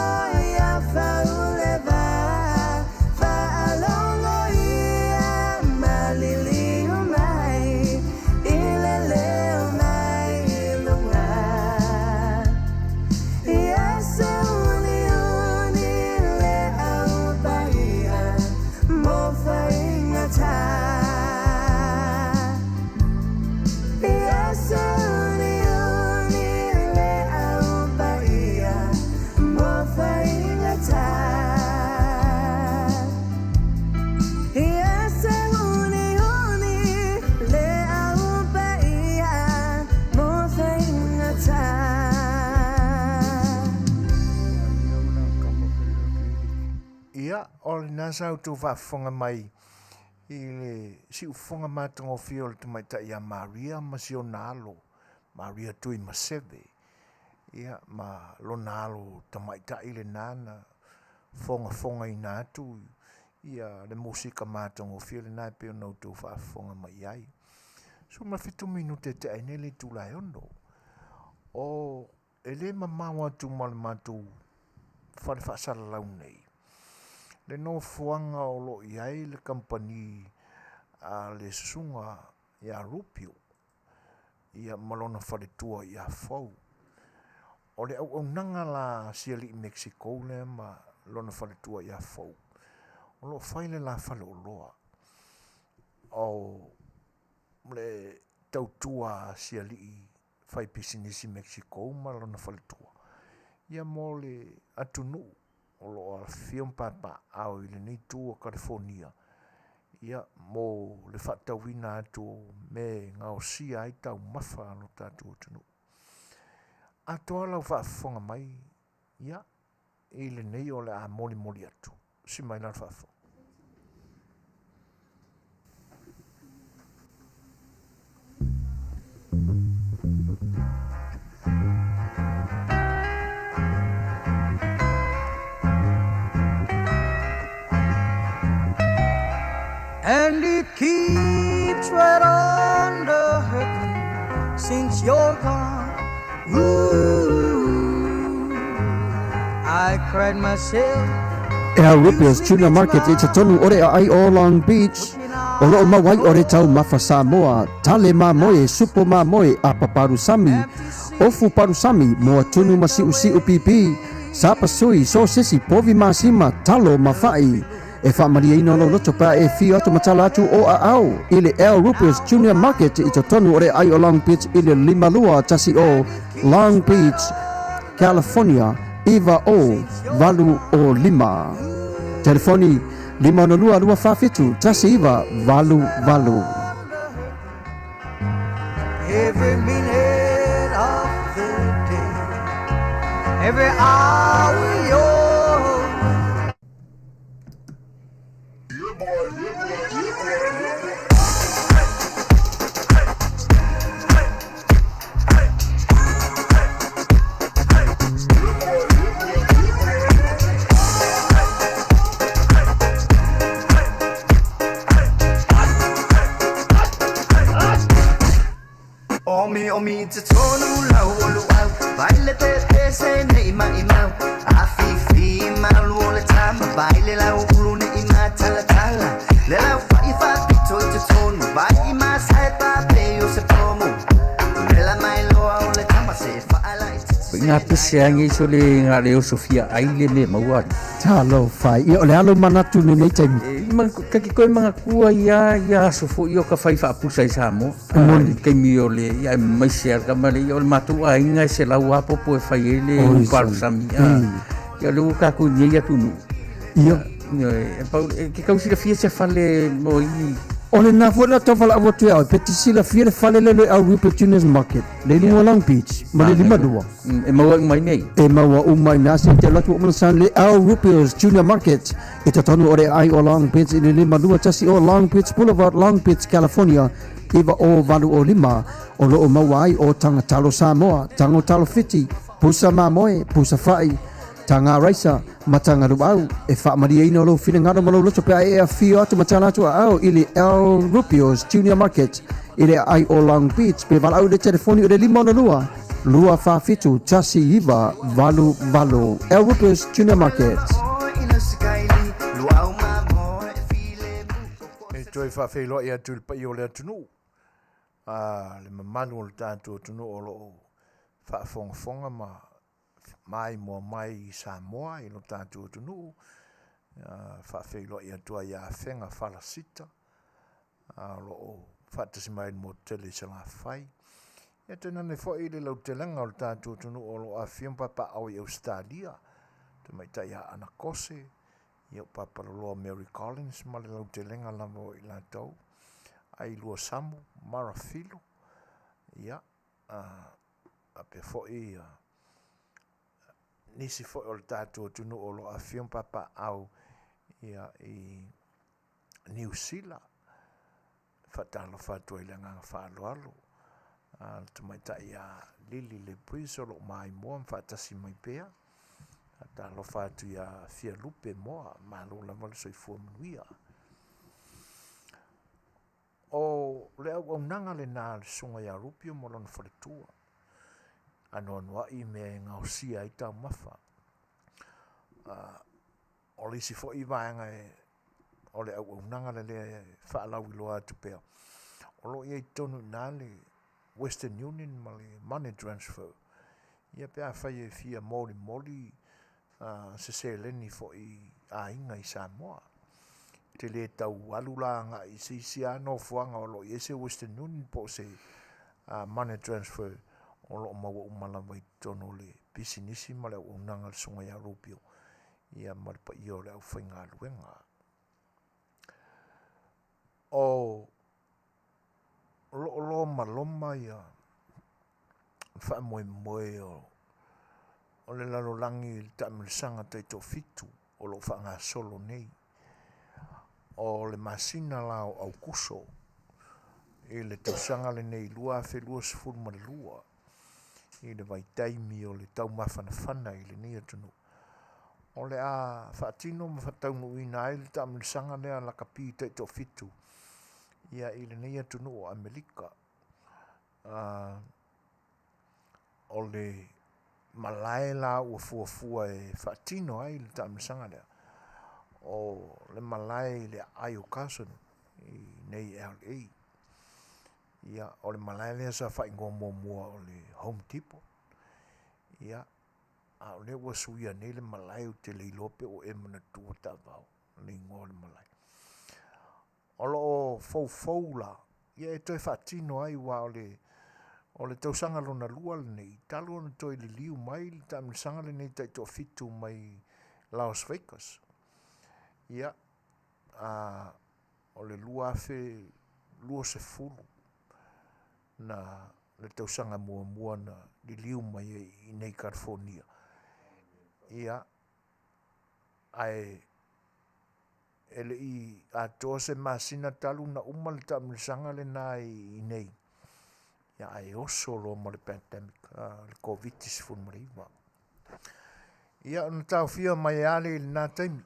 sau tu whaafonga mai i le si ufonga mātango fio le Tamaita'i a Maria ma si o nalo. Maria tui ma seve. Ia ma lo nalo Tamaita'i le nana fonga i nātu. Ia le musika mātango fio le nai peo nau tu whaafonga mai ai. So ma fitu minute te aine le tūlai ono. O ele mamawa tu male matu whare whaasara lau nei. Le no fuanga o lo iai le company a le sunga ia rupio. Ia malona whare tua ia fau. O le auaunaga la siali i Mexico le ma lona whare tua ia fau. O lo whaile la whale o loa. O le tautua siali i whai pisinisi Mexico ma lona whale tua. Ia mo le atunu o lo a fion papa au i le nei tu o California. Ia mo le whaatauina atu me ngao sia ai tau mawha no tātu o tunu. Atoa lau whaafonga mai, ia, i le nei o le a moli atu. Si mai lau whaafonga. And it keeps right on the hurting since you're gone. Ooh, I cried myself. Ea Rippers Tuna Market i te tonu ore ai o Long Beach. O loo mawai ore tau mafa Samoa. Tale mamoe, supo mamoe, apa parusami. Ofu parusami, moa tunu masiu siu pipi. Sapa sui, so sisi, povi masima, talo mafai. E whaamaria ino lo loto pa e whio atu matala atu o a au. I le Ea Rippers Junior Market i te tonu ore ai o Long Beach i le limalua tasi o Long Beach, California. Iva o valu o lima. Telefoni 502 tasi iva valu. Every minute of the day, every hour you're Omi te tonu lau olu au Baile te se ne ima Afiafi malu o le tama Baile lau ulu ne ima tala Le lau whai pito i te tonu Vai ima sae pape o se pomo Le la mai loa o le tama se whaala i te Ngā pese angi so le ngā leo Sofia aile me mauari. Talo fai. I o le alo manatu ne nei taimi. Kaki koe mga kua ia sofo i o ka whai whaapusa i Samoa. Kei mi o le ia mai se arka male i o le matu a inga se lau apopo e whai ele i parusami. Ia leo kako ni ia tunu. Ia. Ke kausi la fia se whale mo i O le nā fuela tau whala awa tue au, peti sila fia le whale lele au Rippers Juniors Market, le lima Long Beach, ma le lima dua. E maua umai nei. E maua umai nā se te latu o malasan le au Rippers Junior Market, i te tonu ore ai o Long Beach, i le lima dua tasi o Long Beach Boulevard, Long Beach, California, iwa o valu o lima, o loo maua ai o tangatalo Samoa, tangotalo fiti, pusa mamoe, pusa whai, tanga raisa, matanga ruau, e whaamaria ino lo whina ngaro malo loto pia e a whio atu matana atu au ili El Rippers Junior Market, ili ai o Long Beach, pe walau le telefoni o le lima lua whawhitu, tasi iwa, valu. El Rippers Junior Market. E toi whawhelo i atu pa i o le atunu. Le mamanu o le tātu atunu o lo whaafonga ma mai mo mai Samoa i lo tātu atunu. Whawhelo i atua i a whenga whalasita. Lo whaatasi mai mo tele sa la whai. Ia tēnā ne fo i le lau te langa o le tātu atunu o lo a whimpapa au i Australia. Te mai tai a ana kose. Ia papa loa Mary Collins ma le lau te lenga lamo i la tau. Ai lua samu, marafilo. Ia, a pe fo i nisi fo o le tātua tunu o lo a whion papa au ia i New Zealand fatalo fatu ile nga faaloalo tumaita ia lili le priso lo mai mo fatasi mai pea talo fatu ia fia lupe mo malo la mal soifua Manuia o le Auaunaga lenā le suga ia rupio mo lona faletua anoanoaʻi me gaosia ai taumafa o le isi foʻi vaega o le Auaunaga le lea faalau iloa atu pea o loo ia i tonu inā le Western Union ma le money transfer ia pea fai e fia molimoli seseleni foʻi aiga i Samoa te le tau alu la i se ano fuanga o lo i se Western Union po se money transfer o lo maua umala mai tono le pisinisi ma le Auaunaga le sunga ia rupio ia marpa i o le au whainga luenga o lo maloma ia wha moe o le lalolangi le tamilisanga teito fitu o lo wha solo nei o le masina la o kuso e le tausanga le nei lua whelua sifuru ma le lua i le vai taimi o le tau mawhanawhana i le nia tunu o le a whaatino ma whataunu ina ai le tamilisanga lea la kapi teito fitu ia i le nia tunu o Amerika o le malae la ua fuafua e whaatino ai le tamilisanga lea o le malae le aio kason i nei LA ia o le malae lea sa whaingo mua o le Home Depot ia a o le ua suia nei le malae o te leilope o e mana tua tavao le ingo le malae o lo fou la ia e toi whaatino ai wa o le tausanga lona lua le nei talo na toi le liu mai le tamilisanga le nei taito fitu mai Las Vegas ia o le lua se fulu na le tausanga mua na li liu mai i nei California ia ai ele i atoa se masina talu na uma le tamilisanga le na i nei ia ai oso lo ma le pandemic le COVID-19 ia na tau fia mai ale na taimi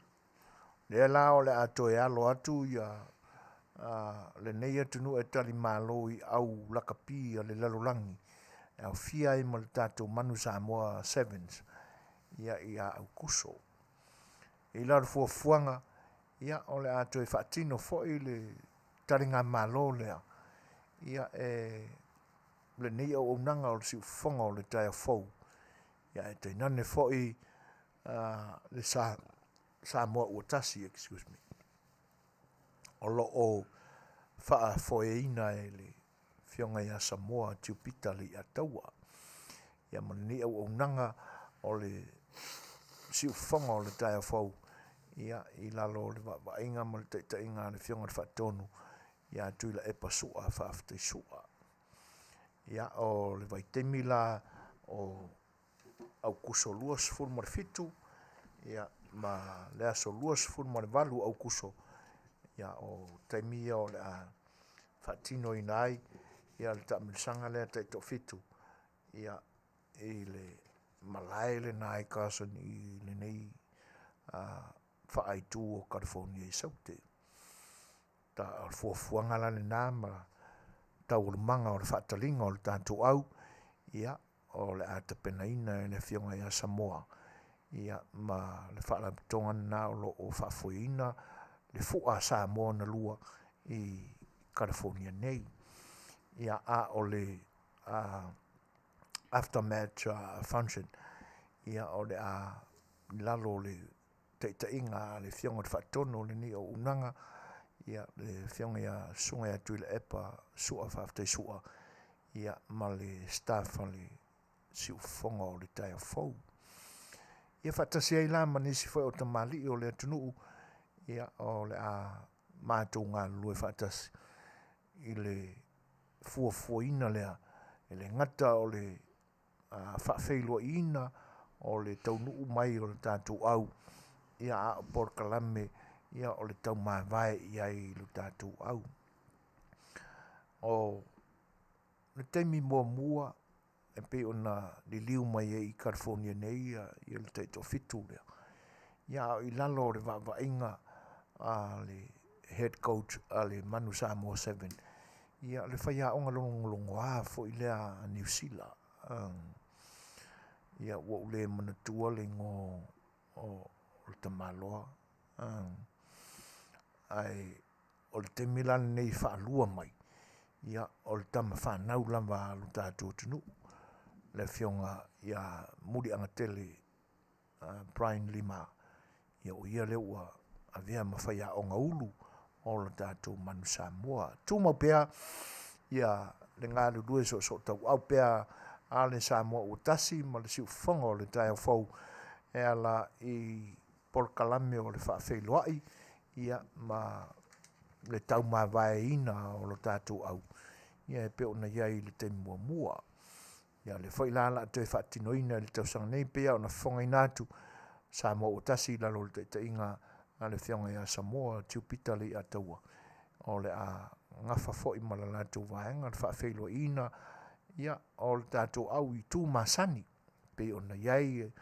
le la o le ato e alo atu ia le nei atunu e tali malo i au lakapi a le lalolangi au fia i ma le tatou manu Samoa 7s ia au kuso i la fuafuanga ia o le ato e whaatino fo'i le taringa malo lea ia le nei au Auaunaga o le siufonga o le taia fou ia e te nane fo'i le Samoa ua tasi, excuse me. O lo o wha foeina e le fionga ia Samoa tiupita le ataua. Ia mani au Auaunaga o le siufonga o le taia fau. Ia i lalo le wainga ma le taitainga le fionga le whaatonu. Ia tui la epa sua, Faafetai sua. Ia o le vaitemi la o au kuso luas ful marfitu. Ia ma le aso luas ful ma le valu au kuso ia o taimia o le a whaatino i nai ia le tamilisanga lea taito fitu ia i le malae le nai kason i le nei whaaitu o California i saute ta al fuafuanga la le nā ma tau le manga o le whaatalinga o le tātou au ia o le a tapenaina e le fionga ia Samoa ia ma le whaalapitonga na o lo o whaafoina le fua Samoa na lua i California nei ia a o le aftermath function ia o le a lalo le taitainga le fionga le whaatono le ni o unanga ia le fionga ia sunga ia tui le epa sua Faafetai sua ia ma le staff le siufonga o le taia fau ia whaatasi ai la manisi fai o Auaunaga o le atunuu ia o le a mātou ngā lue whaatasi i le fuafuaina lea e le ngata o le whaafeilua ina o le taunuu mai o le tātou au ia a porkalame ia o le tau mawai iai lu tātou au. O le teimi mua e pe ona li liu mai e i California nei ia le teito fitu lea. Ia o i lalo le wa'inga a le head coach a le Manu Samoa 7. Ia le whaia onga longo a fo i lea a New Zealand. Ia ua ule manatua le ngo o le tamaloa. Ai o le temila nei whaalua mai. Ia o le tama whanau lama lu tātou tunu. Le fionga ia muri anga tele Brian Lima. Ia o ia le ua a vea mawhaia onga ulu o le tātou Manu Samoa. Tūmau pēa ia le ngā lulue so tau au pēa a le Samoa ua tasi ma le siu whonga o le tai au fau e ala i Polkalame o le Faafetai Tele ia ma le tau mawai ina o le tātou au. Ia e pe ona iai le te mua. Ia le whailala te whaatinoina le tausanga nei pea o na whonga inatu Samoa ua tasi lalo le te inga a le whionga ia Samoa tiupita le a taua. O le a ngafa fo'i malalatu vaenga le Faafetai Tele ina ia o le tātou au i tū masani pe ona iai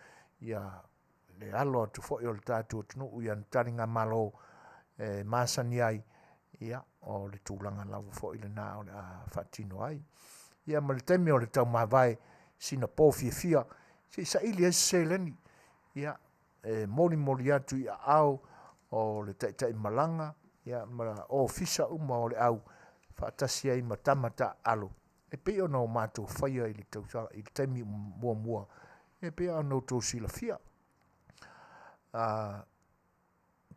ia le alo atu fo'i o le tātou tunu ia taringa malo masani ai ia o le tūlanga lawa fo'i le nā o le a whaatino ai. Ia ma le temi o le tau mawai sina pōwhiawhia si sa ili e se leni ia mori atu i a au o le taitai malanga ia ma o fisa uma o le au whaatasi ai ma tamata alo. E pe o no mātou whaia i le temi mua. E pe o no tō sila fia.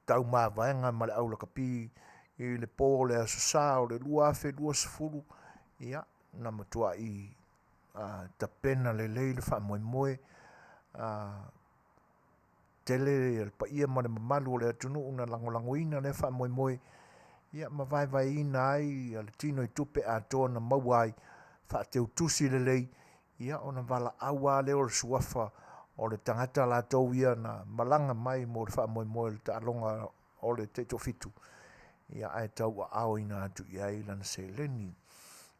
Tau mawaenga ma le au laka pi i le pō le asosa o le lua sefulu ia na matua i tapena le le whamoemoe tele le paia ma le mamalu o le atunu una langolangoina le whamoemoe ia ma vai ina ai le tino i tupe atoa na mauai whaateu tusi le lei ia ona wala awa le o le suafa o le tangata la tau ia na malanga mai mo le whamoemoe le taalonga o le teito fitu. Ia ai tau a ao ina atu ia i lana se leni.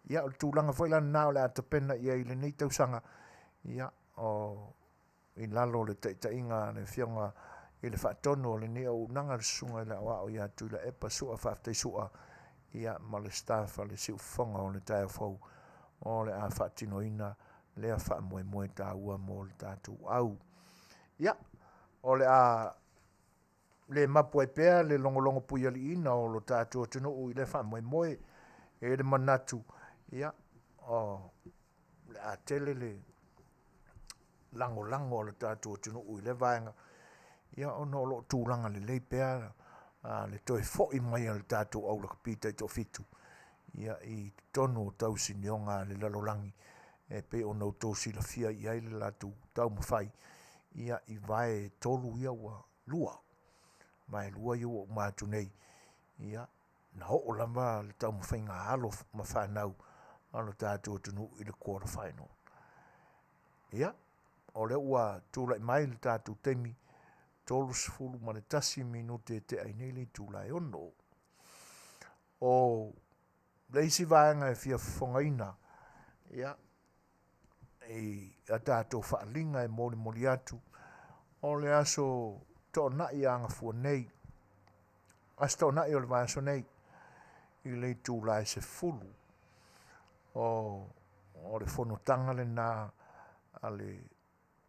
Ia o tūlanga foi lana nao le atapena ia i le nei tausanga. Ia o i lalo le tainga le whionga i le whaatono le nei au nanga le sunga le awa o ia atu i le epa sua Faafetai sua. Ia ma le staff le siu whonga o le tai fau o le a whaatino ina lea whaamoemoe tā ua mo le tātou au. Ia o le a le mapu ai pēr le longolongo puia li ina o lo tātou tino i le whaamoemoe e le manatu. Ia o le a tele le lango o le tātou tino i le vaenga. Ia o no lo tūlanga le lei pēr le toi fo'i mai le tātou au laka pita i tō fitu. Ia i tonu o tau sinionga le lalolangi e pe o no tō sila fia i aile latu tau mawhai. Ia i vae tolu ia ua lua. Mai lua ia ua mātu nei. Ia na ho lama le tau mawhai ngā halo mawhanau alo tātou tunu i le quarter final. Ia o le ua tūlai mai le tātou temi tolu sifuru ma le tasi minute te ainele tūlai ono. O leisi vaenga e fia Fofogaina. Ia e a tātou whaalinga e mori atu o le aso tō nai anga fua nei as tō nai o le vaso nei i le tūlai se fulu o le whanotanga le nā a le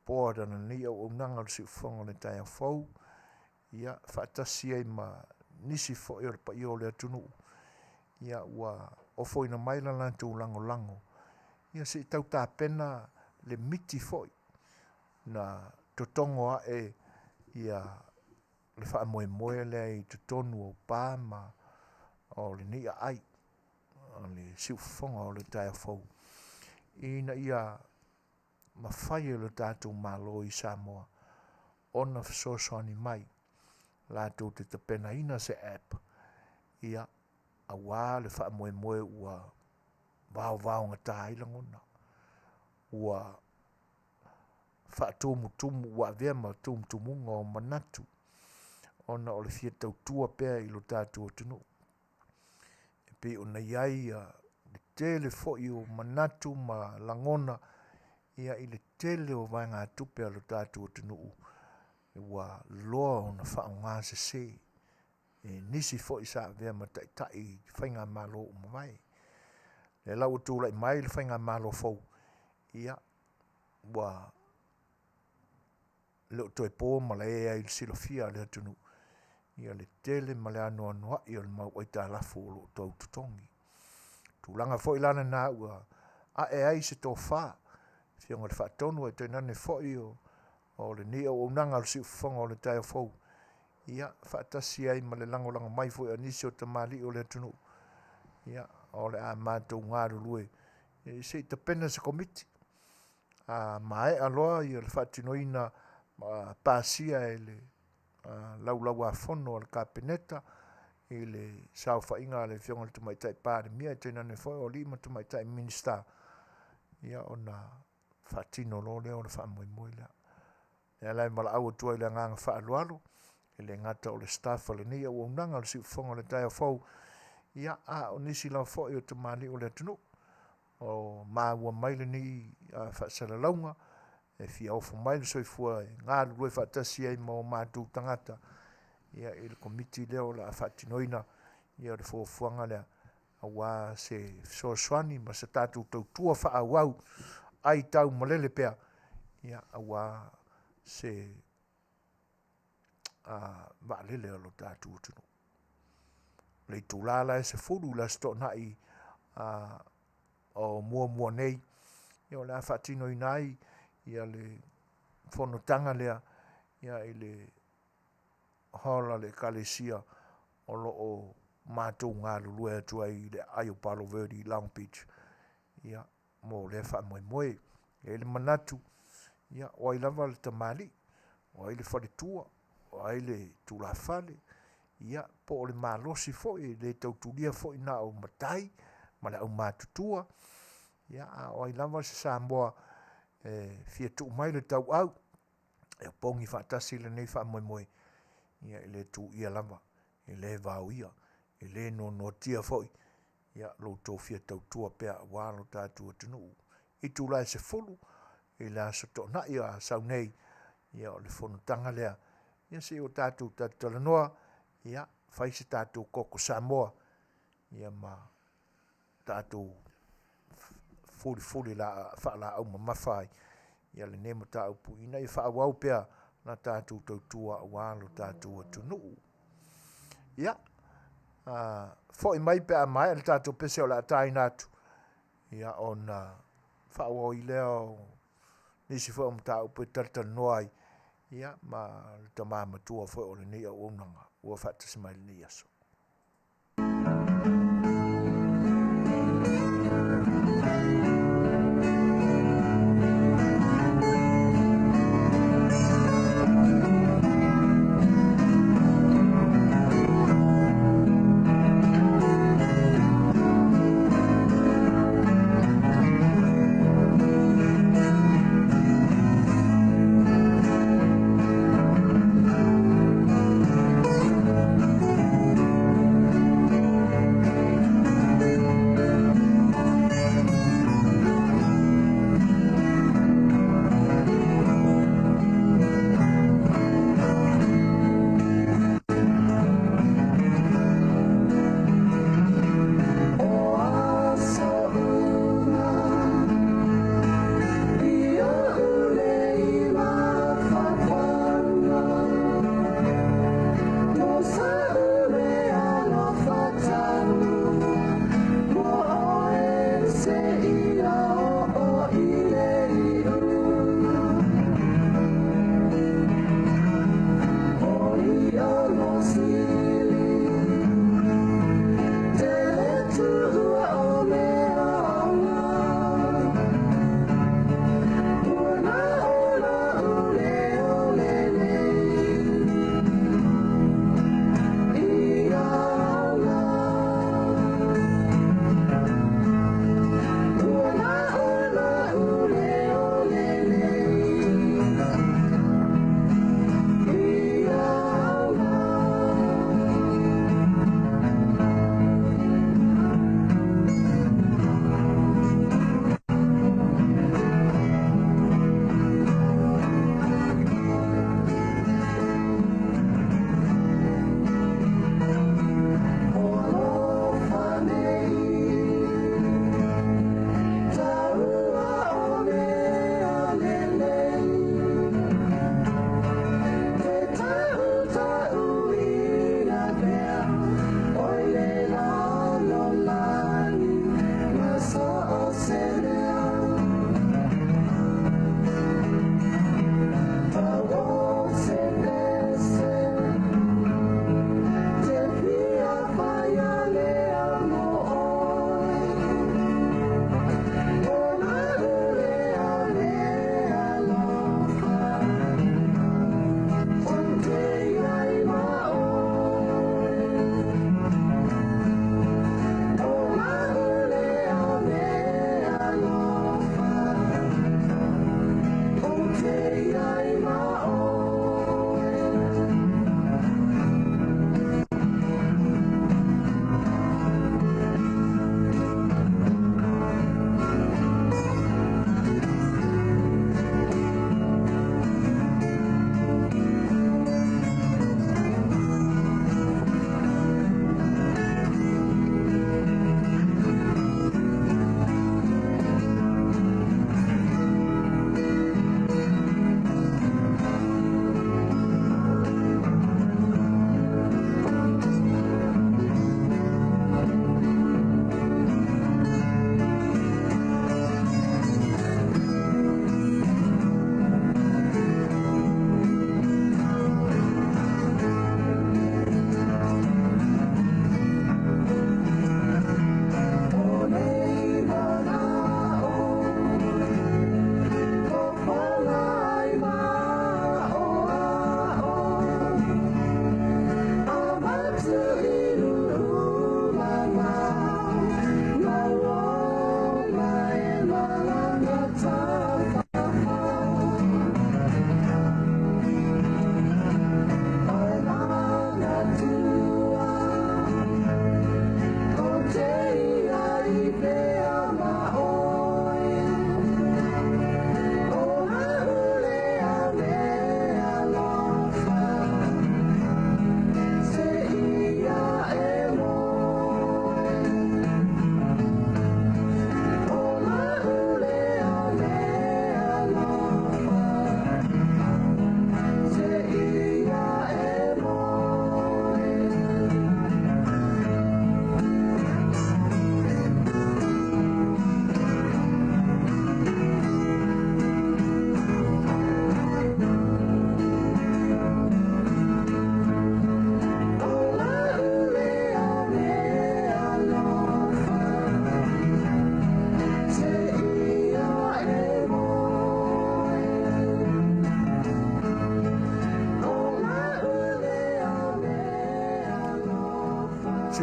pōra na ni au Auaunaga le siufonga le tai fau ia whaatasi ai ma nisi fo e pa i o le atunu ia ua o foina mai la lantou lango ia se tau tā pena le miti foi na totongo a e ia le whaamoemoe le ai totonu o pā ma o le ni ai o le siufonga o le tai fau ina ia mawhai le tātou malo i Samoa ona fesoasoani mai lātou te tapena ina se app ia a wā le whaamoemoe ua vao ngata ailangona ua whaatumutumu ua vema tumutumunga o manatu ona o le fia tautua pea i lo tātou tunu. E pe ona iai le tele fo'i o manatu ma langona ia i le tele o vai ngā tupe a lo tātou tunu. E wa loa ona whaonga se se. E nisi fo'i sa vea ma tai whainga malo o mawai. Le lau tūla i mai le whainga malo fau. Ia wa leo toi pō ma le ea i le silofia le atunu. Ia le tele ma le anu anua i o le mau waita lafu o lo tau tutongi. Tūlanga fo'i lana nā ua a e ai se Tofa. Fionga le whaatonu e tēnane fo'i o le ni o unanga o le siufonga o le tai o fau. Ia whaatasi ai ma le lango mai fo'i anisi o Auaunaga o le atunu. Ia o le a mātou ngāru lue. E se i tapena se komiti. Ma e aloa i le whaatinoina pāsia e le lau a fono o le kapeneta i le sao whainga le fionga le tumaitai pāre mia e tēnane fo'i o lima tumaitai minister. Ia o na whaatino lo leo le whaamoimoe lea. Ia lai mala au atua i le nganga whaalualo i le ngata o le staff o le nia o unanga o le siufonga o le tai o fau. Ia o nisi lau fo'i o Auaunaga o le atunu. O māua maile ni whaasala launga. E fia ofo maile soifua ngā lue whaatasi ai mo mātou tangata. Ia i le komiti leo la whaatinoina. Ia le fuafuanga lea. Awa se Suasua ma se tātou tautua whaauau. Ai tau malele pea. Ia awa se waalele alo tātou tunu. Lei tūlala e se furu la sto nai o mua nei. Ia o le whaatinoina ai. Ia le whanotanga lea, ia i le hala le kalesia o lo o mātou ngā lulue atua i le Ayo Palo Verde Long Beach. Ia mo le whaamoemoe, e le manatu, ia o ai lava le tamali, o ai le wharetua, o ai le tūlawhale, ia po o le mālosi fo'i, le tauturia fo'i na o matai, ma le au mātutua, ia o ai lava se Samoa, fia tu mai le tau au e pongi whaatasi le nei whaamoemoe ia le tu ia lava e le vau ia e le no tia foi ia lo tō fia tau tua pea wālo tātua tunu i tu lai se fulu e la sa tō na ia sau nei ia o le whanutanga lea ia se o tātou talanoa ia whai se tātou koko Samoa ia ma tātou fuli la whaala au mamawhai. Ia le nema tāu pu ina i whaawau pea na tātou tautua a wālo tātou atunu. Ia, fo i mai pea mai le tātou pese o la tai nātu. Ia on whaawau i leo nisi fo am tāu pu tartan noai. Ia, ma le tamama tua fo o le ni a Auaunaga. Ua whaatasi mai le ni aso.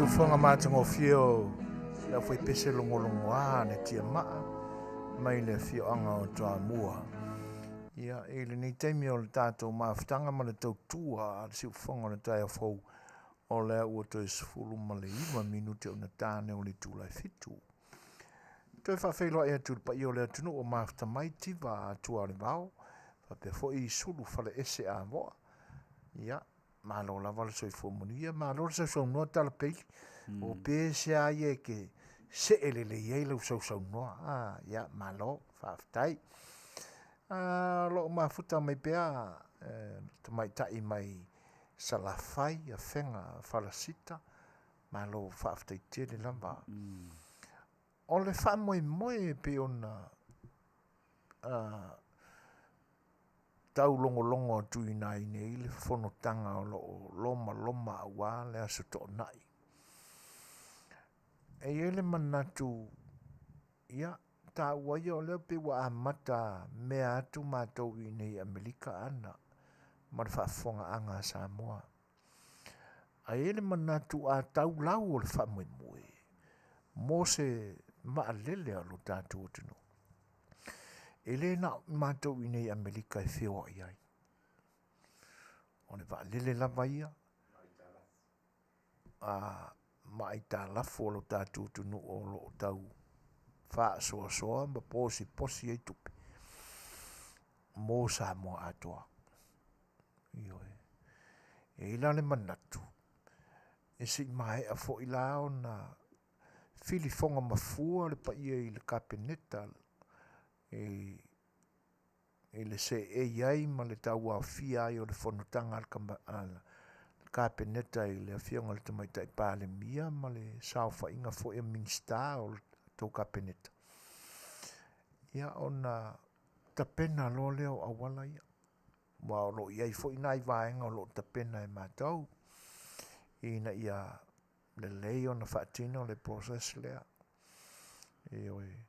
fonga mātango fio la foi pese longolongoa ne tia maa mai le fio anga o Taavaomaalii. Ia e le nei taimi o le tātou maafutanga ma le tautua a le siufonga le tai afou o lea ua toi sifulu ma le 5 minute o na tāne o le tūlai fitu. Toi whawhailoa ea tūru pa i o lea tunu o maafuta mai tiva atua le vau, whapea fo i sulu whale ese a voa. Ia, malo lava le soifua Manuia, malo le soifua noa tala peili, o pese a ie ke se elele iei lau soifua noa, ia, malo, Faafetai. Lo maafuta mai pea, tamai tai mai salafai, a whenga, falasita, malo Faafetai Tele lava. O le wha moe pe ona tau longo tui nai nei le whanotanga o lo loma awa le aso to nai. E ele manatu ia ta ua ia o leo pe wa amata mea atu mātou i nei Amerika ana ma le whaafonga anga Samoa. A ele manatu a tau lau o le wha moe. Mo se maalele a lo tātou o tino. Ele na mātou i nei Amerika e whio iai. O ne maalele lava ia. Mai tā lafo o lo tātou tino o lo tau. Wha Suasua ma posi ei tupi. Mo Samoa atoa. Ioe. E ila le manatu. E si mai a fo ila o na fili fonga mafua le pa ia i le kapeneta e le se e iai ma le tau a fia ai o le whanutanga al kapeneta i le afionga le tamaita i pāle mia ma le sauwha inga fo e minsta o le tau kapeneta. Ia o na tapena lo leo awala ia. Wa o lo iai fo ina i vaenga o lo tapena e mātau. Ina ia le lei o na whaatino le process lea. E oi.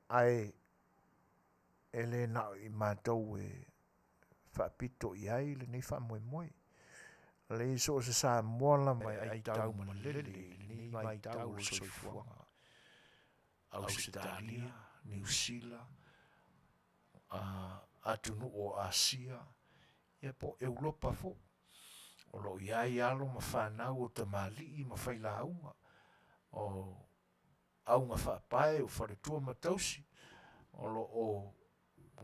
Ai, e le nao i mātou e whaapito i ai le nei wha moe. Le iso se sa mola mai ai tau manalele, ni mai tau le soifuanga. Australia, New Zealand, atunu o Asia, ia po Europa fo. O lo iai alo ma whanau o Thematic ma whaila aunga. O aunga whaapae o wharetua matausi. O lo o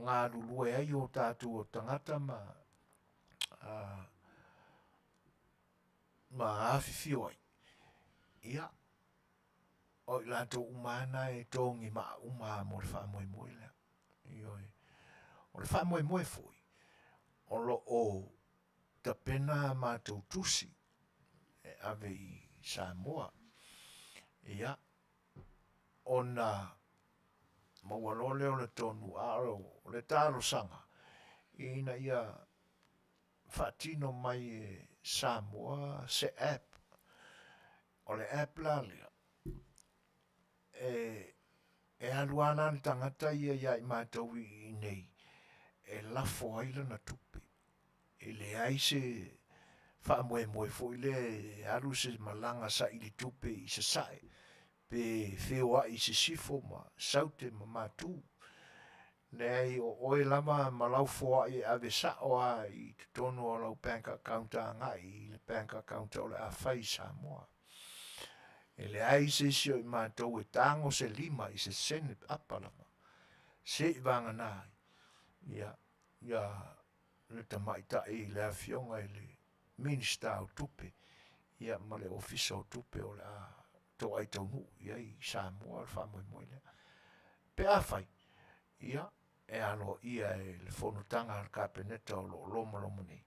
ngā lulue ai o tātou o tangata ma Afiafi oi. Ia. O i lato umana e tongi ma mo le wha moe lea. Ioi. O le wha moe foi. O lo o ta pena mātou tusi e ave i Samoa. Ia, ona mawalole o le tonu aro, le taro sanga, ina ia whaatino mai e Samoa se app, o le app la lea. E aluana ni tangata ia i mātou i nei, e lafo aila na tupe. E le ai se wha moe fo i le alu se malanga sa i li tupe i se sae. Pe whioa i se sifo ma saute ma matu. Nei o oe lama malau foa i ave sa oa i tono o lau bank account a ngai i le bank account o le a whai Samoa. E le ai se sio i mātou e tango se 5 i se sene apalama. Se i vanga nai. Ia le tamaita i le afionga i le minista o tupe. Ia ma le ofisa o tupe o le a to ai taunu. Ia i Samoa le wha moe lea. Pe a whai. Ia e alo ia e le whanutanga al kapeneta o lo loma nei.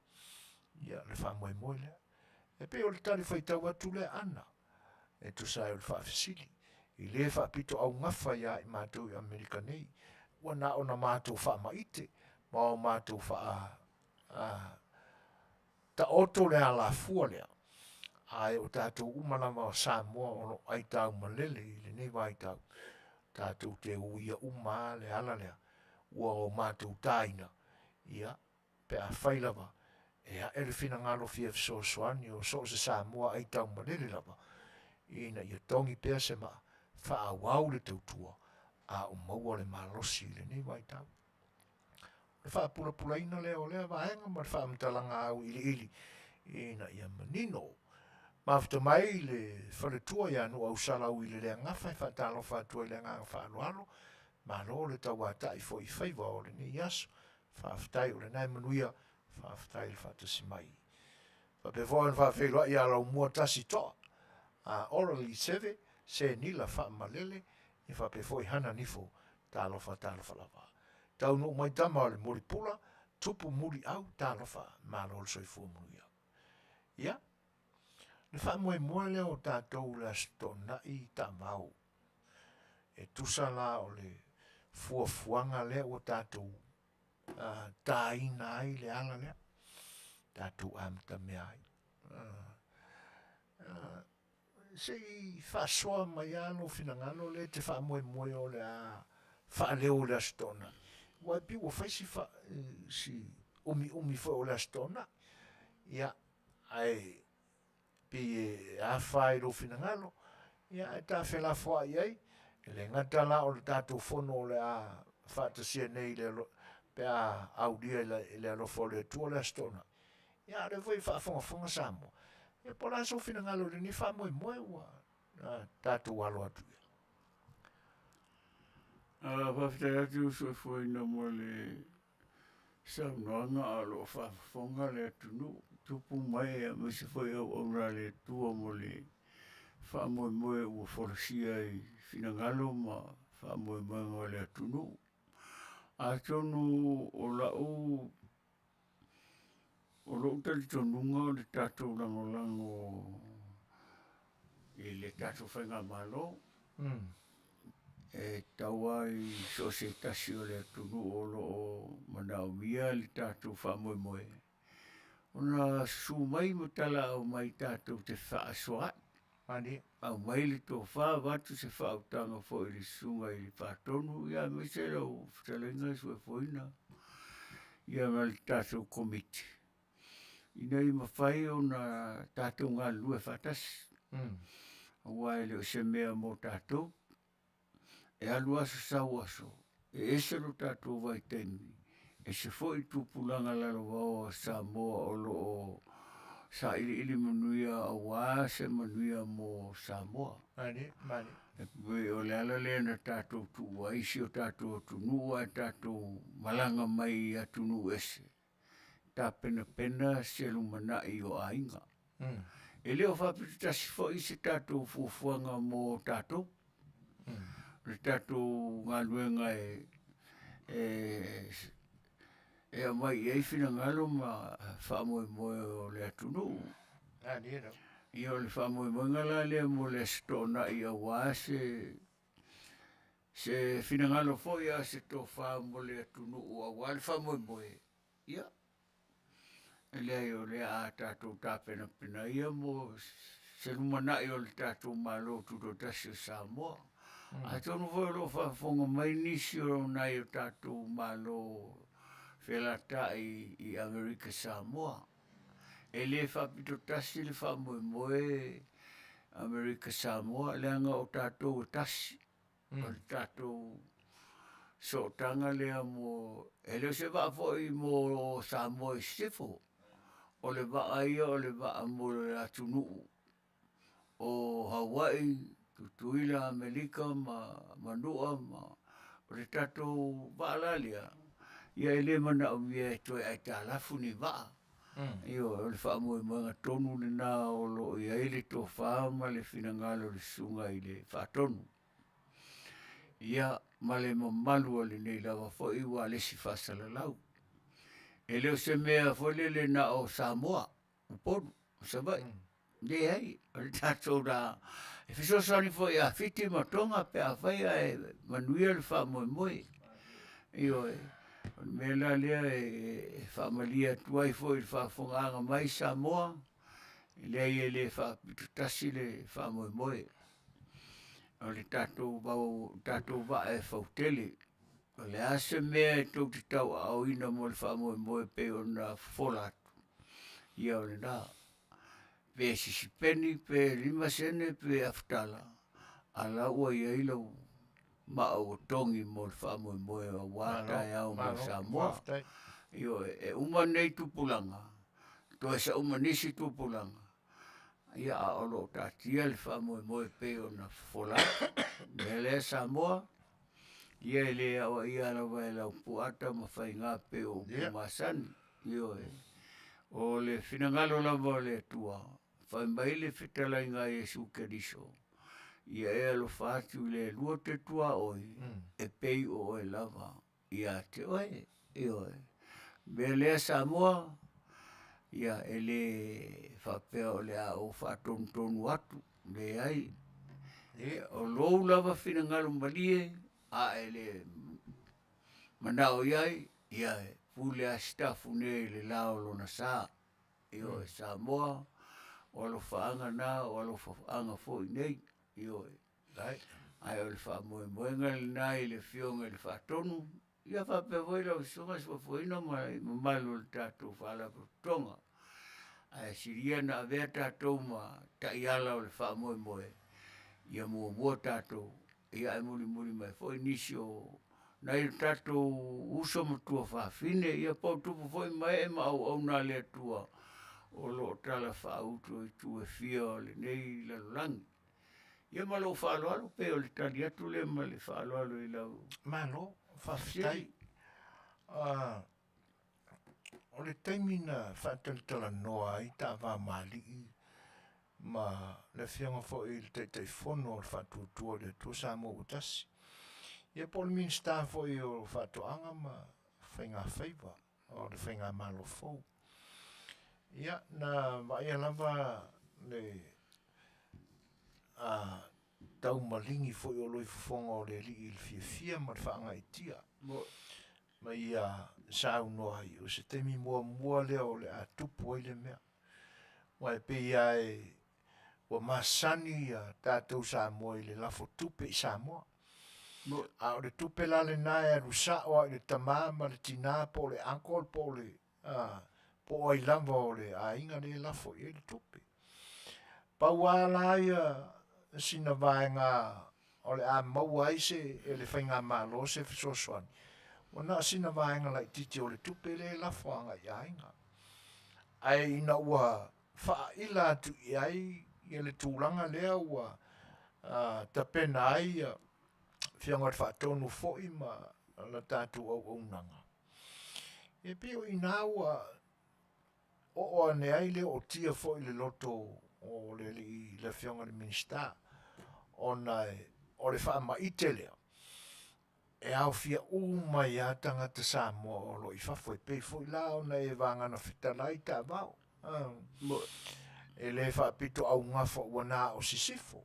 Ia le wha moe lea. E pe o le tari whaitau atu le ana. E tu sai o le wha fisili. I le wha pito au ngafa ia i mātou i Amerika nei. Wana ona mātou wha maite. Ma o mātou wha ta oto le ala fua lea. Ai o tātou umalama o Samoa o no ai tau malele i le nei vai tau. Tātou te uia uma le ala lea. Ua o mātou taina. Ia, pe a whailawa. E a ere whina ngalo fia fisosoani o so se Samoa ai tau malele lava. ina ia tongi pea se ma whaawau le tautua a o maua le malosi le ni wai tau. Le whaapura ina leo lea vaenga ma le whaamtalanga au ili ina ia manino. Mafta mai le whaletua ia no au salau i le lea ngawhai whaatalo whaatua i le nganga whaaloalo ma lo le tau atai fo i whaiva o le ni yaso Faafetai o le nai Manuia Faafetai le whaatasi mai. Whapefoa en Faafetai ia lau mua tasi toa a orally seve se nila whaamalele i whapefoa i hana nifo talofa lava. Tau no mai tama o le moripula tupu muri au talofa ma lo le soifua Manuia. Ia, le whaamoe moe leo tātou le astona i tamau. E tusala o le fuafuanga leo o tātou taina ai le ala lea. Tātou amta mea ai. Sei whaasoa mai ano finangano le te whaamoe o le a whaaleo le astona. Wai pi wa whaisi si umi fo o le astona. Ia, ai pi a whai lo finangano. Ia, e tā whela fwa iai. Le ngata la o le tātou fono o le a whaatasia nei le pe a audia le alofo le tua le astona. Ia, le voi whaafonga Samoa. E pola so finangalo le ni whaamoe wa tātou alo atu. Faafetai atu Suasua mo le saunoanga a lo whaafonga le atunu. Tupu mai a mese foi Auaunaga le tua mo le whaamoe ua whorosia i finangalo ma whaamoe ngā le atunu. A tonu o lau o lo tali tonunga o le tātou lango i le tātou whainga malo. E taua i so se tasi o le atunu o lo o Manuia le tātou whaamoe. Ona su mai mutala au mai tātou te whaasoa. Ani. Au mai le Tofa watu se whautanga fo i le sunga i le whaatonu. Ia me se lau Fetalaiga i Suasua. Ia ma le tātou komiti. Ina i mawhai o na tātou ngā lue whatasi. Awa e leo se mea mo tātou. E alu aso sau aso. E ese lo tātou vai teimi. E se fo i tūpulanga lalo wao Samoa o lo o sa ili Manuia awa se Manuia mo Samoa. Mani. E pui o le ala lea na tātou tu waisi o tātou tunua e tātou malanga mai a tunu ese. Tā pena se lumana i o ainga. E leo whapitu tasi fo i se tātou fuafuanga mo tātou. Le tātou ngā luenga e mai ei fina ngalo ma whaamoe o le atunu. Ani no. I o le whaamoe ngala lea mo le stona i a wā se fina ngalo fo ia se Tofa mo le atunu o a wā le whaamoe. Ia. E lea i o lea a tātou tāpena ia mo se lumana i o le tātou malo tuto tasi o Samoa. A tonu fo lo whaafonga mai nisi o nai o tātou malo Fetalaiga i Amerika Samoa. E le whapito tasi le whaamoe Amerika Samoa le anga o tātou o tasi. O le tātou so tanga lea mo e leo se whaafo i mo Samoa i sifo. O le waa ia o le waa mo le atunu. O Hawaii, tutuila Amerika ma Manuia ma o le tātou waa lalia. Ia ele mana o mia e toi ai tālafu ni waa. Io le whaamoe mga tonu le nā o lo i aile Tofa ma le finangalo le sunga i le whaatonu. Ia ma le mamalu le nei lawa fo i wa le si whasalalau. E leo se mea fo le na o Samoa. Uponu, sabai. Ne ai, o le tātou da. E fiso sani fo i a fiti matonga pe a whaia e Manuia le whaamoe. Io e. Me la lea e whaamalia tuai fo i whaafonga mai Samoa. Lea i le whaapitutasi le whaamoe. O le tātou wa e whautele. O le ase mea e tau te tau au ina mo le whaamoe pe o na wholatu. Ia o le nā. pe sisipeni, pe 5 sene, pe aftala. Ala ua ia ilau maotongi mo le whaamoemoe a wata e au mo Samoa. Io e uma nei tupulanga. To e sa uma nisi tupulanga. Ia a olo tatia le whaamoemoe pe o na fola. Mele Samoa. Ia le awa ia lawa e lau puata ma whainga pe o kumasani. Io e. O le finangalo lawa le tua. Whaimai le Fetalaiga Yesu Keriso. Ia e alo whātu le lua te tua oi. E pei o e lava. Ia te oe. Io e. Me lea Samoa. Ia e le whapea o le a o whātonu atu. Le ai. O lou lava finangalo malie. A e le manao iai. Ia e. Pule a stafu ne le laolo na saa. Io e Samoa. O alo whaanga nā. O alo whaanga fōi nei. Io e. Ai o le whaamoemoenga le nai le whionga le whaatonu. Ia whapea voi lau songa Suafuaina malu le tātou whaala tonga. Ai siria na avea tātou ma taiala o le whaamoemoe. Ia mua tātou. Ia e muri mai foi nisi o nai tātou uso matua whaafine. Ia pautupu foi mai e ma Auaunaga le atua. O lo tala whaautu e tu e whia o le nei lalulangi. Ia malo whaaloalo pe o le tali atu le ma le whaaloalo I lau. Malo, Faafetai. O le taimina whaatalitala noa I Taavaomaalii ma le whianga fo I le teitei whono o le whaatutua le tua Samoa utasi. Ia po le minsta fo I o whaatoanga ma whainga whaiva o le whainga malo fau. Ia na vaia lava le tau malingi foi o loi fofonga o le li il fia ma le whaanga I tia. Ma ia sau noa I o se temi mua lea o le a tupu ai le mea. Wa e pe ia e wa masani a tātou Samoa I le lafo tupe I Samoa. A o le tupe la le nae a rusa o le tamā ma le tina po le ankol po le po ai lava o le a inga le lafo I le tupe. Pa wala ia sina vaenga o le a maua ise e le whainga malo se fisosoani. Wana sina vaenga lai titi o le tupe le lafo anga I a inga. Ai ina ua wha ila atu I ai I le tūlanga lea ua tapena ai whianga le whaatonu foi ma la tātou Auaunaga. E pio ina ua o ane ai le o tia foi le loto o le whianga le minista o le whaamaite lea. E au fia mai a tangata Samoa o lo I whafo e pei foi la o na e vangana Fetalaiga Taavao. E le whaapito au ngafo wana o sisifo.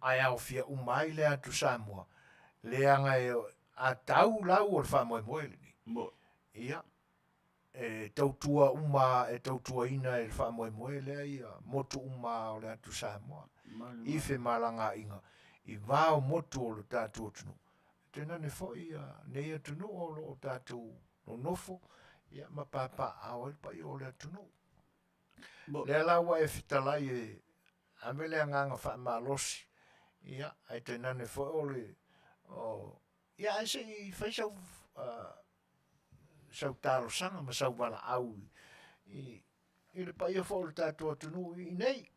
Ai au fia mai le atu Samoa. Le anga e a tau lau o le whaamoemoe ni. Ia. E tautua tautua ina e le whaamoemoe lea ia. Motu o le atu Samoa. Ife malanga inga. I vao motu o le tātou tunu. Tena ne fo ia nei atunu o lo tātou no nofo. Ia ma papa awal pa I o le atunu. Le lawa e Fetalaiga e amele nganga whaamalosi. Ia, ai tena ne fo o le ia ai se I whaisau sau talo sanga ma sau wala au I le pa ia fo le tātou atunu I nei.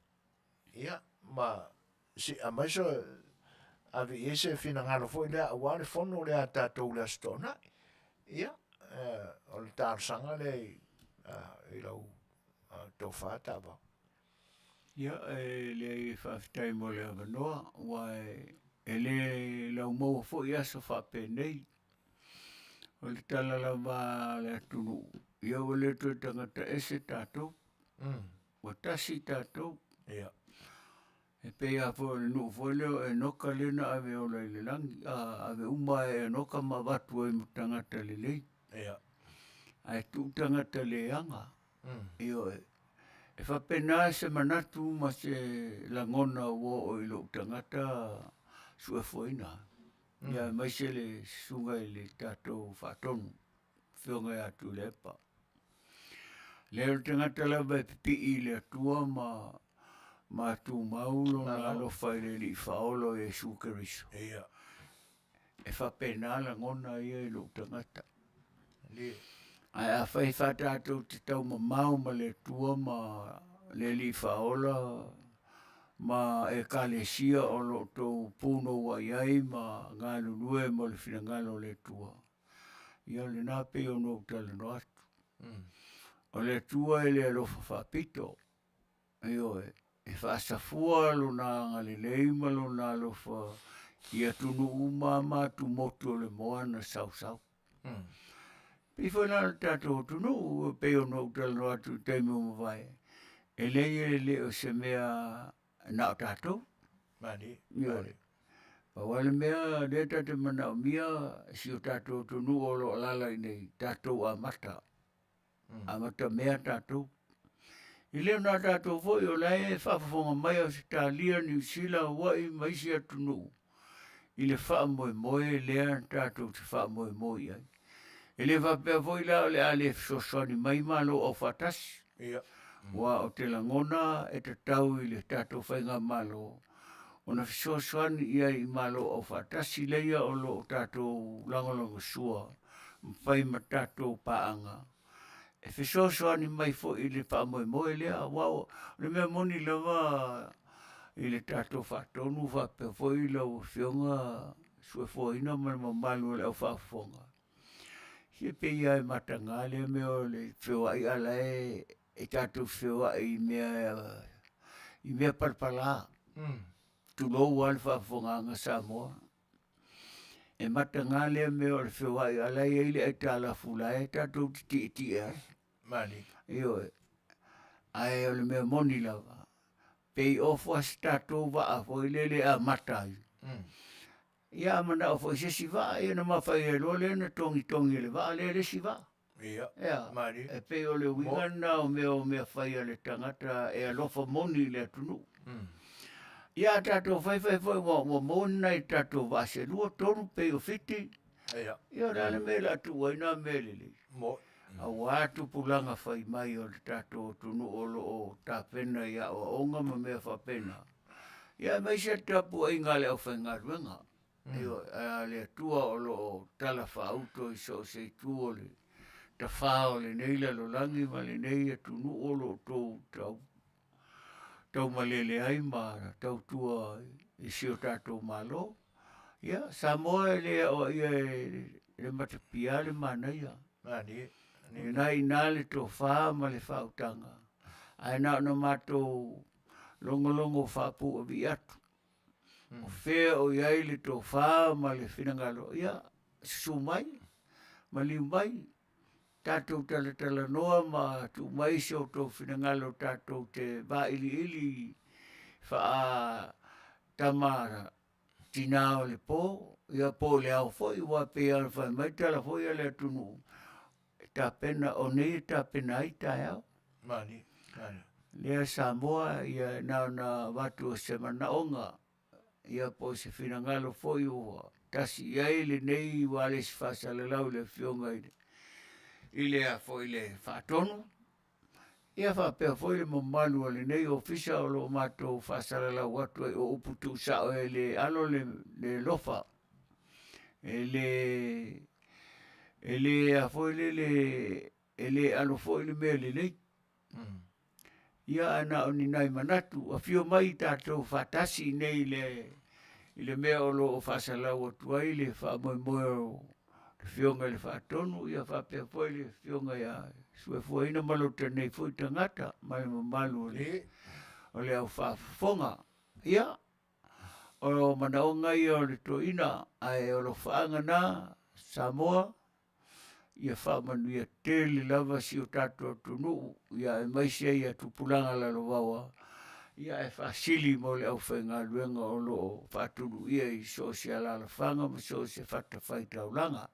Ia, ma si amaiso ave ese fina ngalo fo le awale fono le tātou le stona. Ia, o le talo sanga le I lau Tofa Taavaomaalii. Ia le Faafetai mo le avanoa wa e le lau mau fo I aso whapenei. O le tala lava le atunu. Ia o le tue tangata ese tātou. Wa tasi tātou. Ia. E pea fo le nuu fo leo e noka lena ave o le langi. Ave uma e noka ma watu e mutangata le lei. Ia. Ai tu tangata le anga. Io e whapena se manatu ma se langona wo o ilo tangata Suasua. Ia mai se le sunga I le tātou whaatonu. Whionga atu lepa. Leo tangata lava pipi I le atua ma tu maulo na lo whaile li whaolo e sukeriso. Ia. E whapenala ngona ia I lo tangata. Ai a whai whatatou te tau ma mau ma le tua ma le li whaola ma e kalesia o lo tau puno wa iai ma ngā lulue mo le whingalo le tua. Ia le nā pe o no tala no atu. O le tua e le alofa whapito. Io e whaasafua lo nā ngale leima lo nā alofa ia tunu umama tu motu o le moana sau. Pifo nā tātou tunu pe o no tala no atu teimu mawai. E le o se mea na o tātou. Mani. Pa wale mea le tate mana o mia si o tātou tunu o lo alala I nei tātou a mata. A mata mea tātou. I leo nā tātou foi o lai e whafafonga mai o se tālia New Zealand wai maisi a tunu. I le wha moe lea tātou te wha moe ai. E le whapea foi la o le A Le Fai'oa mai malo o whatasi. Ia. Wa o te langona e te tau I le tātou whainga malo. Ona fisoaswani ia I malo o whatasi leia o lo tātou langolongo sua. Mwhai ma tātou paanga. E fisoaswani mai fo I le wha moe lea. Wao, le mea moni lava I le tātou whatonu whapea fo I lau whionga Suasua ma malu le au whafonga. Hie pe ia e matanga lea mea o le whioa I ala e tātou whioa I mea parpala. Tu lou wale whafonganga Samoa. E matanga lea mea o le whioa I ala I le ai tāla fula e tātou ti ai. Mani. Io ai o le mea moni lava. Pei ofo as tātou wa a fo I le a matai. Ia mana o fo I se si wa e na mawhai e loa le na tongi le wa le si wa. Ia. Ia. Mani. E pei o le wingana o mea whai a le tangata e alofa moni le atunu. Ia tātou whai wa moni nei tātou wa se lua tonu pei o fiti. Ia. Ia rana me la tu waina me lele. Mo. A watu pulanga whai mai o le tātou tunu o lo o tāpena ia o onga ma mea whapena. Ia mai se tapu ai ngale au whai ngā ruenga. Ia a le tua o lo o tala whauto I so se tu o le ta whao le neila lo langi ma le neia tunu o lo tau malele ai ma tau tua I si o tātou malo. Ia, Samoa le o ia le matapia le Manuia. Mani. Nai le Tofa ma le whautanga. Ai na matou longo whapu o vi atu. O whea o iai le Tofa ma le whinangalo. Ia, sumai, ma liu mai. Tātou tala noa ma tu mai se o tau whinangalo tātou te wā ili wha tamara tina o le pō. Ia pō le au foi wa pe al whai mai tala foi ale atunu. Ta pena o nei ta pena ai ta au. Mani. Lea Samoa ia na watu o semana onga. Ia po se whinangalo foi ua. Tasi ia le nei wale si whasalalau le whionga I le a foi le whatonu. Ia whapea foi le mamalu le nei ofisa o lo mato whasalalau watu o uputu sao e le alo le lofa. E le a foi le alo foi le mea le nei. Ia ana o ni nai manatu. A fio mai tātou whatasi nei le mea o lo o whasalau atu ai le whamoe o le whionga le whatonu. Ia whapea foi le whionga ia Suasua malota nei foi tangata. Mai mamalu o le au whafonga. Ia. O manaonga ia o le toina. Ai o lo whaangana Samoa. Ia Manuia Tele lava si o tātou tunu. Ia e maisia ia tupulanga lalo wawa. Ia e whasili mo le au whainga luenga o lo whaturu ia I so se alala whanga ma so se Faafetai Tele.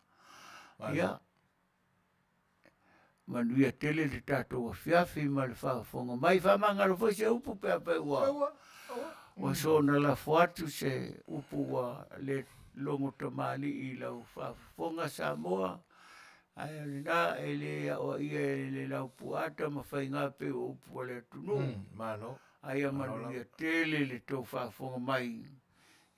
Ia Manuia Tele le tātou Afiafi ma le whafonga. Mai whamangaro foi se upu pea ua. O so na la fuatu se upu wa le longo tamali I lau whafonga Samoa. Ai na ele o ia le lau puata ma fai ngā pe o upu le tunu. Malo. Ai a Manuia tele le tau whaafonga mai.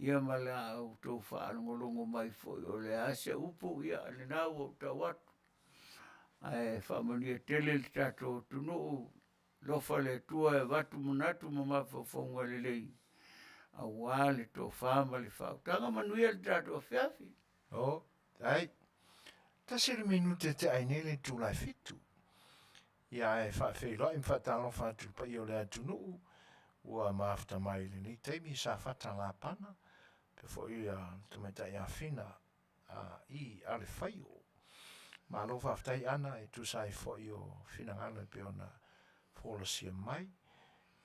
Ia ma le au tau whaanongolongo mai foi o le ase upu ia le nau o tau atu. Ai Manuia tele le tato tunu lofa le tua e watu munatu ma mawhawhaunga le lei. A wale tau whaama le whautanga Manuia le tato Afiafi. O, ai. Tasiri minute te ainele tu la fitu. Ia e whaafeiloi im whatalo whatu pa i o le atunu. Ua maafta mai le ni teimi sa whata la pana. Pe fo i a tumeta i a fina i A Le Fai'oa. Ma lo whaaftai ana e tu sai fo i o fina ngana pe ona folasia mai.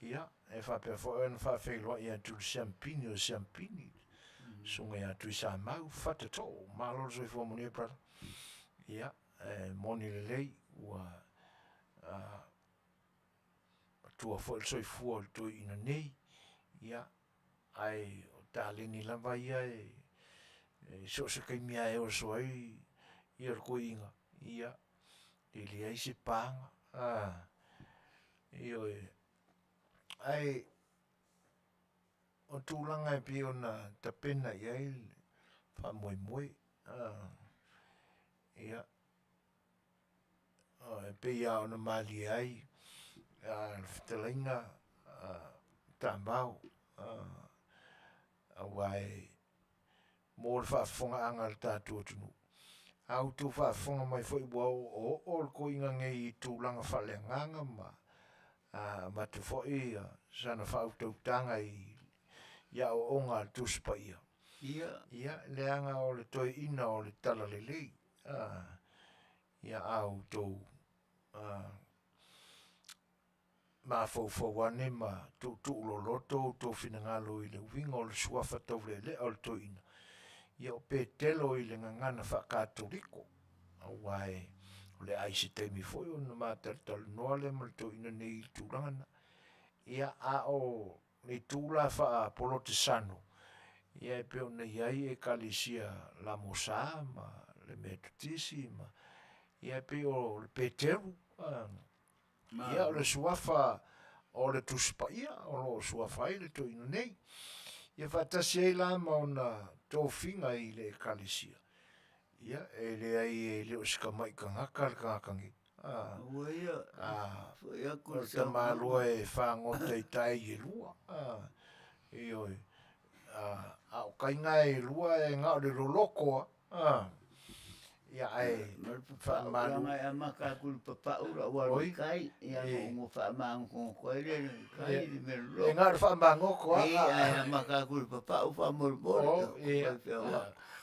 Ia, e whapea fo e na whaafeiloi i a tu siampini o siampini. Sunga ia tu i sa mau whatato. Ma lo zoi fo moni e prata. Ia, moni le lei ua tua fo il soi fua il tui ina nei. Ia, ai o tāleni lava ia so se kai mia e o soai ia rko inga. Ia, ili ai se panga. Io ai o tūlanga e pi ona tapena iai wha moi moi. Ia. Pe ia ona mali ai. Fetalaiga. Tāmbao. Awai. Mo le whaafongaaga le tātua tunu. Au tu whaafonga mai fo i bua o le ko inga ngei tūlanga whaleanganga ma. Ma tu fo i sana whautautanga ia o onga le tuspa ia. Ia, leanga o le toi ina o le tala le lei. Ia au tau ma Fofogaina ma tu loloto tau finangalo i le winga o le suafa tau le o le toi ina. Ia o Petelo i le ngangana whakatoliko. Awai, o le aise teimi foi o na mātarital noa le ma le toi ina nei i tūrangana. Ia a o le tūla wha polotesano. Ia e peo na iai e kalisia la mosa ma le metutisi ma. Ia pe o le Petelo. Ia o le suafa o le tuspa ia o lo suafa i le to ina nei. Ia whatasi ei la ma ona tōwhinga i le kalisia. Ia e le ai e le osika mai kangaka le kangakangi. Ia O le tamalua e whangota i tai i lua. Ioi. Au kainga e lua e ngā o le lolokoa. Ia ai whaamalu. Ia ngai amaka kuru papau ra waru kai. Ia ngongo whaamangoko koe le kai li me loko. E ngā le whaamangoko. Ia amaka kuru papau whaamormore. Ia.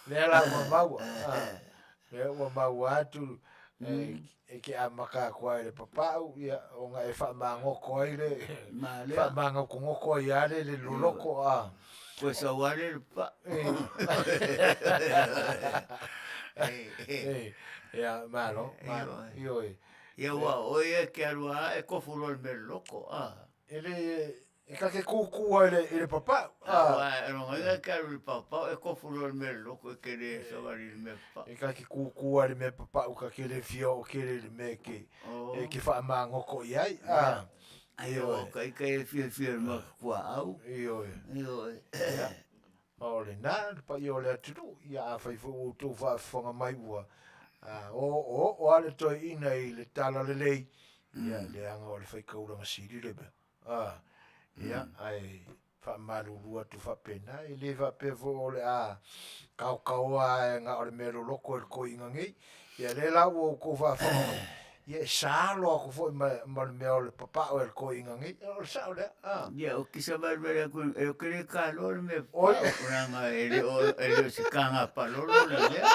Lea la maua. Lea ua maua atu. E ke amaka koe le papau. Ia o ngā e whaamangoko ai le. Whaamangoko ngoko i ale le loloko. Koe sa wale le pa. Ia, malo. Ioi. Ia wa oia ke arua e kofulo le me loko. E ka ke kukua i le papau. E ronga ke aru le papau e kofulo le me loko e ke le sawari le me papau. E ka ke kukua le me papau ka ke le fio o ke le me ke. E ke whaamangoko i ai. Ioi. Ka e fia ma kua au. Ioi. Ioi. O le nā, pa i o le atunu, ia a whai o tō whaafonga mai ua. O ale toi ina i le tala le lei, ia le anga o le whai kauranga siri lebe. Ia, ai whaamalulua tu whapena, i le whapefo o le kaukaua e ngā o le mero loko e ko inga ngei, ia le lau o ko whaafonga. Ia e sālo ako fo i ma le mea o le papa o e ko inga ngi. O le sāo lea. Ia o kisa marmere aku e o kere kālo le mea pao. Ranga e le o si kanga palolo le mea.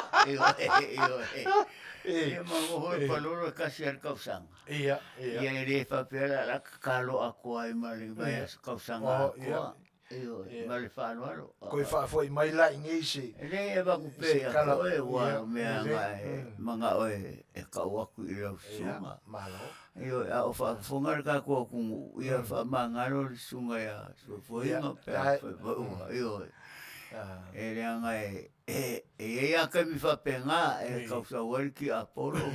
Ia mango hoi palolo e kasi ar kausanga. Ia. Ia e le whapera la kālo ako ai ma le mai kausanga ako. Ma le whānuaro. Koe whaafoi mai la ingi se. Ele e waku pe a koe ua mea ngai manga oe e kauaku i rau sunga. Malo. Io a o whaafonga ka kua kungu ia whaamangaro le sunga ia suafoinga pe a whaunga. Io e rea ngai e ia ka mi whapenga e kausa wari ki Apollo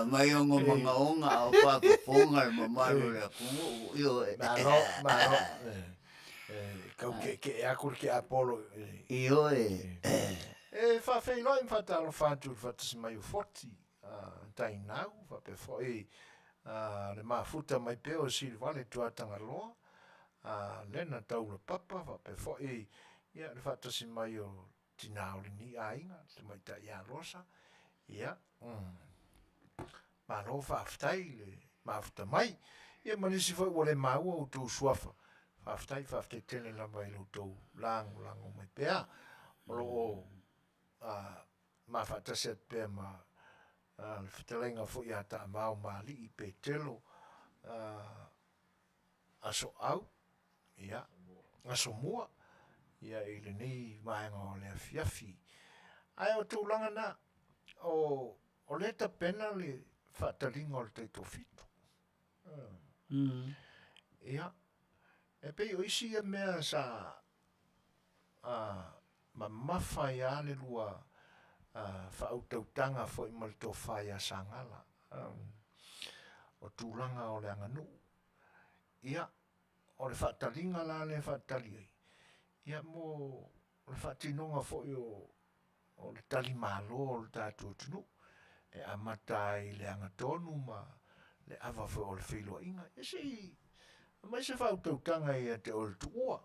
mai ongo mga onga au whakoponga ma maro le kungu io Malo. Kau ke akur ke Apollo. io e Faafetai loa fatalo fatu fatas mai u 40. Tai nau fape fo le mafuta mai pe o silvale tuatanga loa. Lena tau le papa fape fo ia le fatas mai o tinao ni ainga te mai ta ia rosa. Ia. Malo faafetai le mafuta mai. Ia manisi foi wale mau o tu suafa. Faafetai tele la mai lo tu lango mai pea. Lo ma fataset pe ma Fetalaiga fo ia Taavaomaalii I Petelo Asoau ia Asomua ia I lenei vaega o le Afiafi ae o tulaga na o le tapena le faataliga o le taitofito ia e pei o isi ia mea sa mamafa ia le lua whautautanga fo I mal Tofa ia sangala. O tūlanga o le anganu. Ia, o le whaatalinga la le whaataliai. Ia mo le whaatinonga fo I o le tali malo o le tātua tunu. E amatai le angatonu ma le awa fo o le whailua inga. E si, mai se whautautanga ia te o le tuua.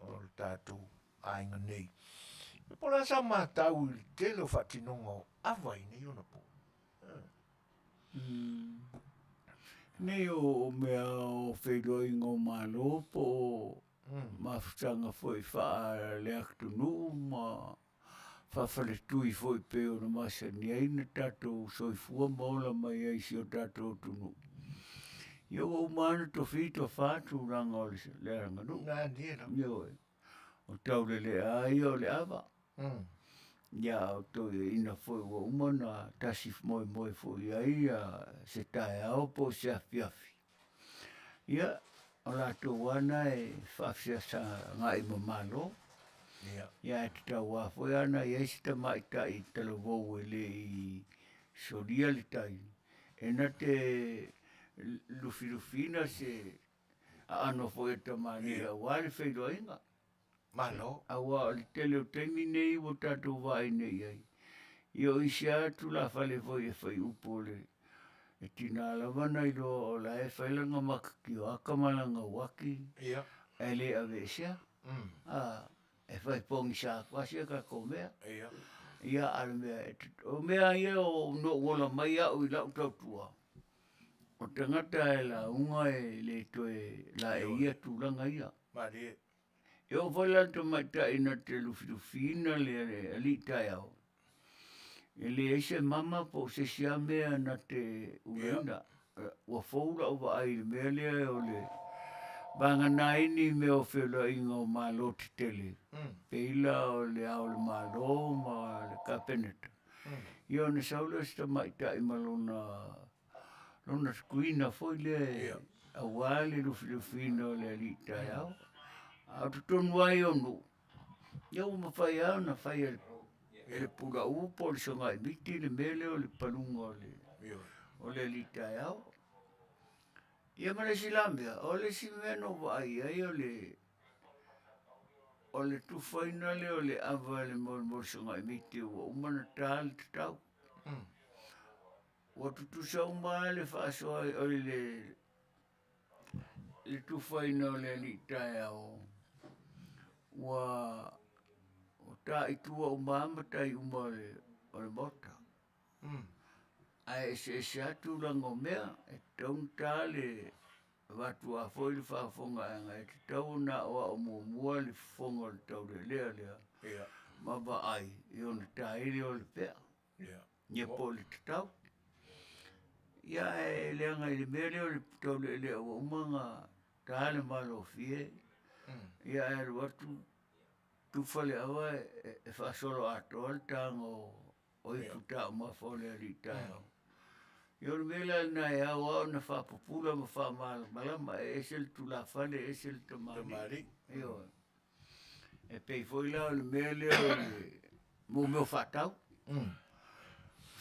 O le tātua ainga nei. E pola sa mātau I tele o whatinonga o awai nei ona po. nei o mea o whailua inga o malo po mafutanga foi wha le aktunu ma whawhale tui foi pe o na masa ni aina tatou soifua maola mai aisi o tatou tunu. Ia o mana to fito whātu ranga o le ranganu. Nā nira. Ia o tau le ai o le awa. Ia o to ina foi o umana tasi moi foi ai se tae au po se Afiafi. Ia o la to wana e whafia sa ngai mamalo. Ia e te tau a foi ana i eisi ta maita I talo vau e le I soria le tai. E na te lufilufina se ano foi ta Manuia wale Fai'oa inga. Malo. Awa le tele o temi nei o tatou vai nei ai. Io isi atu la fale foi e fai upo le. E tina lawana I lo o la e whailanga makaki o akamalanga waki. Ia. E le avesia. E fai pongi sa kwasia ka komea. Ia. Ia ala mea. O mea ia o no wola mai au I lau tautua. O tangata e la unga e le toe la e ia tūlanga ia. Mari. E o whailanta mai ta ina te lufilufina le alitai au. E le eise mama po se sia mea na te uina. Ua foura o ai le mea lea o le banga naini me o whela inga o malo te tele. Peila o le au le malo ma le kapeneta. Ia ne saula sta mai ta ima lona skuina foi le awale lufilufina o le alitai au. A tutonu ai onu. Ia o mawhai au na whai e pura upo le songa I miti le mele o le palunga o le litai au. Ia mara silambia, o le simeno vai ai o le tufaina le o le ava le mo songa I miti o umana tal te tau. O tutusa umana le whaasoa o le tufaina o le litai au. Wa o ta I tua umama tai uma o le mota. Ai se atu lango mea e taunta le watu a foi le whaafonga anga e te tau na oa o mua le fonga le tau le lea. Ma ba ai I ona taere o le pea. Nia po le te tau. Ia e leanga I le mea leo le tau le lea o umanga tahale malo fie. Ia e watu tufale awa e whaasolo ato al tango o I puta o mawhole a ritai au. Ia le mela na e au au na whapupula ma whamalama e esel tu la whale esel tamari. Ia e pei foi la le mea leo mo me fatau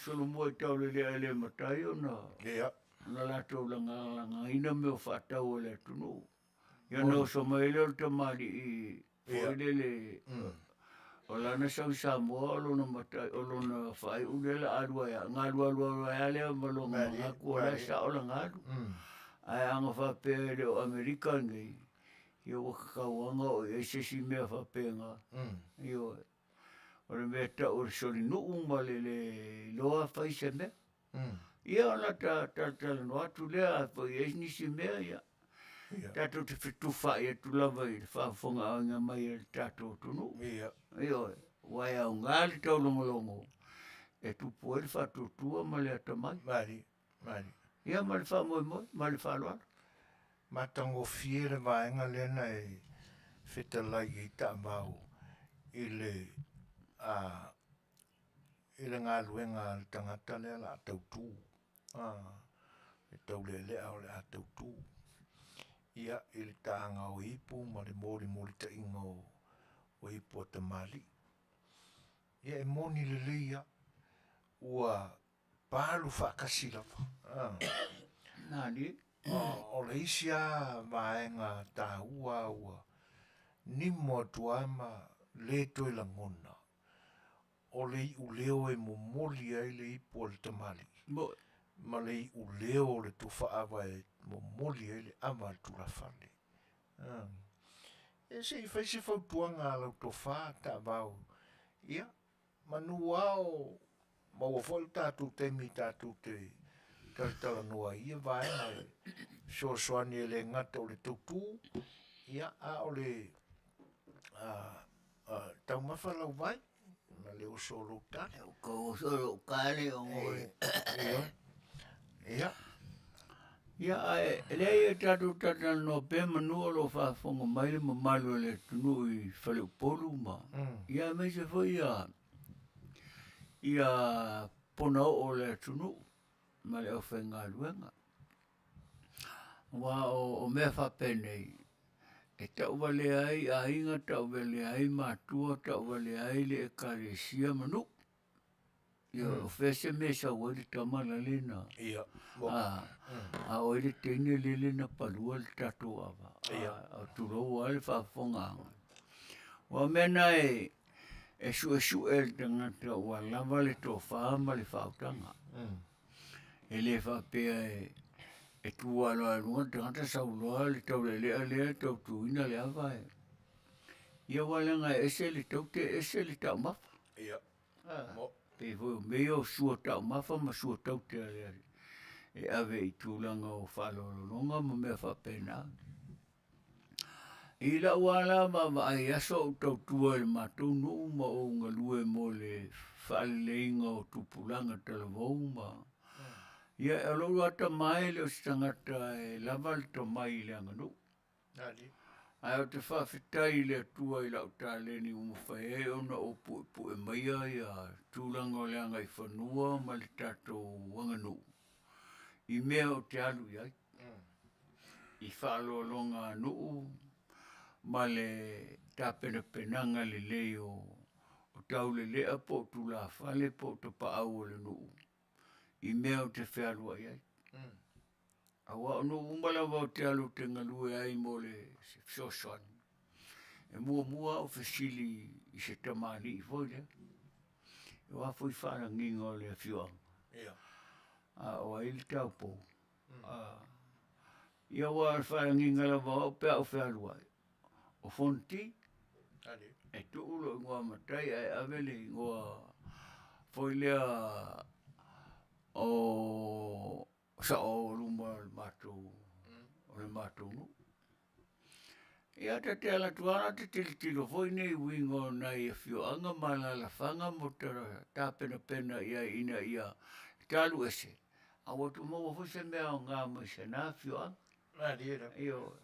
solo mo tau le matai ona na la to langa ina me fatau le tunu ya no so mai le tamali i le ola na Samoa lo na matai lo na fai ulela alua ya ngalua ya le malonga ku la sa ola ngalu ai anga fa pe le America ngai yo kakauanga o ese si mea whapenga. Yo, ore mea ta ore sori nuu le loa whaise mea. Ia ona ta no atu lea po i nisi mea ia. Tato te whituwha ia tu lava i whaafonga au ngā mai e tato tunu. Ia, wai au ngāli tau longolongo. E tu poe le whatutua ma le atamai. Mari. Ia ma le whamoe, ma le whaloa. Matango fiere vaenga lena e Fetalaiga i Taavaomaalii i le ngā luenga le tangata lea la tautū. E tau le au le a tautū. Ia i le taanga o ipu ma le mori ta inga o ipu o Auaunaga. Ia e moni le leia ua palu whakasi lava. Nani? O le isia vaenga tāua ua ni mo tuama le toi la ngona. O le i uleo e momoli ai le ipu o le tamali. Ma le i uleo le tufa awa e momoli ai le awa le tulafale. E se i whaise whautuanga lau Tofa Taavao. Ia, Manuia o mawafol tātou temi tātou te tala noa ia vaenga e Suasua ni le ngata o le tautū. Ia a o le tau mawhalau vai. Na le o solo tane. Ko solo kane o ngoi. Ia. Ia ai, lei e tatu tata no pe manua lo whaafonga mai le mamalu le tunu i whale upolu ma. Ia mei se fo ia pona o le tunu ma le o whenga luenga. Wa o mea whapenei. E tau wale ai a inga, tau wale ai mātua, tau wale ai le e karesia manu. Ia o whese me sa wale tamala lena. Ia. A oile tene lele na palua le tato awa. A turou ale whaafonga. Wa mena e su el tangata wa lava le Tofa ma le whautanga. E le whapea e tua loa lunga tangata sauloa le tau lea tau tuina le awa e. Ia walanga ese le tau te ese le tau mafa. Ia. Pe foi meo sua tau mafa ma sua tau te alea. E ave i tūlanga o whalolonga ma mea whapena. I la wala ma ai aso o tau tua le mātou nuu ma o ngā lue mo le whaleleinga o tupulanga talavou ma. Ia e alo ata mai le o stangata e lava le to mai le anganu. Ai o te Faafetai le tua i lau tāleni umawhae ona o pu e maia ia tūlanga o le anga i whanua ma le tātou wanganu. I mea o te alu iai. I whaalolonga nuu ma le tāpena penanga le leo o tau le lea po tu la whale po te paau o le nuu. I mea o te whealua iai. Awa o nuu umalawa o te alu te ngalue ai mo le Suasua. E mua o whesili i se tamali i foi le. E wafo i whana nginga o le Afiafi. O ai le tau po. Ia wa whana nginga la wao pea o whealua. O fonti. E tu ulo ngua matai ai avele ngua foi lea o sa o rumba o le mātou no. Ia te ala tuana te tilo foi nei wingo nai e whioanga mana la whanga mo te tāpena pena ia ina ia talu ese. A watu maua foi se mea o ngā mai se nā whioanga. Io.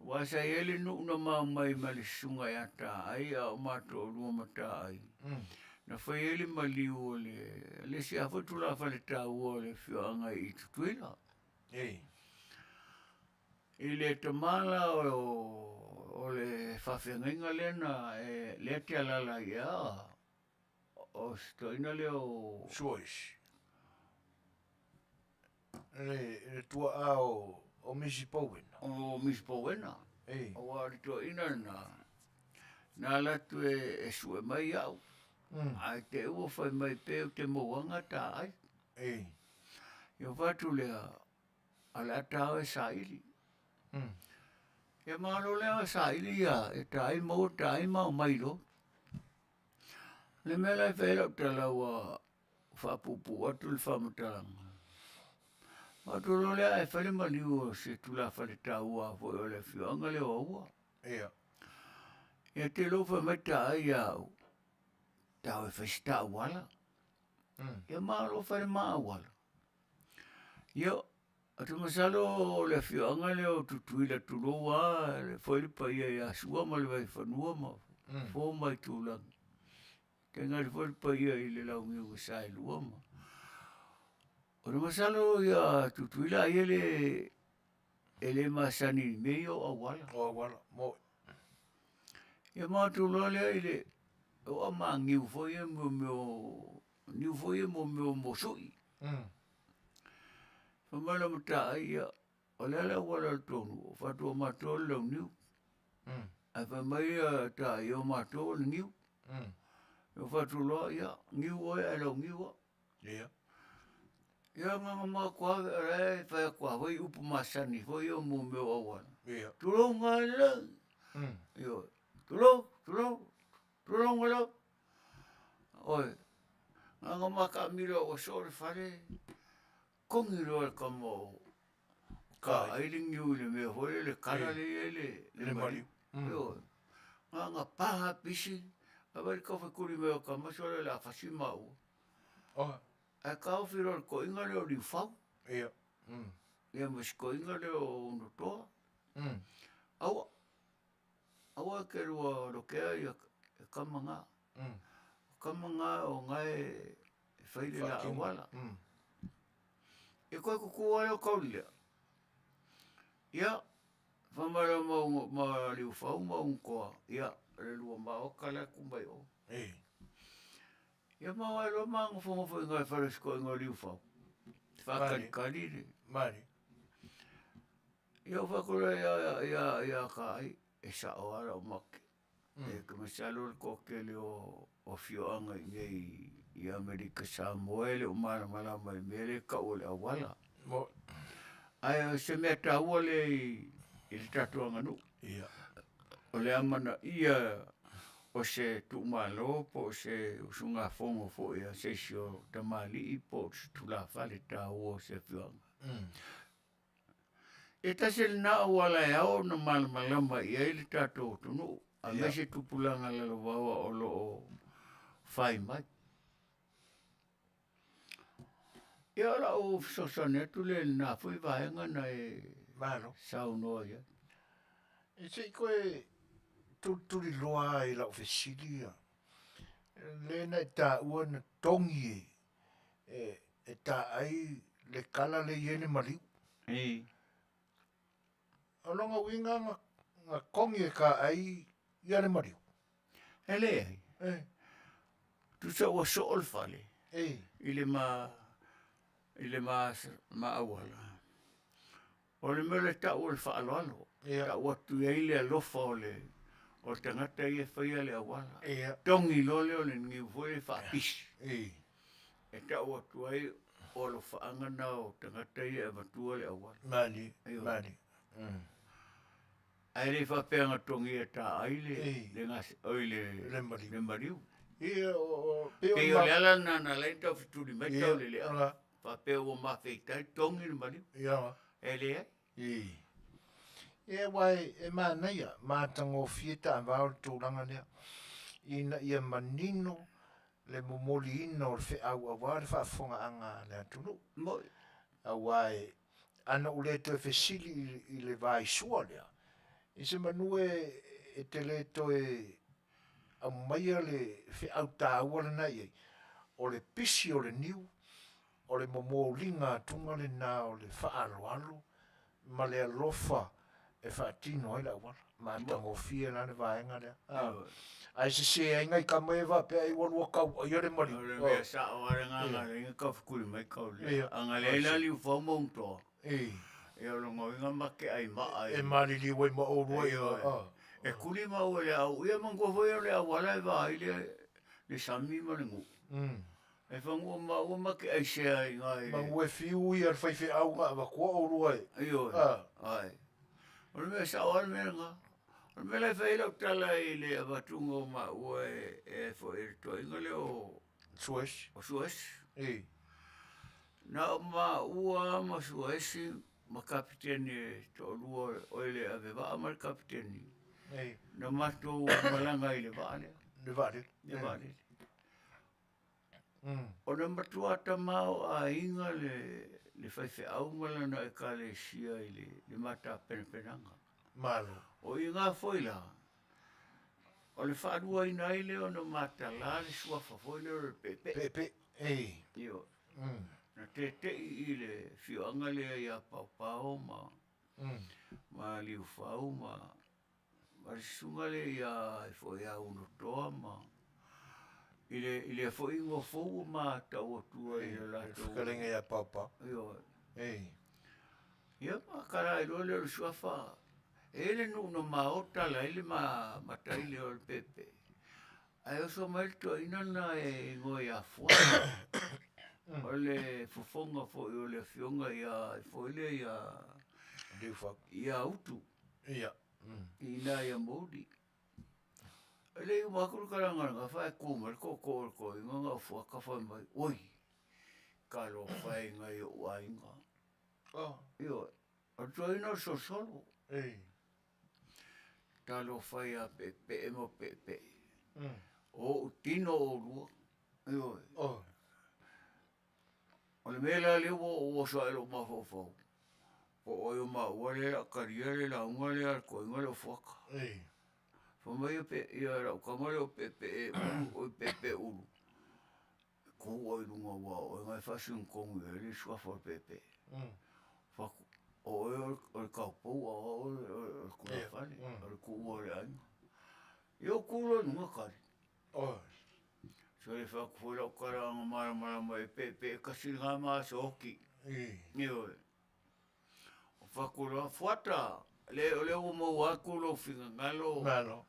Wasa ele nu na mau mai mali sunga ya ta ai o mātou o lua mata ai. Na whai ele mali o le si a whatu la whale tā ua le whioanga i tutuila. I le tamala o le whawhengainga lena le te alala ia sto ina leo Sois. Le tua o Misi Powena. o Mispoena. Ei. O ari to ina na latu e sue mai au. Ai te ua fai mai peo te moanga ta ai. Ei. Yo watu lea ala tau e saili. E malo lea saili ia e tai mo tai mau mai lo. Le mela e whera te laua whapupu atu le whamutaranga. Atu lo lea e whare maliu se tula whare taua fo o le whianga le oua. Ia. E te lofa mai tai au. Tau e whaista wala. E malo whare maa wala. Yo, atu masalo le whianga le o tutui le tuloa le whaere pa ia e asua ma le vai whanua ma. Fo mai tūlanga. Tenga le whaere pa ia i le laungi o sai lua ma. O le masalo ia tutui la ia le masani meo a wala. O wala. Mo. Ia maa tūloa lea i le o a maa ngiu fo ia mo meo niu fo ia mo meo mo sui. Famala mata ia o le ala wala tonu o fatua mato le niu. Ai fa mai ta ia mato le niu. O fatu lo ia niu o ia lo niu. Ia. Ia nga ma kwa re fa kwa voi upu masani fo ia mo me o wan. Ia. Tulo ngala. Yo. Tulo ngala. Oi. Nga ma ka miro o sore fare. Kongi roa kamo ka airing yu le me hoi le kara le mari. Yo, nga paha pisi, abai kawhi kuri meo ka masore le awhasi mau. E kawhi roa ko inga leo li whau. Ia. Ia mas ko inga leo no toa. Awa ke rua rokea ia kamanga. Kamanga o ngai whaile la awala. E koe kukua o kaulia. Ia, whamara ma liu whau maunkoa. Ia, re lua mao kala kumbai o. Ia mawa e loa maanga whongofo ingai wharesko ingai liu whau. Whakarikari re. Mari. Ia whakura ia kai e saoara o maki. E kumasalo kokele o whioanga ngei i Amerika Samoa le o mara mai mele ka o le awala. Mo. Ai se mea taua le i le tatuanga nu. Ia. O le amana ia o se tuumalo po se usunga fongo fo ia se sio Auaunaga po se tula fale taua se whioanga. E tase le na awala e au na malama ia i le tatua tunu. A me se tupulanga le wawa o lo o whai mai. Ia la o sosanetu le na fui vaenga na e saunoa ia. E se koe turi loa e lau fesili ia. Le na e ta ua na tongi e ta ai le kala le iene maliu. Alonga winga nga kongi e ka ai iane maliu. Ele ai. Tu sa ua sool fale. Ile ma awala. O le mele ta ua le whaaloalo. Ta ua tu eile alofa o tangata i e whaia le awala. Tongi lole o le ngiu fwere whaapisi. E ta ua tu ai o lo whaangana o tangata i e matua le awala. Mani. Ai le whapeanga tongi e ta aile le mariu. Peo le ala na lenta fituri meta o le lea. Whapeo o mawheitai tongi le mariu. E le ai. E wai e manaia, mātango fieta a wāo tōranga nea. Ina ia manino le momoli ina o le whi au a wāre whaafonga anga le atunu. A wai ana ule to e fesili i le vai sua lea. I se manue e te le to e a maia le whi au tā wala nai o le pisi o le niu, o le momolinga tunga le nā o le whaaloalo, ma le alofa e whaatino ai la wala. Matangofia na vaenga le. Ai se ainga ka mai va pe ai won waka ai le mari. Ole me sa ora nga le ka fukuri mai ka le. Anga le la li fo mo to. E o longo inga make ai ma ai. E mari li wai ma o roi. E kuli ma o le au. Ia mango foi o le au wala va i le sami ma le ngu. E whangu ma ua make ai se ai ngai. Ma ue fiu i ar whaiwhi au ngā wa kua o roi. Ai. Ole me sa ora me nga. Ole me lai whaila tala i le awatunga o ma ua e fo e to inga le o Suas. O Suas. Na ma ua ma Suasi ma kapiteni to lua o le ave va ma kapiteni. Na mato malanga i le vale. Le vale. Le vale. O na matuata mau a inga le whaiwhi au malana e ka le sia i le mata penepenanga. Malo. O inga foila. O le whaarua ina i le o na mata la le suafa foila o le pepe. Pepe. Io. Na te i le whioanga le i a paupao ma liu whau ma sunga le i a fo ia uno toa ma ile fo ingo fo ma tau tua i la Whakarenga ia papa. Io. Ia ma kara i role o suafa. Ele no maota la ele ma taile o pepe. Ai o so mai to ina na e ngoi a fua. O le fofonga fo o le fionga ia fo ile ia Liufa. Ia utu. Ia. Ina ia modi. Ele o makuru karanga nga fa ko mar ko nga fo ka fa mai. Oi. Ka lo fa nga yo ainga. Io. O to ina so solo. Talo fai a pepe mo pepe. O tino o lua. Io. O le mela le o so elo ma fofo. O yo ma wale a kariere la ngale al ko ngale foka. Fo mai pe ia ra ko ngale o pepe o pepe u. Ko o lunga wa o ngai fasi un ko ngale sua fo pepe. Fa o kaupou o kula whare, o kuo le aina. Io kula nunga kari. So le whakufura o karanga mara mai pepe kasi ngā maa se hoki. Io o whakura whata, le o mau akula o whinga ngalo.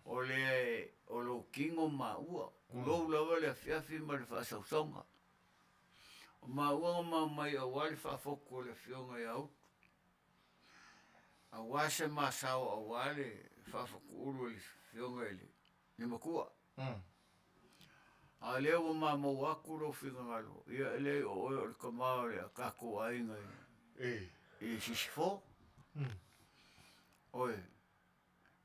O lo kingo maua. Kulou lawa le Afiafi ma le whasausonga. O maua ma mai a wale whafoko le whionga i autu. A wase masao a wale whafakuru i whionga ili. Ni makua. A leo ma mawakuro whiga ngalo. Ia ele o le kamao le a kako ainga i. I sisifo. Oe.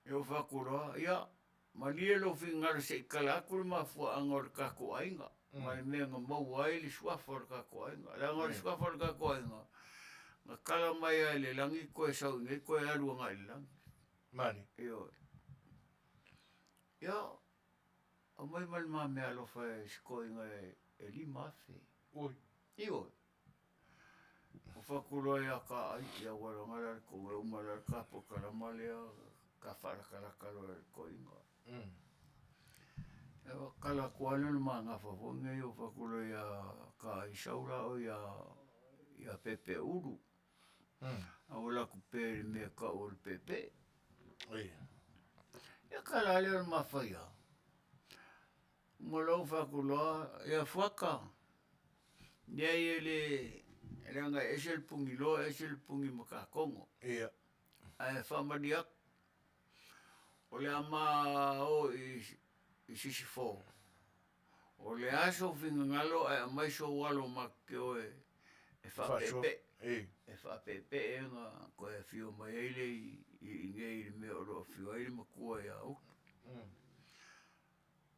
Eo whakura. Ia. Ma lia lo whiga ngalo se ikalakuru ma fua anga le kako ainga. Ma le mea ngā mau ai li suafa le kako ainga. Le anga le suafa le kako ainga. Nga kala mai ai le langi koe sau ngai koe alua ngai le langi. Mani. Io. Ia. A mai mali maa mea alofa e skoi ngai e li mafe. Oi. Io. O whakuro e a ka ai ia wala ngara ko e umara ka po karamalea ka wharakalakalo e ko inga. E wakala kuala na maa ngā whawonga i o whakuro e a ka isaura o ia pepe uru. A wala ku pere mea ka o le pepe. Ia kala leo ma whaia. Molau whakuloa, ia whaka. Ia ele anga esel pungi loa, esel pungi makakongo. Ia. Ai whamadiak. O le ama o i sisifo. O le aso whinga ngalo, ai amaiso walo make o e whapepe. E whapepe e nga koe whio mai eile i ngei me o roa whio eile makua i au.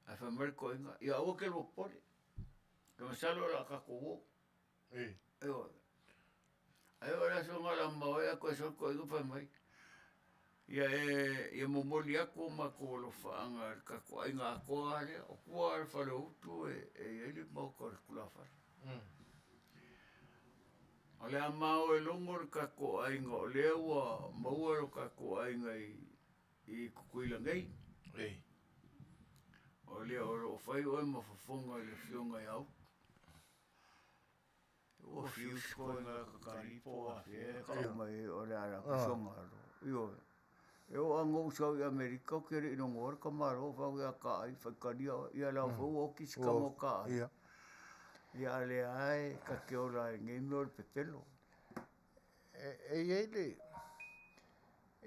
Ai whamariko inga, ia awa ke lo pore. Ka masalo la kako wo. Eo. Ai ora so ngala maoia koe so koe inga whamai. Ia momoli ako ma ko lo whaanga kako ainga ako ale, o kua ale whare utu e eile mau kore kula whare. O le amao e longo le kako ainga, o le ua maua lo kako ainga i I kukuila ngai. Ei. O le o Fai'oa ma Fofoga I le fionga I au. O fiu skoe ngā kakaripo a kau mai o le ara kusonga alo. Io. E o ango usau I Amerika o kere ino ngore ka maro whau ia ka ai whaikaria ia lau whau o kisi ka mo ka ai. Ia le ai ka ke ora ngai me o le Petelo.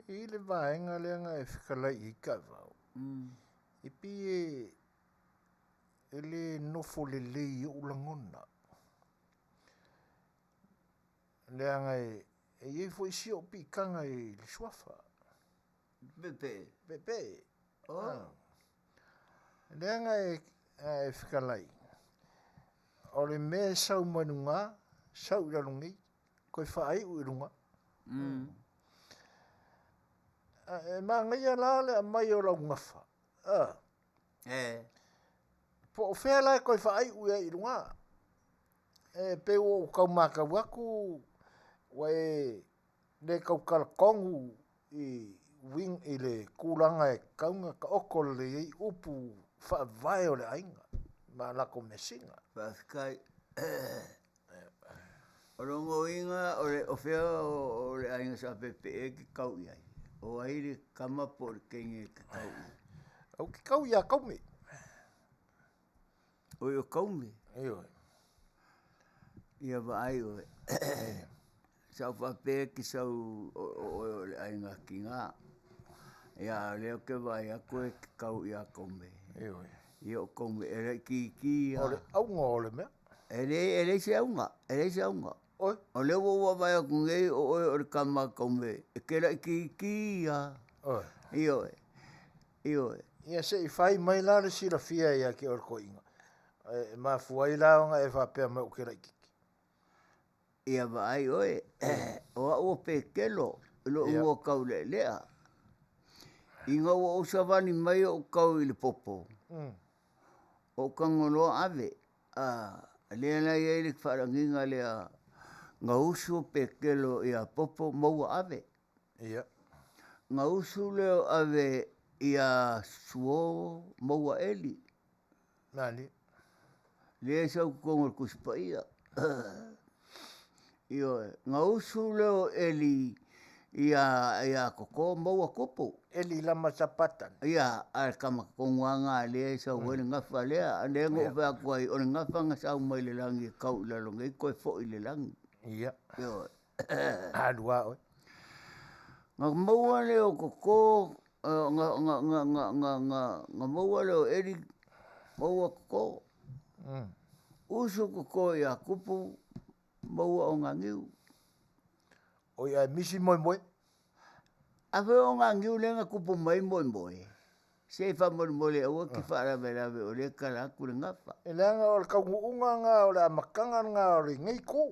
E le vaenga leanga e whikalai I ka vau. I pi e le nofo le lei o langona. Leanga e iei fo isi o pi kanga I le suafa. Pepe. Leanga e whikalai. O le me sau manunga, sau iarungi, koe whaai ui runga. E maa ngai ala le a mai o lau ngafa. Po o whea lai koe whaai ui ai runga. E pe o kau maka waku, wa e le kau kalakongu I wing I le kulanga e kaunga ka oko le I upu whaavai o le ainga. Ma lako mesinga. Paskai. O rongo inga o le ofea o le ainga sa pepe e ki kau iai. O aire kama por kenge ki kau iai. Au ki kau ia kaume. O i o kaume. Iyo. Ia wa ai o e. Sau whape ki sau o le ainga ki ngā. Ia leo ke vai a koe ki kau ia kaume. Iyo. Ia o kaume e rei ki O le aunga o le mea. E rei se aunga. Oi. O leo wa vai a kungei o le kama kaume. E ke rei ki ia. Oi. Iyo e. Ia se I whai mai la le sira fia ia ki orko inga. E ma fuai laonga e whapea mai o ke rai kiki. Ia vai oe. O Petelo. Lo ua kau lea. Inga o savani mai o kau I le popo. O kangolo ave. Lea lai e le wharanginga lea. Ngā usu Petelo ia popo maua ave. Ia. Ngā usu leo ave ia suo maua eli. Nani. Lea sau kongol kuspa ia. Ngā usu leo eli ia koko maua kupu. Eli lama sapatan. Ia, al kama konguanga lea sau wele ngafa lea. Lea ngō whea kuai o le ngafa nga sau mai le langi kau I lalonga I koe fo I le langi. Ia. Alua oi. Ngā maua leo koko, ngā maua leo eli maua koko. Usu koko ia kupu maua o ngā ngiu. O ia misi moi moi. Awe o ngā ngiu le ngā kupu mai moi moi. Se wha moi moi le aua ki whaarawe rawe o le karaku le ngafa. E leanga o le kaunguunga ngā o le amakanga ngā o le ngei kō.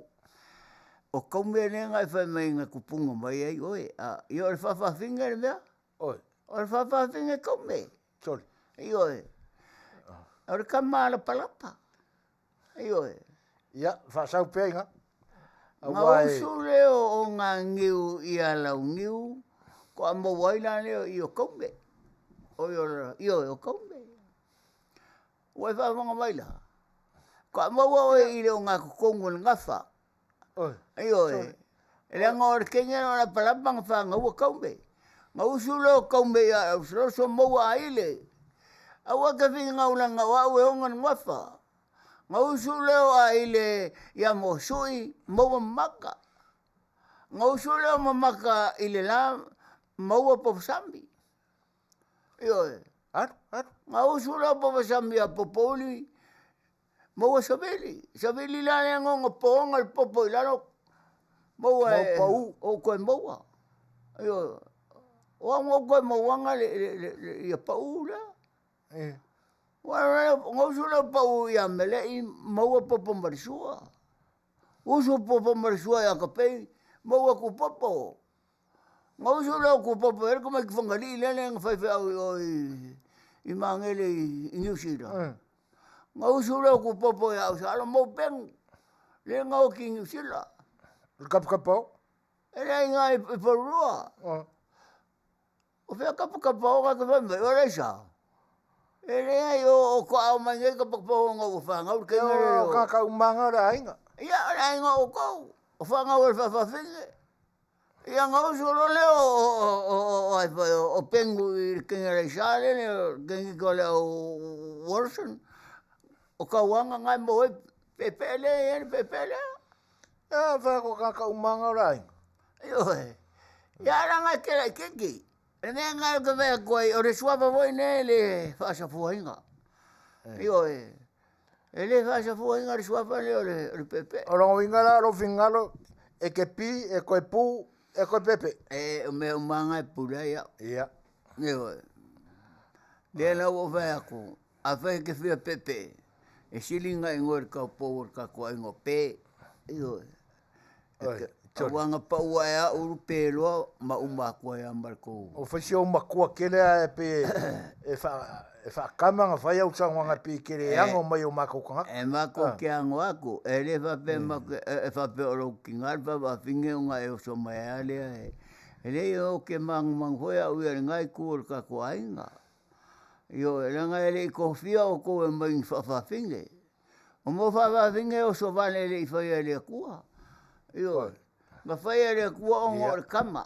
O kaume le ngā whai mai ngā kupunga mai ai oe. I o le whawhawhinga le mea? Oi. O le whawhawhinga kaume. Sorry. I oe. O le kamala palapa. I oe. Ia, whaasau pia inga. Ngā usu leo o ngā ngiu I a lau ngiu. Ko a mawaila leo I o kaume. I o kaume. Oi whawanga maila. Ko a mawa oe I leo ngā kukongu le ngafa. Oi. I oe. E lea ngā ore kenga no na palapa ngā whanga ua kaume. Ngā usu leo kaume I a usuloso maua aile. Awa ka whinga ngā ulanga wa ue honga ni ngafa. Ngā usu leo aile I a mosui maua maka. Ngā usu leo mamaka I le la maua poposambi. Ioe. Ngā usu leo poposambi a popoli maua saveli. Saveli la lea ngonga poonga le popo I lano maua o koe maua. Ioe. O koe mauanga le ia pau lea. Ngā usu leo pau I a mele I maua popo marisua. Usu popo marisua I a kapei maua ku popo. Ngā usu leo ku popo ere kuma ki whangali lele ngā whaiwhi au I mangele I New Zealand. Ngā usu leo ku popo I au sala mau peng. Le ngā o ki New Zealand. Kapau? Ere ngā I Parua. O fea kapakapaonga ka whamai, o reisa. E rea i o koa o mai ngai kapakapaonga o whangau ke ngare o. O kakau manga ra inga. Ia, rea inga o kou. O whangau e whawhawhinge. Ia ngau solo le o pengu i kengare sare ne kengi ko le o Warson. O kauanga ngai mo e pepele. Ia whako kakau manga ra inga. Io e. Ia ranga kera kiki. E mea ngai ka mea koe o re suapa voi ne le whaasafuainga. Io e. E le whaasafuainga re suapa le o re pepe. O rongo ingara ro fingalo e ke pi e koe pu e koe pepe. E o mea umanga e pura ia. Ia. Io e. Le la o vai ako. A vai ke fia pepe. E silinga e ngor ka power ka ko ingo pe. Io e. Ka wanga pa ua ea uru peloa ma umakua ea marko. O whaisi o makua kele e pe e whakamanga whai au tangwanga pe kere ango mai o mako kanga. E mako ke ango ako. E le whape mako e whape oro ki ngarpa wa whinge o ngai o so mai alea e. E le o ke mangu hoia ui ari ngai kuor ka ko ainga. Io e ranga e le i kofia o ko e mai whawhinge. O mo whawhinge o so vane le i whai e le kua. Io ma fai ere kua o ngor kama.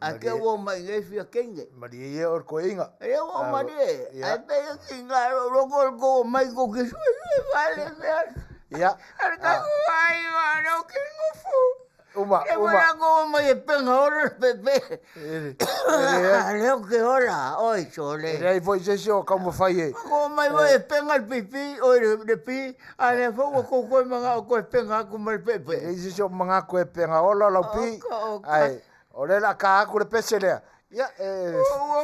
A ke o mai ngai fia kenge. Mari e or ko inga. E o mari e. Ai pe ki nga rogor ko mai ko ke su vale mea. Ia. Ar ka ai wa no ke ngofu. Uma. E wa ko mai e penga ora pepe. Leo ke ora. Oi chole. E voi se o como fai e. Ko mai vai penga pipi o de pi. Ale fo ko ko manga ko penga ko mai pepe. E se o manga ko e penga ola la pi. Ai. Ore la ka ku le pesele. Ia e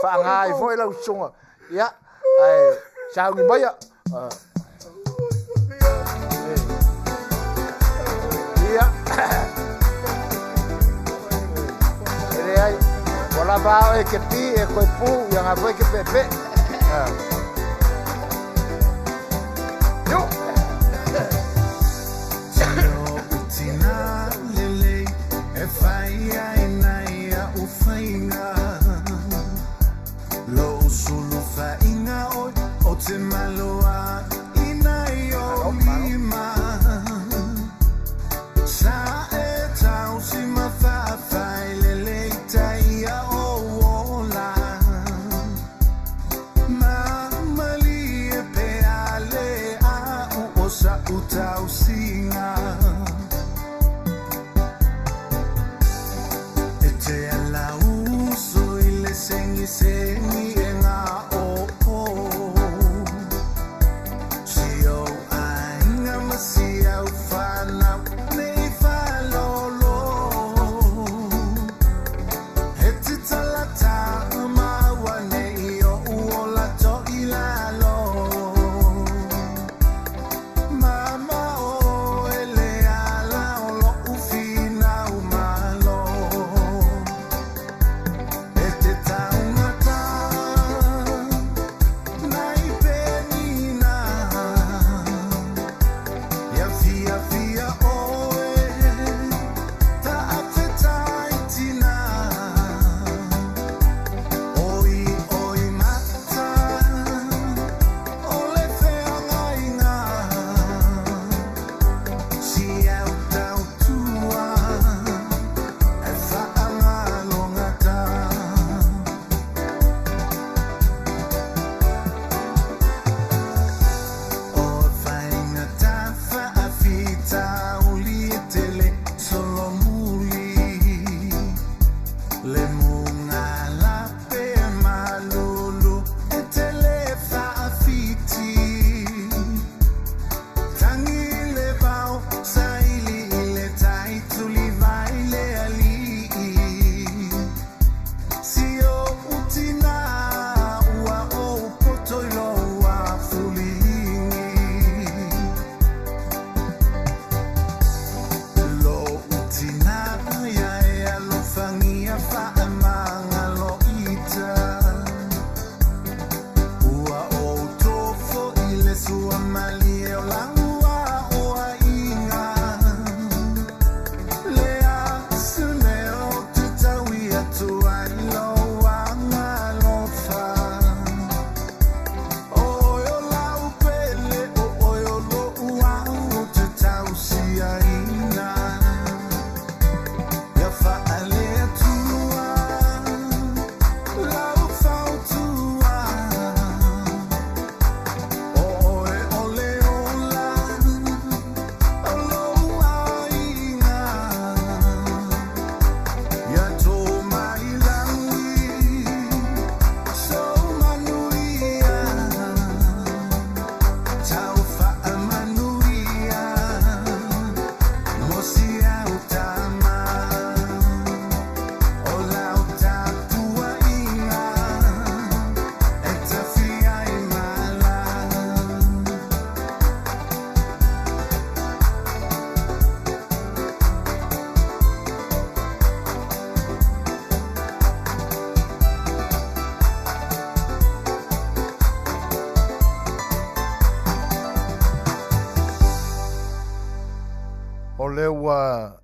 fa ngai foi la usunga. Ia. Ai. Chao ni mai. Ia. Ai, wala bao e ke pi e koe pu ia ngā koe ke pepe. Yo! Tino utina lele e whai ai nei a uwhainga. Lo usulu whainga o te maloa i nei o lima. Sa e tau si ma whawhai lele Taia o ola Mamali e pe ale a o sa utau singa E te ala uso i le sengi e ngā o Si o ainga masi au whanau nei whalolo Mama o elea O le ua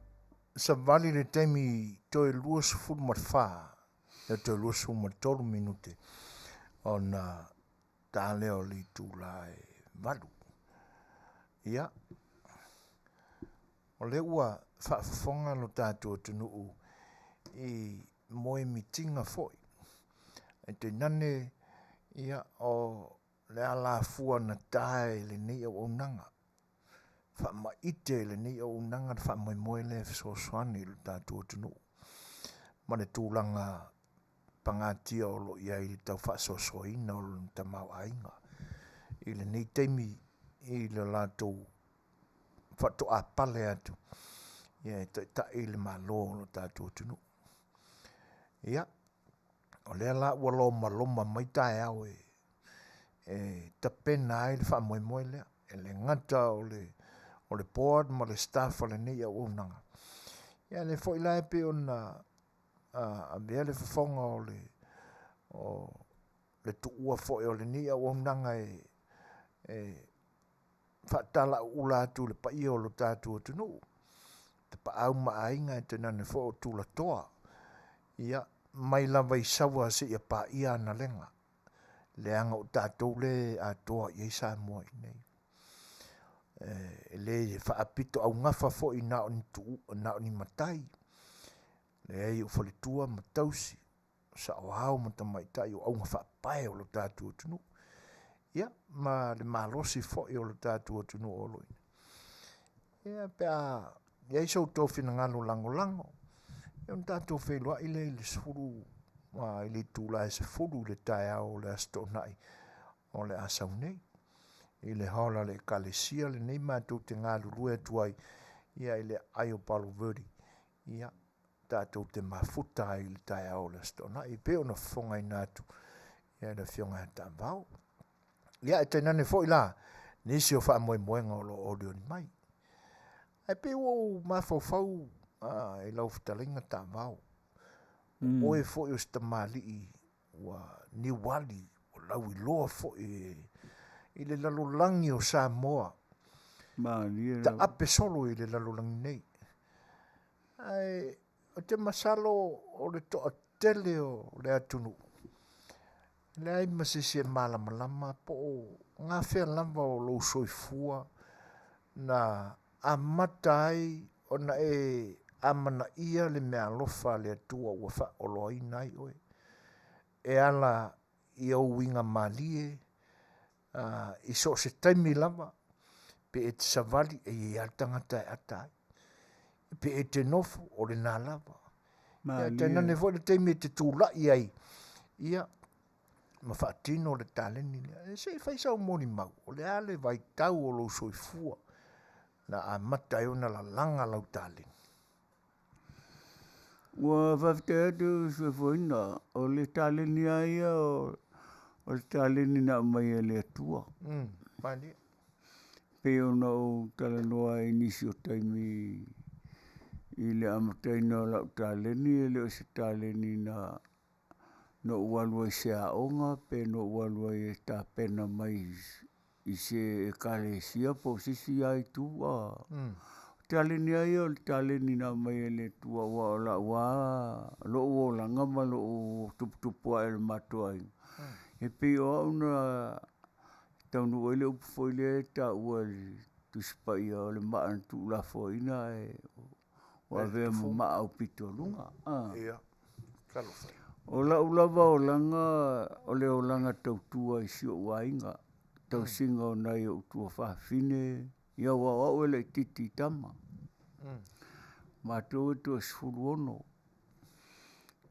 sa vali le temi toe lua sufuru matfaa. E toe lua sufuru matolu minute. O na ta leo li tula e valu. Ia. O le ua whaafonga no tātua tunuu i moe mitinga foi. E te nane ia o le ala fua na tae le nei au Auaunaga. Wha ite le nei au Auaunaga wha moe le fesoasoani le tātua tunuu. Ma le tūlanga pangatia o lo ia i tau whaasoasoina o le tamau ainga. I le nei teimi i le lātou whato a pale atu. Ia e ta i le malo o lo tātua tunuu. Ia. O lea la ua loma mai tae au e ta pena ai le wha moe lea. E le ngata o le board ma le staff o le nei au Auaunaga. Ia le fo ila e pe o na a mea le whafonga o le tuua fo o le nei au Auaunaga e whaatala ula atu le paia o lo tātua tunuu. Te pa au maainga e te nane fo o tula toa. Ia mai lava i sawa se ia pa ia na lenga. Le anga o tātou le a toa i Samoa i nei. Le whaapito au ngafa fo i nao ni tuu, nao ni matai. Le ei o whalitua matausi. Sa o hao matamaitai o au ngawha pae o lo tātua tunu. Ia, ma le malosi fo i o lo tātua tunu o lo ina. Ia, pea, ia iso tōwhina ngalo lango. Ia, tātua whailua i le sfuru, i le tūla e se furu le tae au le astonai o le asau nei. I le hola le kalesia le nei mātou te ngā lulu e tuai. Ia, i le aio palo veri. Ia, tātou te mafuta i le tae au le astonai. I peo na whonga i nātu. Ia, le whionga e tāwao. Ia, e tainane fo i la. Nisi o wha moenga o lo audio ni mai. Ai peo o mawhau e lau Fetalaiga tāwao. Oe fo i o Auaunaga wa ni wali o lau i loa fo i le lalolangi o Samoa. Ta ape solo i le lalolangi nei. Ai, o te masalo o le toa tele o le atunu. Le ai masisi e malama po ngā whea lamba o lo soifua na amatai o na amana ia le mea lofa le atua ua wha o loa inai oe. E ala i au winga malie, i so se taimi lava, pe e te savali e i altangata e atai. Pe e te nofo o le nā lava. Ia tēnā ne fo le taimi e te tūla i ai. Ia, ma whaatino le tāleni. E se whaisau moni mau. O le ale vai tau o lo soifua. Na a mata e ona la langa lau tāleni. Ua Faafetai atu Fofogaina o le tāleni aia o le tāleni na mai e le atua. Mani. Pe ona o talanoa e nisi o taimi i le amataina o lau tāleni e le o se tāleni na no ualua i se aonga pe no ualua i e tāpena mai i se kalesia po sisi ai tua. Tāleni ai o le tāleni na mai e le tua wa o la wa lo o langa ma lo o tupu ai le matua ai. E pe o una taunu o le upu foi le ta ua tu spai o le maa tu la foina e o ave ma au pito lunga. Ia, kalofai. O la ulava o langa tautua i si o wainga. Tau singa o nai o tua whaafine. Ia wa o le titi tama. Ma tō e tua sifuru ono.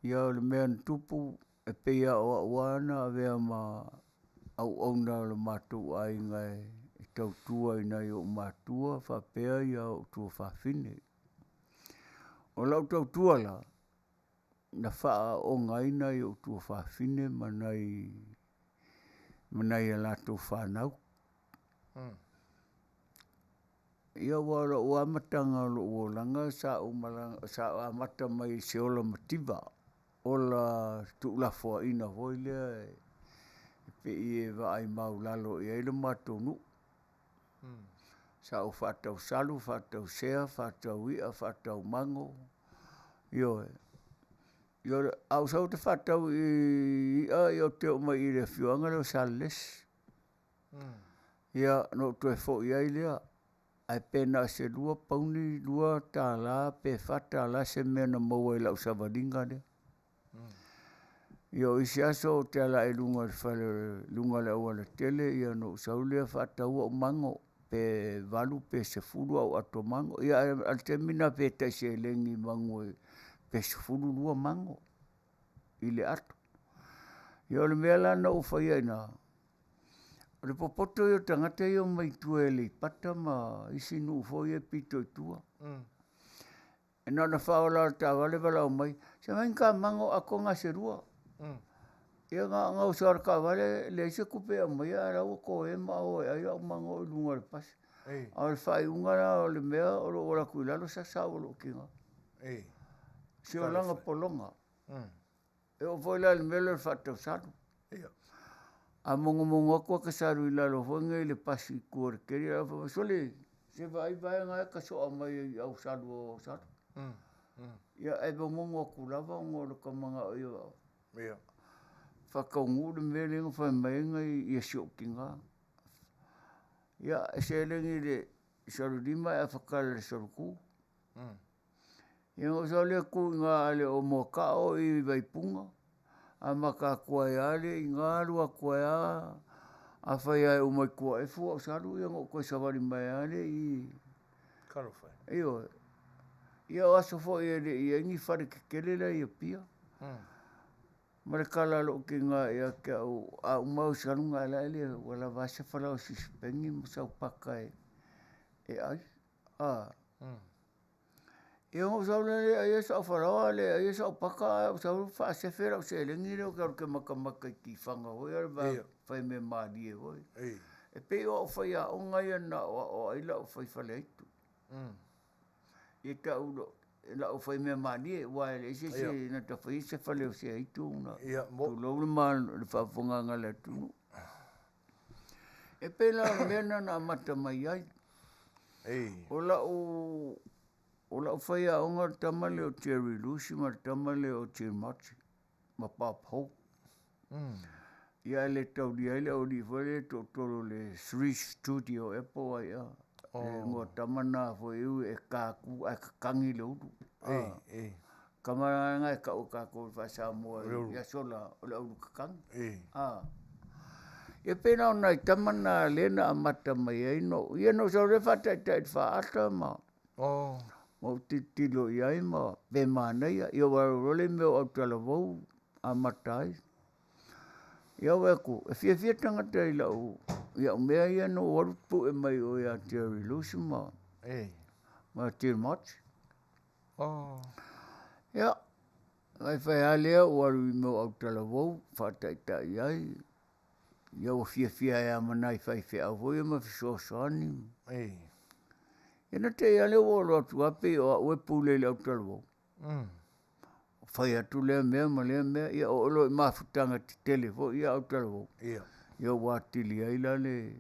Ia o le mea tupu e peia o awana avea ma Auaunaga o le mātou ainga e tautua i nai o mātua whapea ia o tua whaafine. O lau tautua la. Na wha o ngaina i o tua whaafine manai e lato whanau. Ia wara o amatanga lo o langa sa amata mai se ola mativa. Ola tuulafo ina hoi lea pe i e vai mau lalo i eile matonu. Sa o whātau salu, whātau sea, whātau ia, whātau mango. Io au sau te whātau i o te o mai i le whiwanga leo sales. Ia no tue fo i ai lea. Ai pena se lua pauni, lua tā la, pe whata la se mea na maua i lau savaringa lea. Io isi aso o te ala e lunga le aua le tele, ia no sau lea whātau o mango. Pe valu pe se fulu au ato mango. Ia al te mina pe tai se lengi mango pe se fulu lua mango. I le ato. Ia le mea lana o whai aina. O le popoto i o tangata i o mai tua e le pata ma isi nu ufo i e pito i tua. E nana whaola ta wale wala o mai. Se mai ka mango a konga se rua. Ia ngā usara ka wale le se kupe a mai a rau ko e ma o e ai au mango i lunga le pasi. A le whai ungara o le mea o lo ora kuilalo sa sa o lo kinga. Si o langa polonga. E o voila le mele le whatau saru. A mongo kua ka saru i lalo whonga i le pasi kua keri a whawa. Sole, se vai ngai ka so a mai au saru o saru. Ia e pa mongo ku lava o lo ka manga o iwa. Whakaungu le mele nga whai mai ngai i a sio kinga. Ia e se lengi le saru lima e a whakala le saru ku. Ia ngā sale ku ngā ale o mokao i vaipunga. A maka kua e ale i ngā rua kua e a whai ai o mai kua e fua o saru. Ia ngā koe savari mai ale i... Karowhai. Iyo. Ia o aso fo i ingi whare kekele la i a pia. Mare kala lo ki ngā ia ke au a umau saru ngā la ele wala vasa whala o sispengi musau paka e ai. Ia ngā usau le ai sa wharawa le ai sa paka usau wha se whera o se lengi reo ka ruke makamaka i ki whanga hoi arba whai me maari e hoi. E pe o whai a o ngai ana o aila o whai whale aitu. I ka ulo la o fai me mani e wa le se na ta fai se fale o se aitu na tu lo le mal le fa fonga ngala tu e pela mena na mata mai ai ola o fai a onga tamale o cherry lucy ma tamale o Thematic ma papo ia le tau di ai le o di fale to le 3 studio Apple ai ngo tamana fo eu e kaku a kangi le udu kamara nga ka ko fa Samoa ya sola o le udu kang e pena ona tamana lena amata mai ai no ia no so le fata fa ata ma mo titilo ia ma be mana ia yo wa role me o tala vo amatai ia wa ku e fia tanga tai la u ia mea ia no warupu e mai o ia Terry Lucy ma Thematic. Ia, ai whai alea waru i meu au talavou, whatai tai ai. Ia o fia ea manai whai whea voi ma fisoasani. Ia na te alea waro atu ape o a ue pule le au talavou. Whai atu lea mea ma lea mea, ia o olo i mafutanga ti telefo ia au talavou. Ia watili ai lale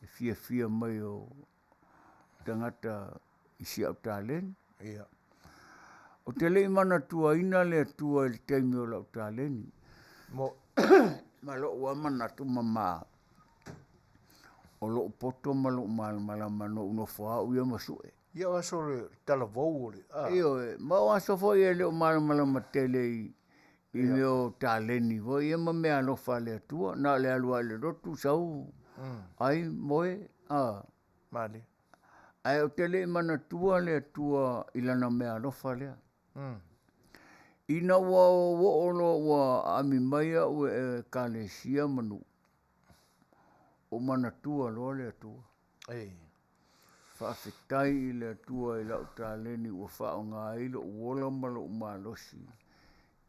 fia mai o tangata isi au talen. O te lei mana tua ina le tua i teimi o lau taleni. Ma lo ua mana tu mama. O lo poto ma lo malama no uno fua uia masue. Ia waso le talavou ole. Iyo, ma waso fo ia le o malama tele i meo taleni. Vo ia ma mea no fa le tua. Na le alua le rotu sau. Ai moe. Mali. Ai o te lei mana tua le tua ilana mea no fa lea. Ina wa olo wa ami maia ue e kalesia manu. O mana tua lo le tua. Faafetai le tua i lau taleni ua whao ngā ilo uola malo umalosi.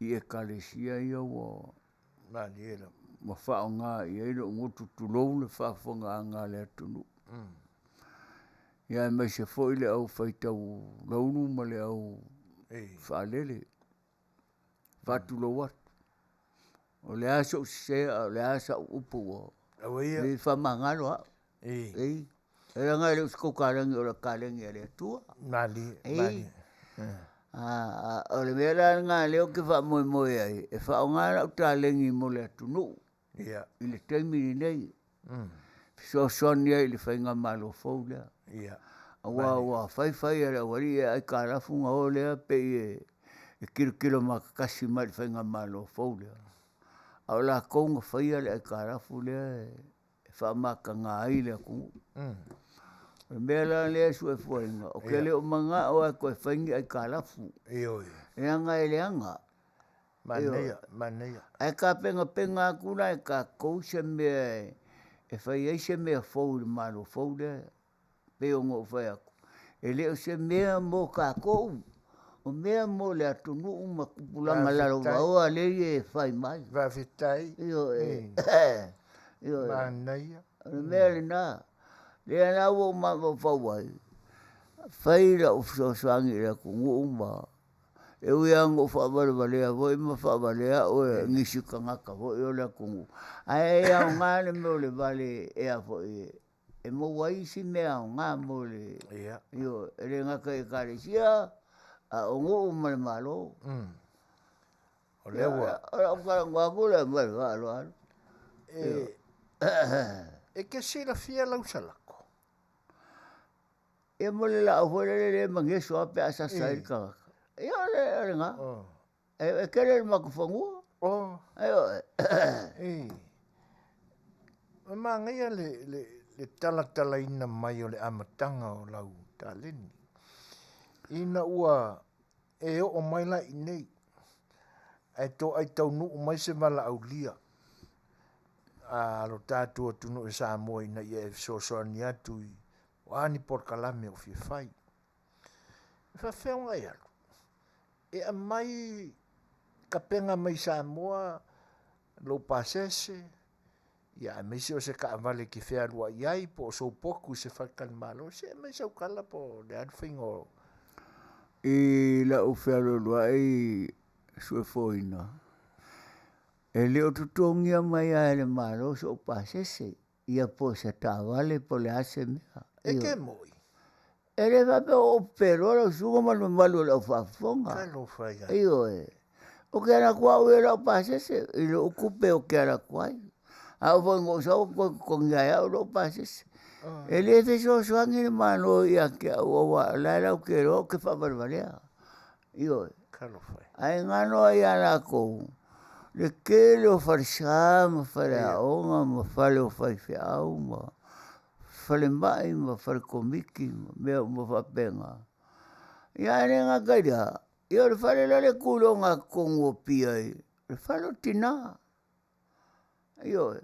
I e kalesia ia wa. Mali ela. Ma whao ngā i ilo ngotu tulou le whaafonga ngā le atunu. Ia mai se fo ile au whaitau launu ma le au whaalele. Whatulo watu. O le aso sea, o le asa upu wa. Awa ia. Le whamangalo ha. Era ngai le usko karangi o la kalengi ale tua. Mali. O le mea ngā leo ke wha moe moe ai. E wha o ngā rau tā lengi mo le atunu. Ia. I le teimi nei. So soni ai le whainga malo fau lea. Ia. Wa whai ara wari e ai ka rafunga o lea pe e kilo makakasi mai le whainga malo fau lea. Au la kounga whai ale ai ka rafu lea e wha maka ngā ai lea kungu. Mea la lea su e fuainga. O ke leo manga o ai koe whaingi ai ka rafu. Ioi. E anga e leanga. Manuia. Ai ka penga kuna e ka kouse mea e whai eise mea fau le malo fau lea. Pe o ngō whai aku. E leo se mea mō ka kou. O mea mō le atunu uma kupulanga laro waoa le e whai mai. Faafetai. Iyo e. Manuia. Mea le nā. Lea nā wo ma whau ai. Whai la o Suaswangi la kungu uma. E ui ango whaabare walea. Voi ma whaabalea o e ngisi kangaka. Voi o le kungu. Ai e au ngāne meo le vale e a voi e mo wai si mea o ngā mo le. Ia. Iyo, e re ngaka e kare sia. A o ngō umare malo. O lewa. O kara ngwaku le mai walo alo. E ke sila fia lau salako. E mo le la o hore le mangeso ape asasa i kangaka. Ia le ngā. E kere le makufongu. Iyo. Mangia le tala ina mai o le amatanga o lau taleni. Ina ua e o mai la inei. Ai tau nuu mai se mala au lia. Alo tātua tunu e Samoa ina ia e sosoni atu i wani porkalame o Fiafai. Whawheo ngai alu. E a mai ka penga mai Samoa lo pasese. Ia me se o se ka vale ki fea lua iai po so poku se whakan malo. Se me sau kala po le adwhingo. I la o fea lua i sue foina. E leo tutongia mai a ele malo so pasese. Ia po se tāwale po le ase mea. E ke moi? E le vape o perora suga manu malu le o whafonga. Kalo whaiga. Iyo e. O ke ana kua ue la o pasese. I le o kupe o ke ana kuai. Au foi ngō sau ko ngai au lo pasese. E le te so swangi le mano ia ke au wa la la ke ro ke fa barbalea. Iyo e. Kalo whai. Ai ngano ai ana ko. Le ke le o farisha ma fare aonga ma fale o Faafetai ma fale mai ma fale komiki ma fa penga. Ia ne nga kaida. Ia le fale la le kulo nga kongo pia i. Le fale tina. Iyo e.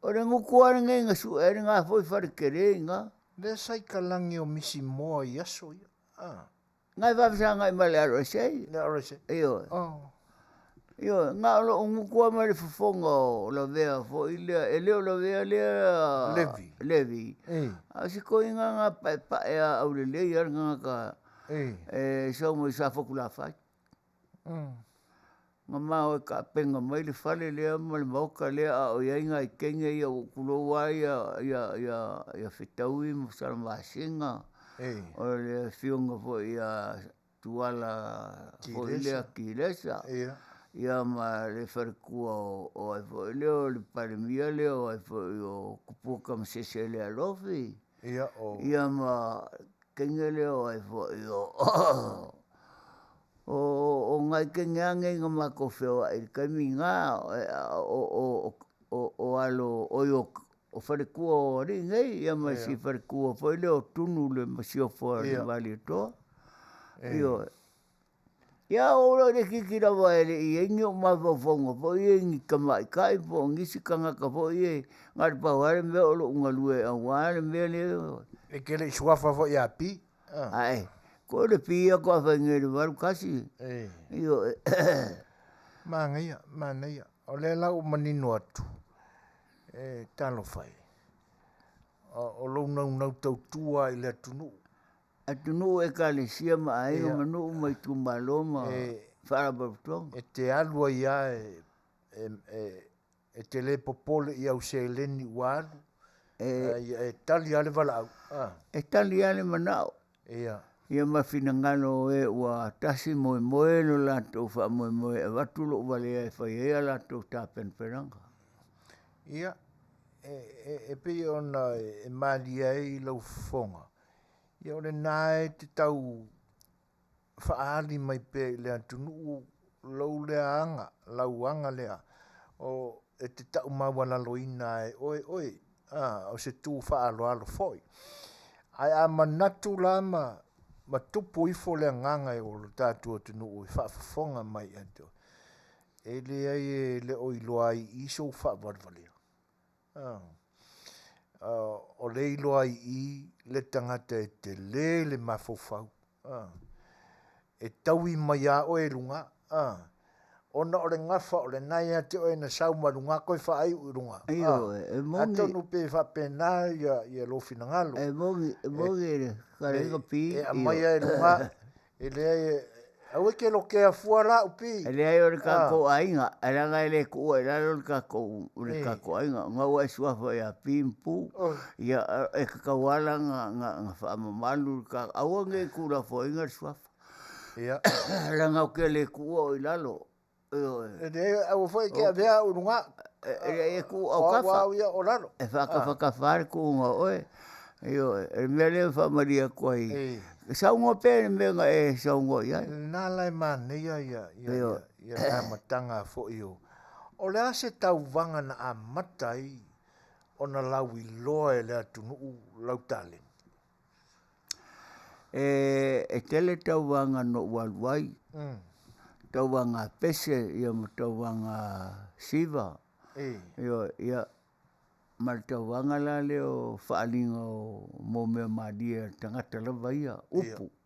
O re ngukua ngai nga su e nga foi fare kere nga. Le sai kalangi o misi moa i aso ia. Ngai whawisa ngai male aro sei. Le aro se. Iyo e. Yo, nga lo ngukua mai fofonga o la vea fo ile e leo la vea lea Levi. Asi ko nga pa e au le ia nga ka so mo sa fokula fai. Nga mau ka penga mai le fale lea mal moka lea o ia nga kenga ia kulo wai ia fetaui mo sa masinga. O le fionga fo ia tuala fo ile kilesa. Ia ma le wharekua o ai fo leo le paremia leo ai fo o kupuka msese le alofi. Ia ma kenga leo ai fo o ngai kenga nga ma ko feo ai kaminga o alo o wharekua o ringai ia ma si wharekua fo leo tunu le masio fo le vali to. Ia ia ora le kikira vai le ingi o mafongo po ingi kamai kai po ngisi kanga ka po i ngar pa wale me o unga lue a wale me le e ke le suafa fo ia pi ai ko le pi ko fa ngere var kasi io mangia o le la o manino atu talo fai o lo no tua i le tunu atunu e kalesia ma ai o manu mai tu maloma fara botong e te alua ia e tele popole ia useleni walu e tali ale walau. E tali ale manao. Ia. Ia mawhina ngano e ua tasi moe moe no lato wha moe moe e watulo wale e whai ea lato tāpen peranga. Ia. E pe ona e mali ai lau fonga. Ia ole nae te tau whaali mai pe lea tunu lau lea anga, lau anga lea. O e te tau mawana loina e oe, o se tū whaalo alo foi. Ai a manatu lama, ma tupu ifo lea nganga e o lo tātua tunu o i whaafafonga mai ato. E le ai e le oi loa i iso whaawarwalea. O le iloa i le tangata e te le mafofau. E taui mai a oe runga. Ona o le ngafa o le nai a te oe na sau marunga koe whaai urunga. Ato no pe whapena ia lofina ngalo. E mongi e karenga pi. E a mai a runga. E le au e ke lo ke a fuara upi. E le ai o le kako ainga. E ranga e le kua e lalo le kako ainga. Nga ua e suafa e a pimpu. Ia e kakawala nga whaamamalu. Aua nge kura fo inga suafa. Ia. Ranga o ke le kua o i lalo. E le au foi ke a vea urunga. E ku au kafa. O lalo. E whakawhakawhare ku unga oe. E mea le whamaria koe. Saungo pēne menga e saungo ia. Nā lai mane ia nā matanga fo iyo. O le ase tau wanga na a matai o na lau i loa e le atunu lau tale. E tele tau wanga no waluai. Tau wanga pese ia mo tau wanga siva. Ia ma tau wanga la leo whaalinga o mo mea maadia tangata lava ia.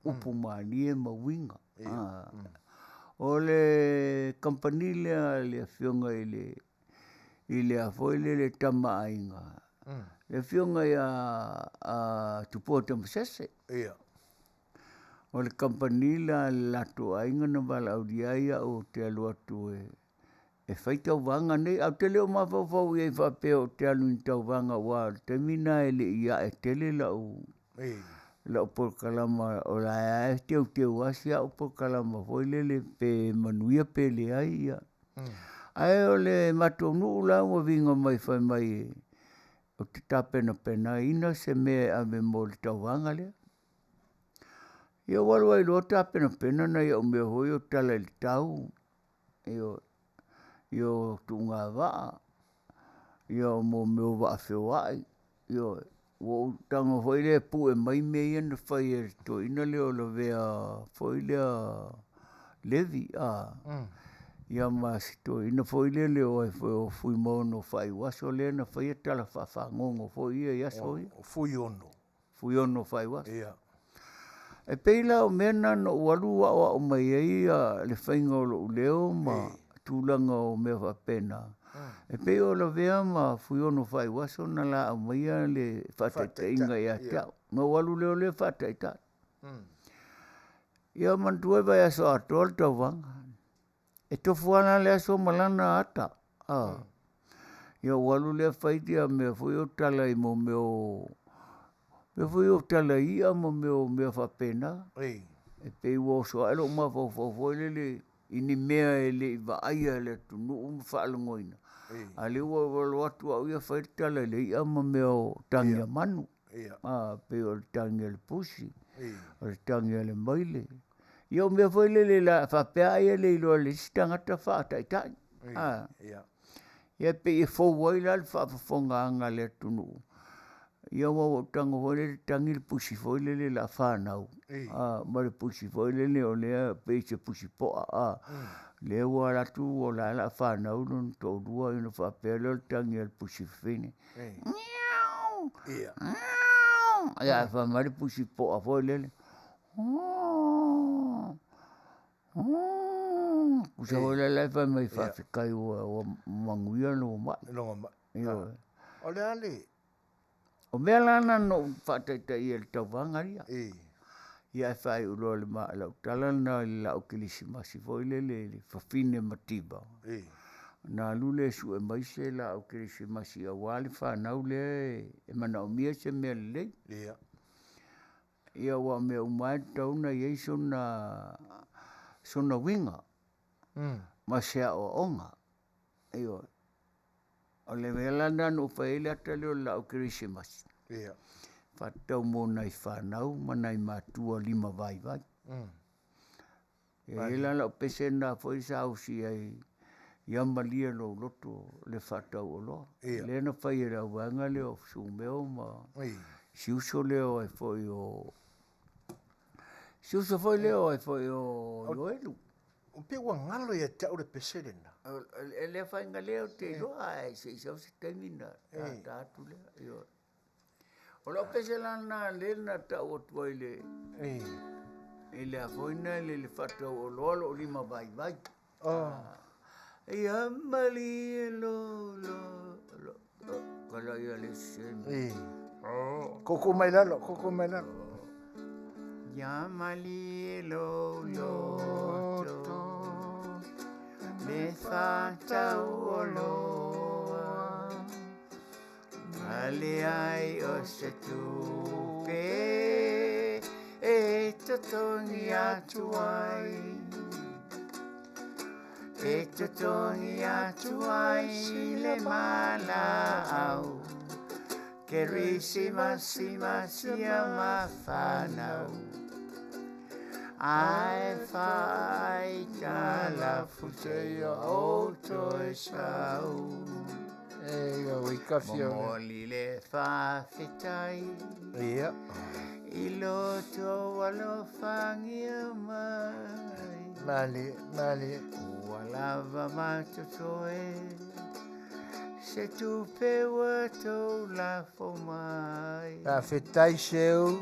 Upu maadia ma winga. O le company le fionga i le afoile le tama ainga. Le fionga ia tupota msese. O le company la lato ainga na wala audiaia o te alu atu e whai tau wanga nei. Au te leo mawhawhau i whapeo te alu i tau wanga wa te mina e le ia e tele lau. Lau porkalama o la e teu asia o porkalama foile le pe manuia pe le ai ia. Ai o le matonu la mo vinga mai whai mai o te tapena pena ina se me a me mo le tau wanga lea. Ia walu ai loa tapena pena na ia o mea hoi o tala le tau. Ia tunga waa. Ia o mo meo waa whiwai. Ia o tanga hoi le pu e mai mea ia na whai e to ina leo la vea hoi lea levi. Ia ma sito ina hoi le leo ai o fui mono whai waso le na whai e tala whawhangongo hoi ia iaso ia. Fui ono. Fui ono whai waso. E peila o mena no walu wa o mai ia le whainga o lo leo ma tūlanga o mea whapena. E pei o la vea ma fui ono whai waso na la o mai le whataitainga ia teau. No walu leo le whataitai. Ia mantua vai aso atoa le tau wanga. E tofuana le aso malana ata. Ia walu le whaitia mea fui o tala i mo meo me foi o tala ia mo meo whapena. E pei wo so alo ma fo le ini mea ele va aia le tunu whaalangoina. A le wo atu au ia whai tala le ia mo meo tangia manu. Pei o tangia le pusi. O le tangia le maile. Ia o mea foi le la whapea ia le ilo le stangata whaataitai. Ia pei e fo waila le whaafafonga anga le tunu. Ia wa tango hole tangi le pusi foile le la whanau. Ma le pusi foile le o lea peise pusi poa. Le wa ratu o la whanau non tō rua ina whapea le tangi le pusi whine. Ia wha le pusi poa foile le. Kusa hoile le wha mai Faafetai o Manuia no mai. O le ale. O mea lana no whataitai e le tau wangaria. Ia e whai uroa le maa lau tala na lau kilisi masi foile le whawhine matiba. Na lule su e mai se la au Krismasi a wale whanau le e mana o mia se mea le. Ia. Ia wa mea umai tauna iei sona winga. Ma sea o onga. Iyo. O le vela nanu whaile atale o la au Krismasi. Ia. Whatau mo nai whanau ma nai matua 5 vai. E la la pese na foi sa usi ai ia malia lo loto le whatau o loa. Le na whai e rau wanga le o sumeo ma siuso leo e foi o siuso foi leo e foi o elu. O pe ua ngalo ia tau le pese lena. E le whainga leo te loa e se isa o se taimina. Tātu leo. O lo pese lana le na tau o tuai le. E le afoina le whatau o loa lo 5 vai. Ia mali e lo. Kala ia le sen. Koko mai lalo. Ia mali e lo. Le whatau o loa. Mali ai o Setu ke. E totongi atu ai. E totongi atu ai le mala au. Ke risi masi a mawhanau. Ai whai tala futea o toi sau. E oi kafia. Momoli le Faafetai. Ia. I loto walo whangia mai. Mali. Walava matotoe. Setu pewa tau la fomai. Faafetai seu.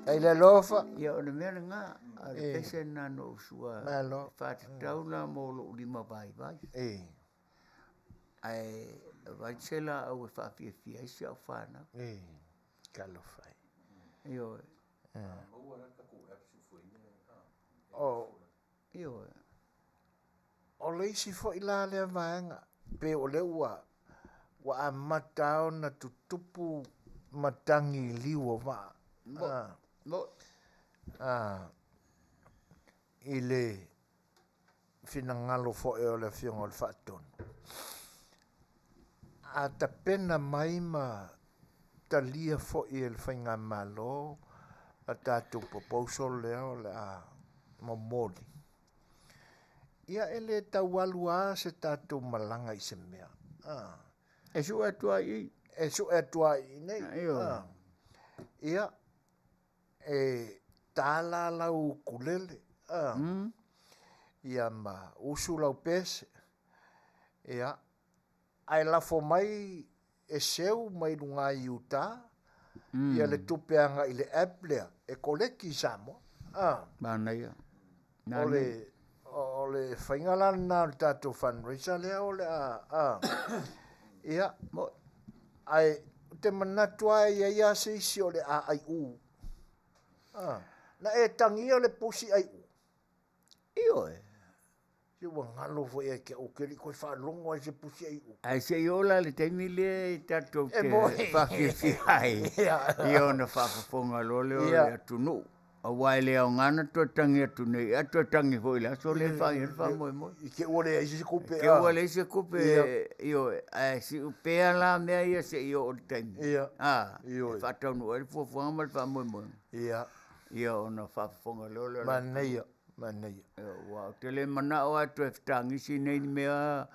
Ai le lofa. Ia ona mea ngā. Ale pese nano usua. Malo. Whatatau la molo 5 vai. Ai vaitsela au e whaafiafi ai se au whana. Kalo fai. Iyo. Iyo. O leisi fo ila le vaenga. Pe o le ua amatao na tutupu matangi liwa va. Ile finangalo fo e o le fionga o le whaatonu. A ta pena mai ma talia fo i el whainga malo a tātou proposal leo le a momoli. Ia ele taualu a se tātou malanga i se mea. E su atua i. E su atua i nei. Ia e tāla lau kulele. Ia ma usu lau pese. Ia ai lafo mai e seu mai lunga i uta. Ia le tupeanga i le Applea e koleki Samoa. Manuia. O le whaingalana o tātou fundraiser lea o le Ia, ai te manatua ia se isi o le ai u. Na e tangi o le pusi ai u. Iyo e. Se ua ngalo fo e ke o keri koe whaalongo ai se pusi ai u. Ai se iola le teimi le tātou te whakiwhi ai. Iyo na whapaponga lole o le atunu. A wai le au ngana tua tangi atu nei. A tua tangi hoi la. So le whangi moe moe. I ke ua le eisi se kupe. Ke ua le eisi se kupe. Iyo e. Ai si upea la mea ia se iyo o le taimi. Ia. Iyo e. Whatau nu e fuafuanga ma le wha moe moe. Ia. Iyo o na whapaponga lole. Manuia. Wow, te le mana o atu e whtangisi nei mea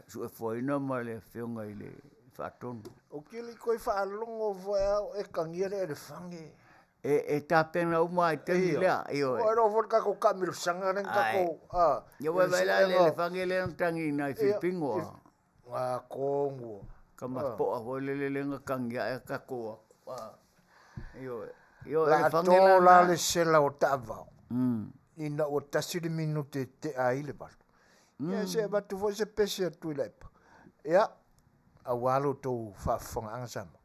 su e whaina ma le whionga i le whatonu. O kili koe whaalongo voea e kangiere e le whange. E tāpena uma i te lea. O ero fot kako kamiru sanga ren kako. Ia wai vai la le whange le tangi nai whipingo. Kongo. Kama poa hoi le lenga kangia e kako. Iyo e. La to la le sela o Taavao. Ina o tasiri minute te aile balu. Ia se batu fo se pese atu i leipa. Ia, a walo tau whaafonga angasama.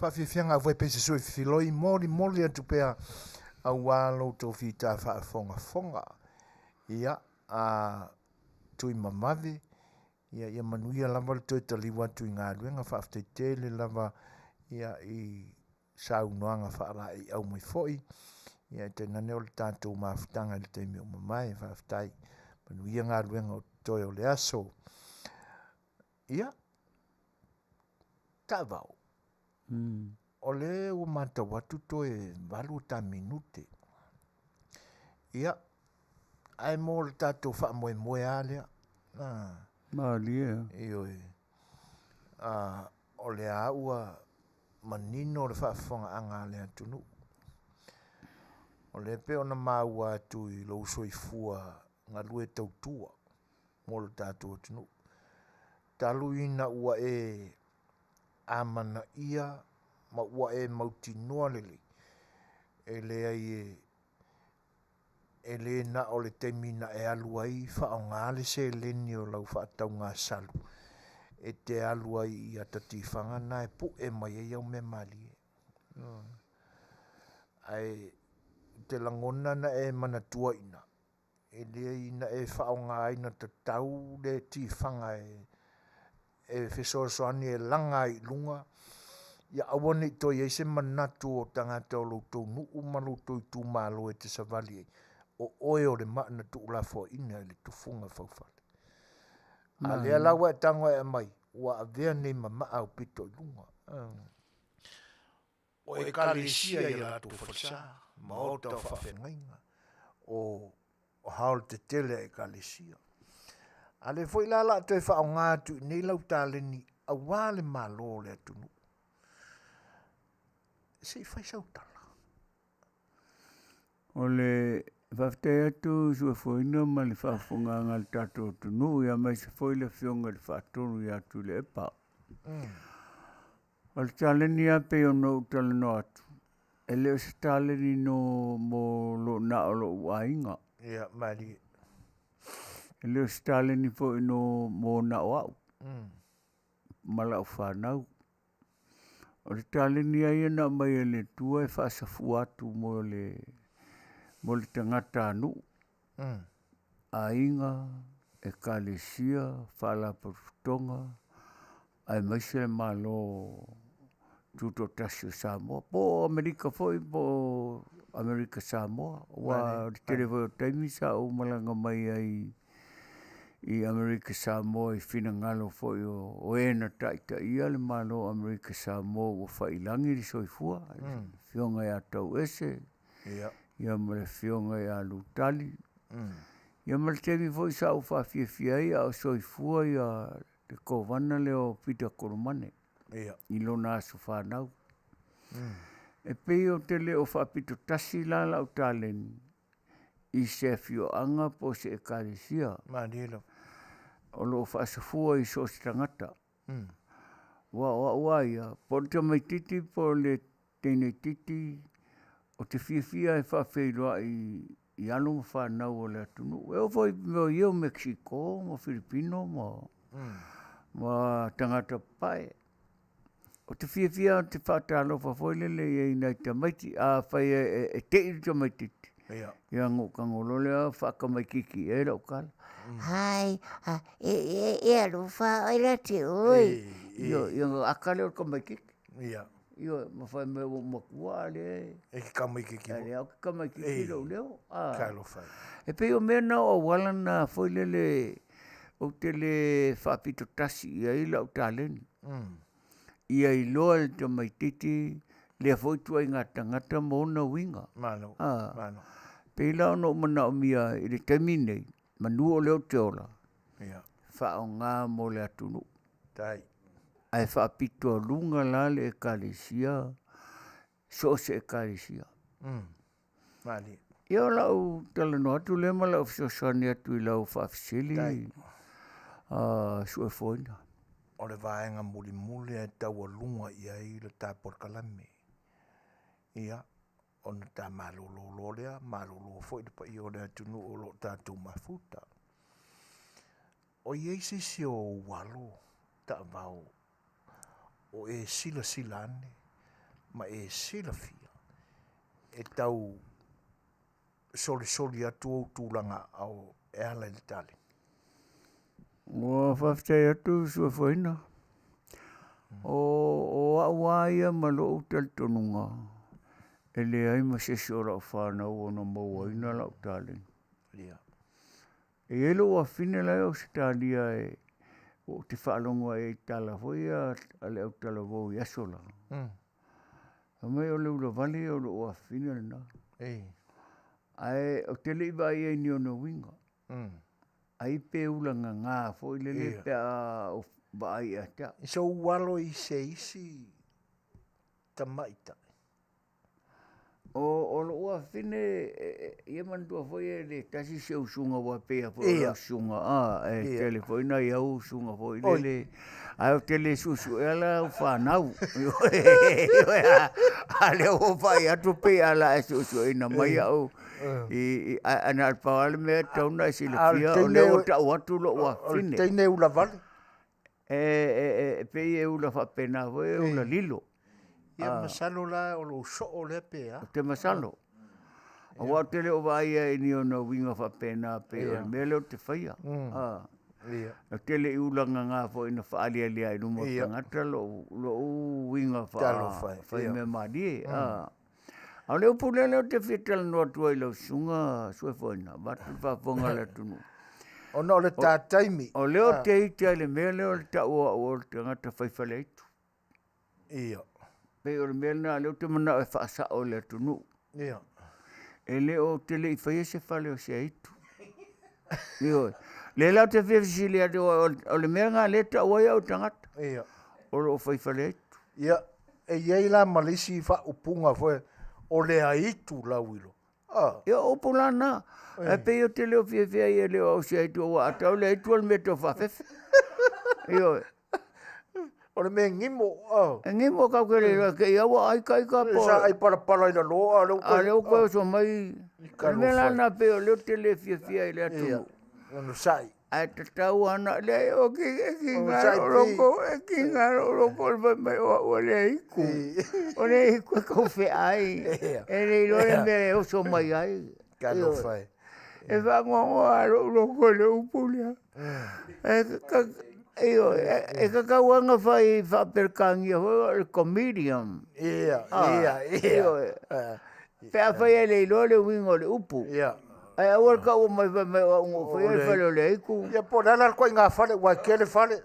whawhiwhianga voi pese sui whiloi mori atu pea au alo tō whita whaafonga. Ia, tui mamavi, ia manuia lava le toi taliwa tui ngā ruenga Faafetai Tele lava ia i saunoanga whaara i au mai foi. Ia te nane o le tātou mawhitanga le teimi o mamai Faafetai. Manuia ngā ruenga o toi o le aso. Ia, Taavao. O le o mata watu toi valu ta minute. Ia, ai mo le tātou wha moe alea. Malia. Ioi. O le aua manino le whaafonga anga lea tunu. O le pe ona maua atu i lo soifua ngā lue tautua. Mo le tātou tunu. Talu ina ua e amana ia ma ua e mauti noa lili. E lea i e le na o le temina e alu ai wha o ngāle se leni o lau wha atau ngā salu. E te alu ai i atatifanga na e pu e mai e au me mali. Ai te langona na e manatua ina. E lea ina e wha o ngā ina te tau le tifanga e whesoasoani e langa i lunga. Ia awane to i eise manatu o tangata o loutou nuu ma loutou i tūmalo e te savali ei. O oe o le maana tu ula fo ina le tufunga faufale. A lea lawa e tango e mai, ua avea nei mama au pito i lunga. O e kalisia i la tu fotsa, ma o tau whawhengainga. O haol te tele e kalisia. A le foi la te wha o ngātu nei lau tāleni a wale malo le atunu. Se fai sautala. O le Faafetai atu Suasua ma le whaafonga ngā le tātou tunu ia mai se foi le whionga le whaatonu i atu le epa. O le tāleni a pe o no utala no atu. E leo se tāleni no mo lo na o lo uainga. Ia, mari. E leo se tāleni po no mo na o au. Mala o whanau. O le tāleni a ia na mai e le tua e whaasafu atu mo le tangata anu. Ainga, e kalesia, whala parutonga, ai maise le malo tuto tasio Samoa. Po Amerika foi, po Amerika Samoa. Wa televo taimi sa o malanga mai ai i Amerika Samoa i fina ngalo foi o ena taita ia le malo Amerika Samoa o whailangi li soifua. Fionga ia tau ese. Ia male fionga ia lutali. Ia male temi foi sa o Afiafi ai a soifua ia te kovana leo pita koromane. I lona aso whanau. E pei o te leo whapito tasi lala o talen. I se fio anga po se e karesia. Manilo. O lo whaasafua i so se tangata. Wa ia. Po te mai titi po le tene titi. O te whiawhia e whawhairoa i alo whanau o le atunu. E o foi mo iau Mexico, mo Filipino, mo tangata pai. O te whiawhia te whatalo whawhailele e nei te maiti, a whai e te iri te maititi. Ia ngokangolo lea whakamaikiki e rau kala. Hai, e alo whaoira te oi. Ia akale o kamaikiki. Ia. Ia, mawhai me o makua le. E ki kamaikiki. E leo ki kamaikiki rau leo. Kailo whai. E pei o mena o wala na whailele o te le whapito tasi ia i lau tāleni. Ia i loa le te maititi le whoitua i ngā tangata mōna winga. Mano. Pei lau no mana o mia i le taminei. Manu o leo te ola. Wha o ngā mo le atunu. Tai. Ai whapito lunga la le e kalesia. So se e kalesia. Mali. Ia lau tala no atu le ma lau fisosani atu i lau whaafisili. Suafoina. O le vaenga muli e tau lunga ia i le tāporkalame. Ia. O na tā malolo lea, malolo foi de pa i o le atunu o lo tātou mafuta. O iei si o walo, tā vau, o e sila ane, ma e silafia e tau soli atu o tūlanga au e ala i le tali. Ua whaftai atu Suasua. O Auaunaga ma lo utal tonunga. E le ai ma se ora o whanau o na mauaina lau tali. Ia. E elo wa fine lai o se talia e o te whaalonga e tala hoia a le au tala vau i asola. A mai o le ula vale o lo wa fine le na. Ai o te le iwa ia ni o na winga. Ai pe ula ngā fo i le pe a o ba ai ata. So walo i se isi tamaita. O lo ua fine ia mantua foi e le tasi se usunga wa pea po o sunga e telefoina ia usunga foi le ai o tele susu ela o whanau a le o whai atu pea la e susu ina mai au i ana alpawale mea tauna e silifia o le o tau atu lo ua fine teine ula vale pei e ula whapena foi e ula lilo. Ia masalo la o lo so o le pea. Te masalo. A wa tele o vai e ni ona winga fa pena pe me le te faia. Ia. A tele i ulanga ngā fo ina fa ali ali ai no mo ngata lo winga fa fa me mari. A le pule le te fitel no tu i lo sunga Suasua ba tu fa fonga le tunu. O no le ta taimi. O le te ite le me le ta o te ngata fa fa le. Ia. Pe o mena le te mana e whaasa o le tunu. Ia. E le o te le i whaia se whale o se aitu. Ia. Le lau te whiawhisili ate o le mea ngā leta o ia o tangata. Ia. O lo whai whale aitu. Ia. E iei la malisi wha upunga fwe o le aitu lauilo. Ia o pulana. E pe o te leo whiawhia i le o se aitu o atau le aitu al me to whawhew. Ia. O le mea ngimo. Ngimo kau kere ke ia wa ai kai ka po. Sa ai para i la loa. A leo koe so mai. Me lana pe o leo te le whiawhia i le atu. Ano sai. Ai te tau ana le o ki ngaro roko. Ki ngaro roko mai o le iku. O le iku kau whi ai. E le ilore me o so mai ai. Kano whai. E whangongo a roko le upulia. E kakauanga whai whaperkangi o comedian. Ia. Pea whai e le ilo le wingo le upu. Ia. Ai awar ka o mai whai e whale o le iku. Ia po nana koe ngā whale, wai kele whale.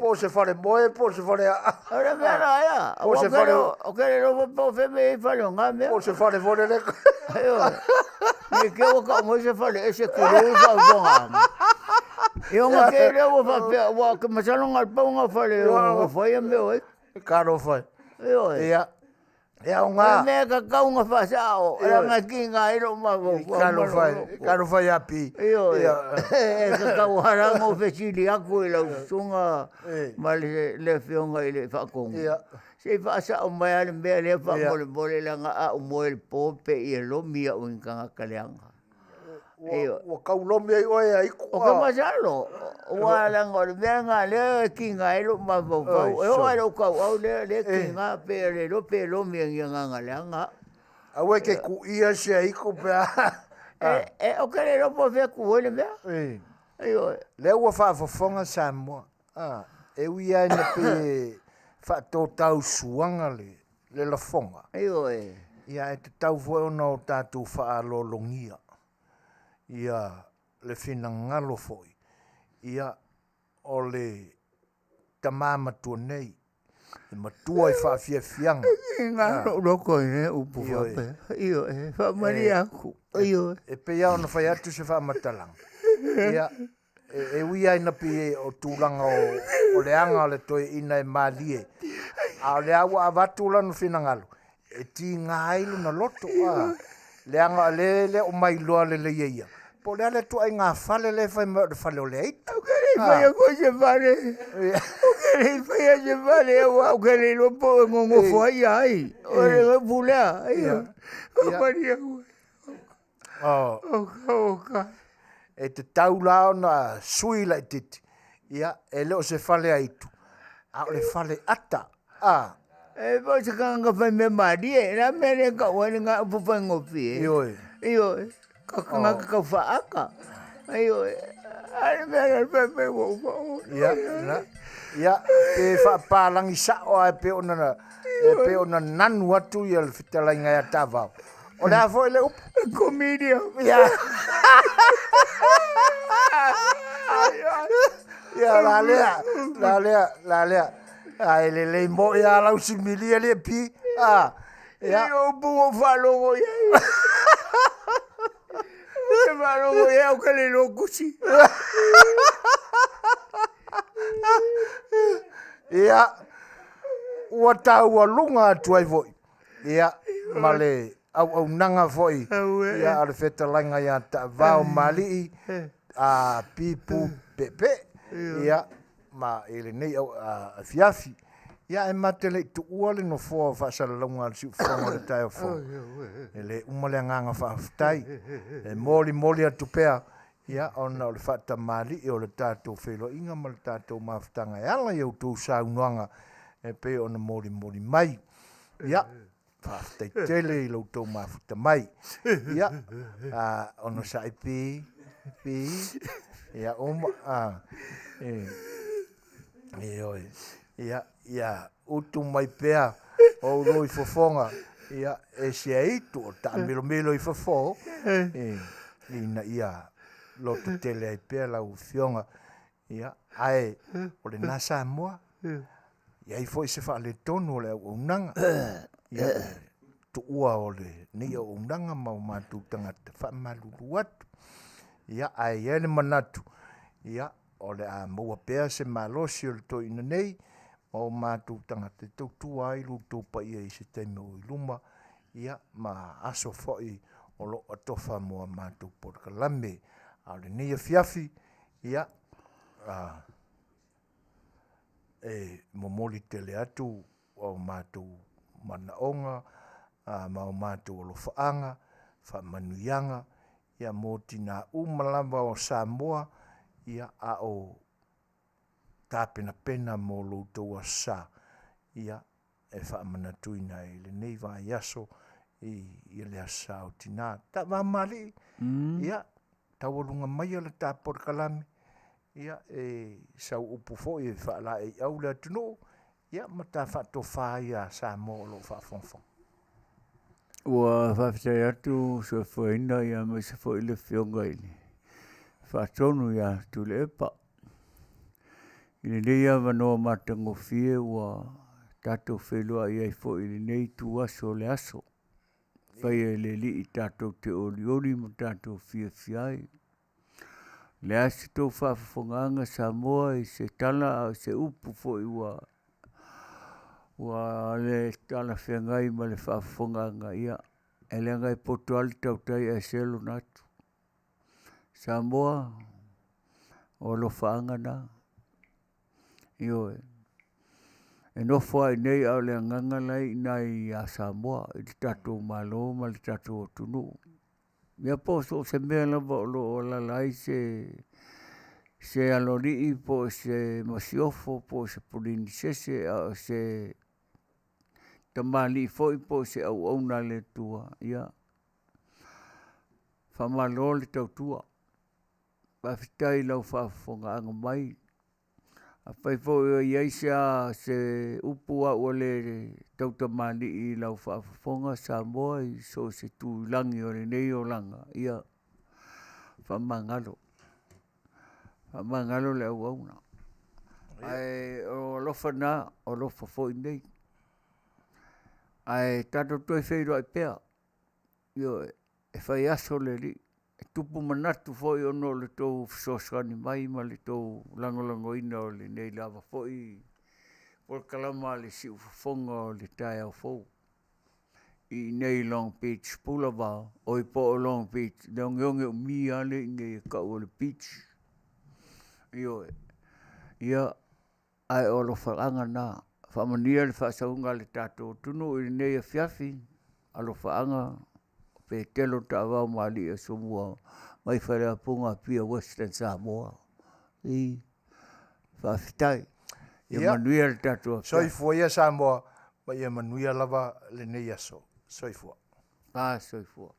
Po se whale moe, po se whale a. Ora mea na ia. Po se whale. O kere robo po wheme e whale o ngā mea. Po se whale vole le. Me ke o ka mo se whale e se kuru whauponga. E o ngā kere o whapea, wa ka masalo ngā paunga whale o whai a meo e. Karo whai. Ia. Ia o ngā. Mea ka kaunga whasao. Ea ngā ki ngā iro mako. Karo whai api. Ia. E ka kauharanga o whesili aku i lau sunga. Ma le whionga i le whakonga. Ia. Se whasao mai ale mea le whamole mole la ngā a umoe le pōpe i e lomi a uinkanga kaleanga. Wa kaulomi ai oe a iku. O ka masalo. Wa langa o le mea ngā le ki ngā ilo ma whau. E o alo kau au le ki ngā pe le lo pe lomi a ngā leanga. Awe ke ku ia se a iku pea. E o kere lo po whea ku ole mea. Le ua whaafafonga Samoa. E ui ai na pe whaatō tau suanga le la fonga. Ia e te tau fwe ona o tātou whaalolongia. Ia le whina ngalo foi. Ia o le tamamatua nei. E matua i whaafiafianga. Ngalo loko e upu whape. Iyo e whamari aku. E pea ona whai atu se whaamatalang. Ia e ui ai na pi o tūlanga o le anga le toi ina e malie. A le awa a watula no whina ngalo. E ti ngā ilu na loto. Le anga le o mai loa le ia. Po le ale tu ai ngā whale le whale o le eitu. Au kere i whai a koe se whare. Au kere i whai a se whare. Au kere i lopo e ngongo whai ai. O re ngā pulea. Au mari a koe. Oka. E te tau lao na sui lai titi. Ia, e leo se whale aitu. A le whale ata. E po se kanga fai me mari e na mere ka wani nga upu fai ngopi e. Iyo e. Ka kanga ka whaaka. Iyo e. Ai mere fai me wo. Ia, na. Ia, pe whaapalangi sao ai pe ona nanu atu ia le Fetalaiga ia Taavao. O le afo ele upu. Comedian. Ia. Ia, la lea. Ai le mo ia lau similia le pi. Ia o bungo whalongo ia. Te whalongo ia o kale no kusi. Ia, ua tau alunga atu ai voi. Ia, male Auaunaga foi. Ia, ale Fetalaiga ia Taavaomaalii. A pipu pepe. Ia, ma ele nei Afiafi. Ia, e mate le tu ua le no foa whaasalalunga al siu whonga le tae o foa. E le umale nganga Faafetai. E moli atu pea. Ia, ona o le Faataomaalii o le tātou wheloinga ma le tātou mawhitanga e ala iau tū saunuanga e pe ona mori mai. Ia, Faafetai Tele i lau tau mawhita mai. Ia, ona sai pe, ia, oma, oi. Ia, utu mai pea o roi fofonga. Ia, e sia itu o ta melo i fofo. Ina ia, loto tele ai pea lau fionga. Ia, ai, o le nā Samoa. Ia, i foi se wha le tonu o le Auaunaga. Ia, tu ua o le ni Auaunaga mau mātou tangata wha malulu atu. Ia, ai, ele manatu. Ia, o le a maua pea se malosi o le toi ina nei. Mau mātou tangata tau tua ai luto pa ia i se teime o iluma. Ia, ma aso foi o lo atofa mua mātou porkalame. A le nei Afiafi, ia, momoli tele atu o mātou manaonga, mau mātou o lo faanga, fa manuianga, ia mō tina umalamba o Samoa, ia a o tāpena pena mō loutou a sa, ia e wha manatuina i le nei vai aso i le asa o tina. Taavaomaalii, ia, taualunga mai o le tāpor kalame, ia e sau upu fo i wha la e au le atunu, ia ma tā wha tofa ia Samoa o lo wha fonfon. Ua whawhitai atu Suasua ia mai se fo i le whionga ili. Whaatonu ia tu le epa. I nei a wanoa matango fie ua tātou whelua ia i fo i nei tu aso le aso. Whai e le li i tātou te oli mo tātou fia fiai. Le asi tau whawhonganga Samoa i se tala se upu fo i ua le tala whiangai ma le whawhonganga ia. E le ngai poto ali tau tai e selo natu. Samoa o lo whaangana. Io e no fai nei au le nganga lai nai a Samoa i tatou malo ma le tatou tunu. Mea po so se mea lava o la lai se alori po se masiofo po se polini se tamali foi po se auauna le tua ia. Famalo le tau tua. Faafetai lau whaafonga mai. A whai fo iai se upua o le tautamani i lau whaafonga Samoa i so se tu langi o le nei o langa. Ia whamangalo. Whamangalo le auauna. Ai o lofa na, o lofa fo i nei. Ai tato toi whairo ai pea. Io e whai aso le li. Tupu manatu foi ono le tau sosani mai ma le tau langolango ina o le nei lava foi por kalama le si ufonga o le tai au fou i nei Long Beach Boulevard o i po Long Beach leongeonge o mi ale inge ka o le beach ia ai o lo whaanga na whamania le whaasaunga le tato tunu i nei Afiafi a lo whaanga Petelo Taavaomaalii Asomua mai whare punga pia Western Samoa i Faafetai ia Manuia le tatua so i foi Samoa Ba ia manuia lava le nei aso. Soifua. Soifua.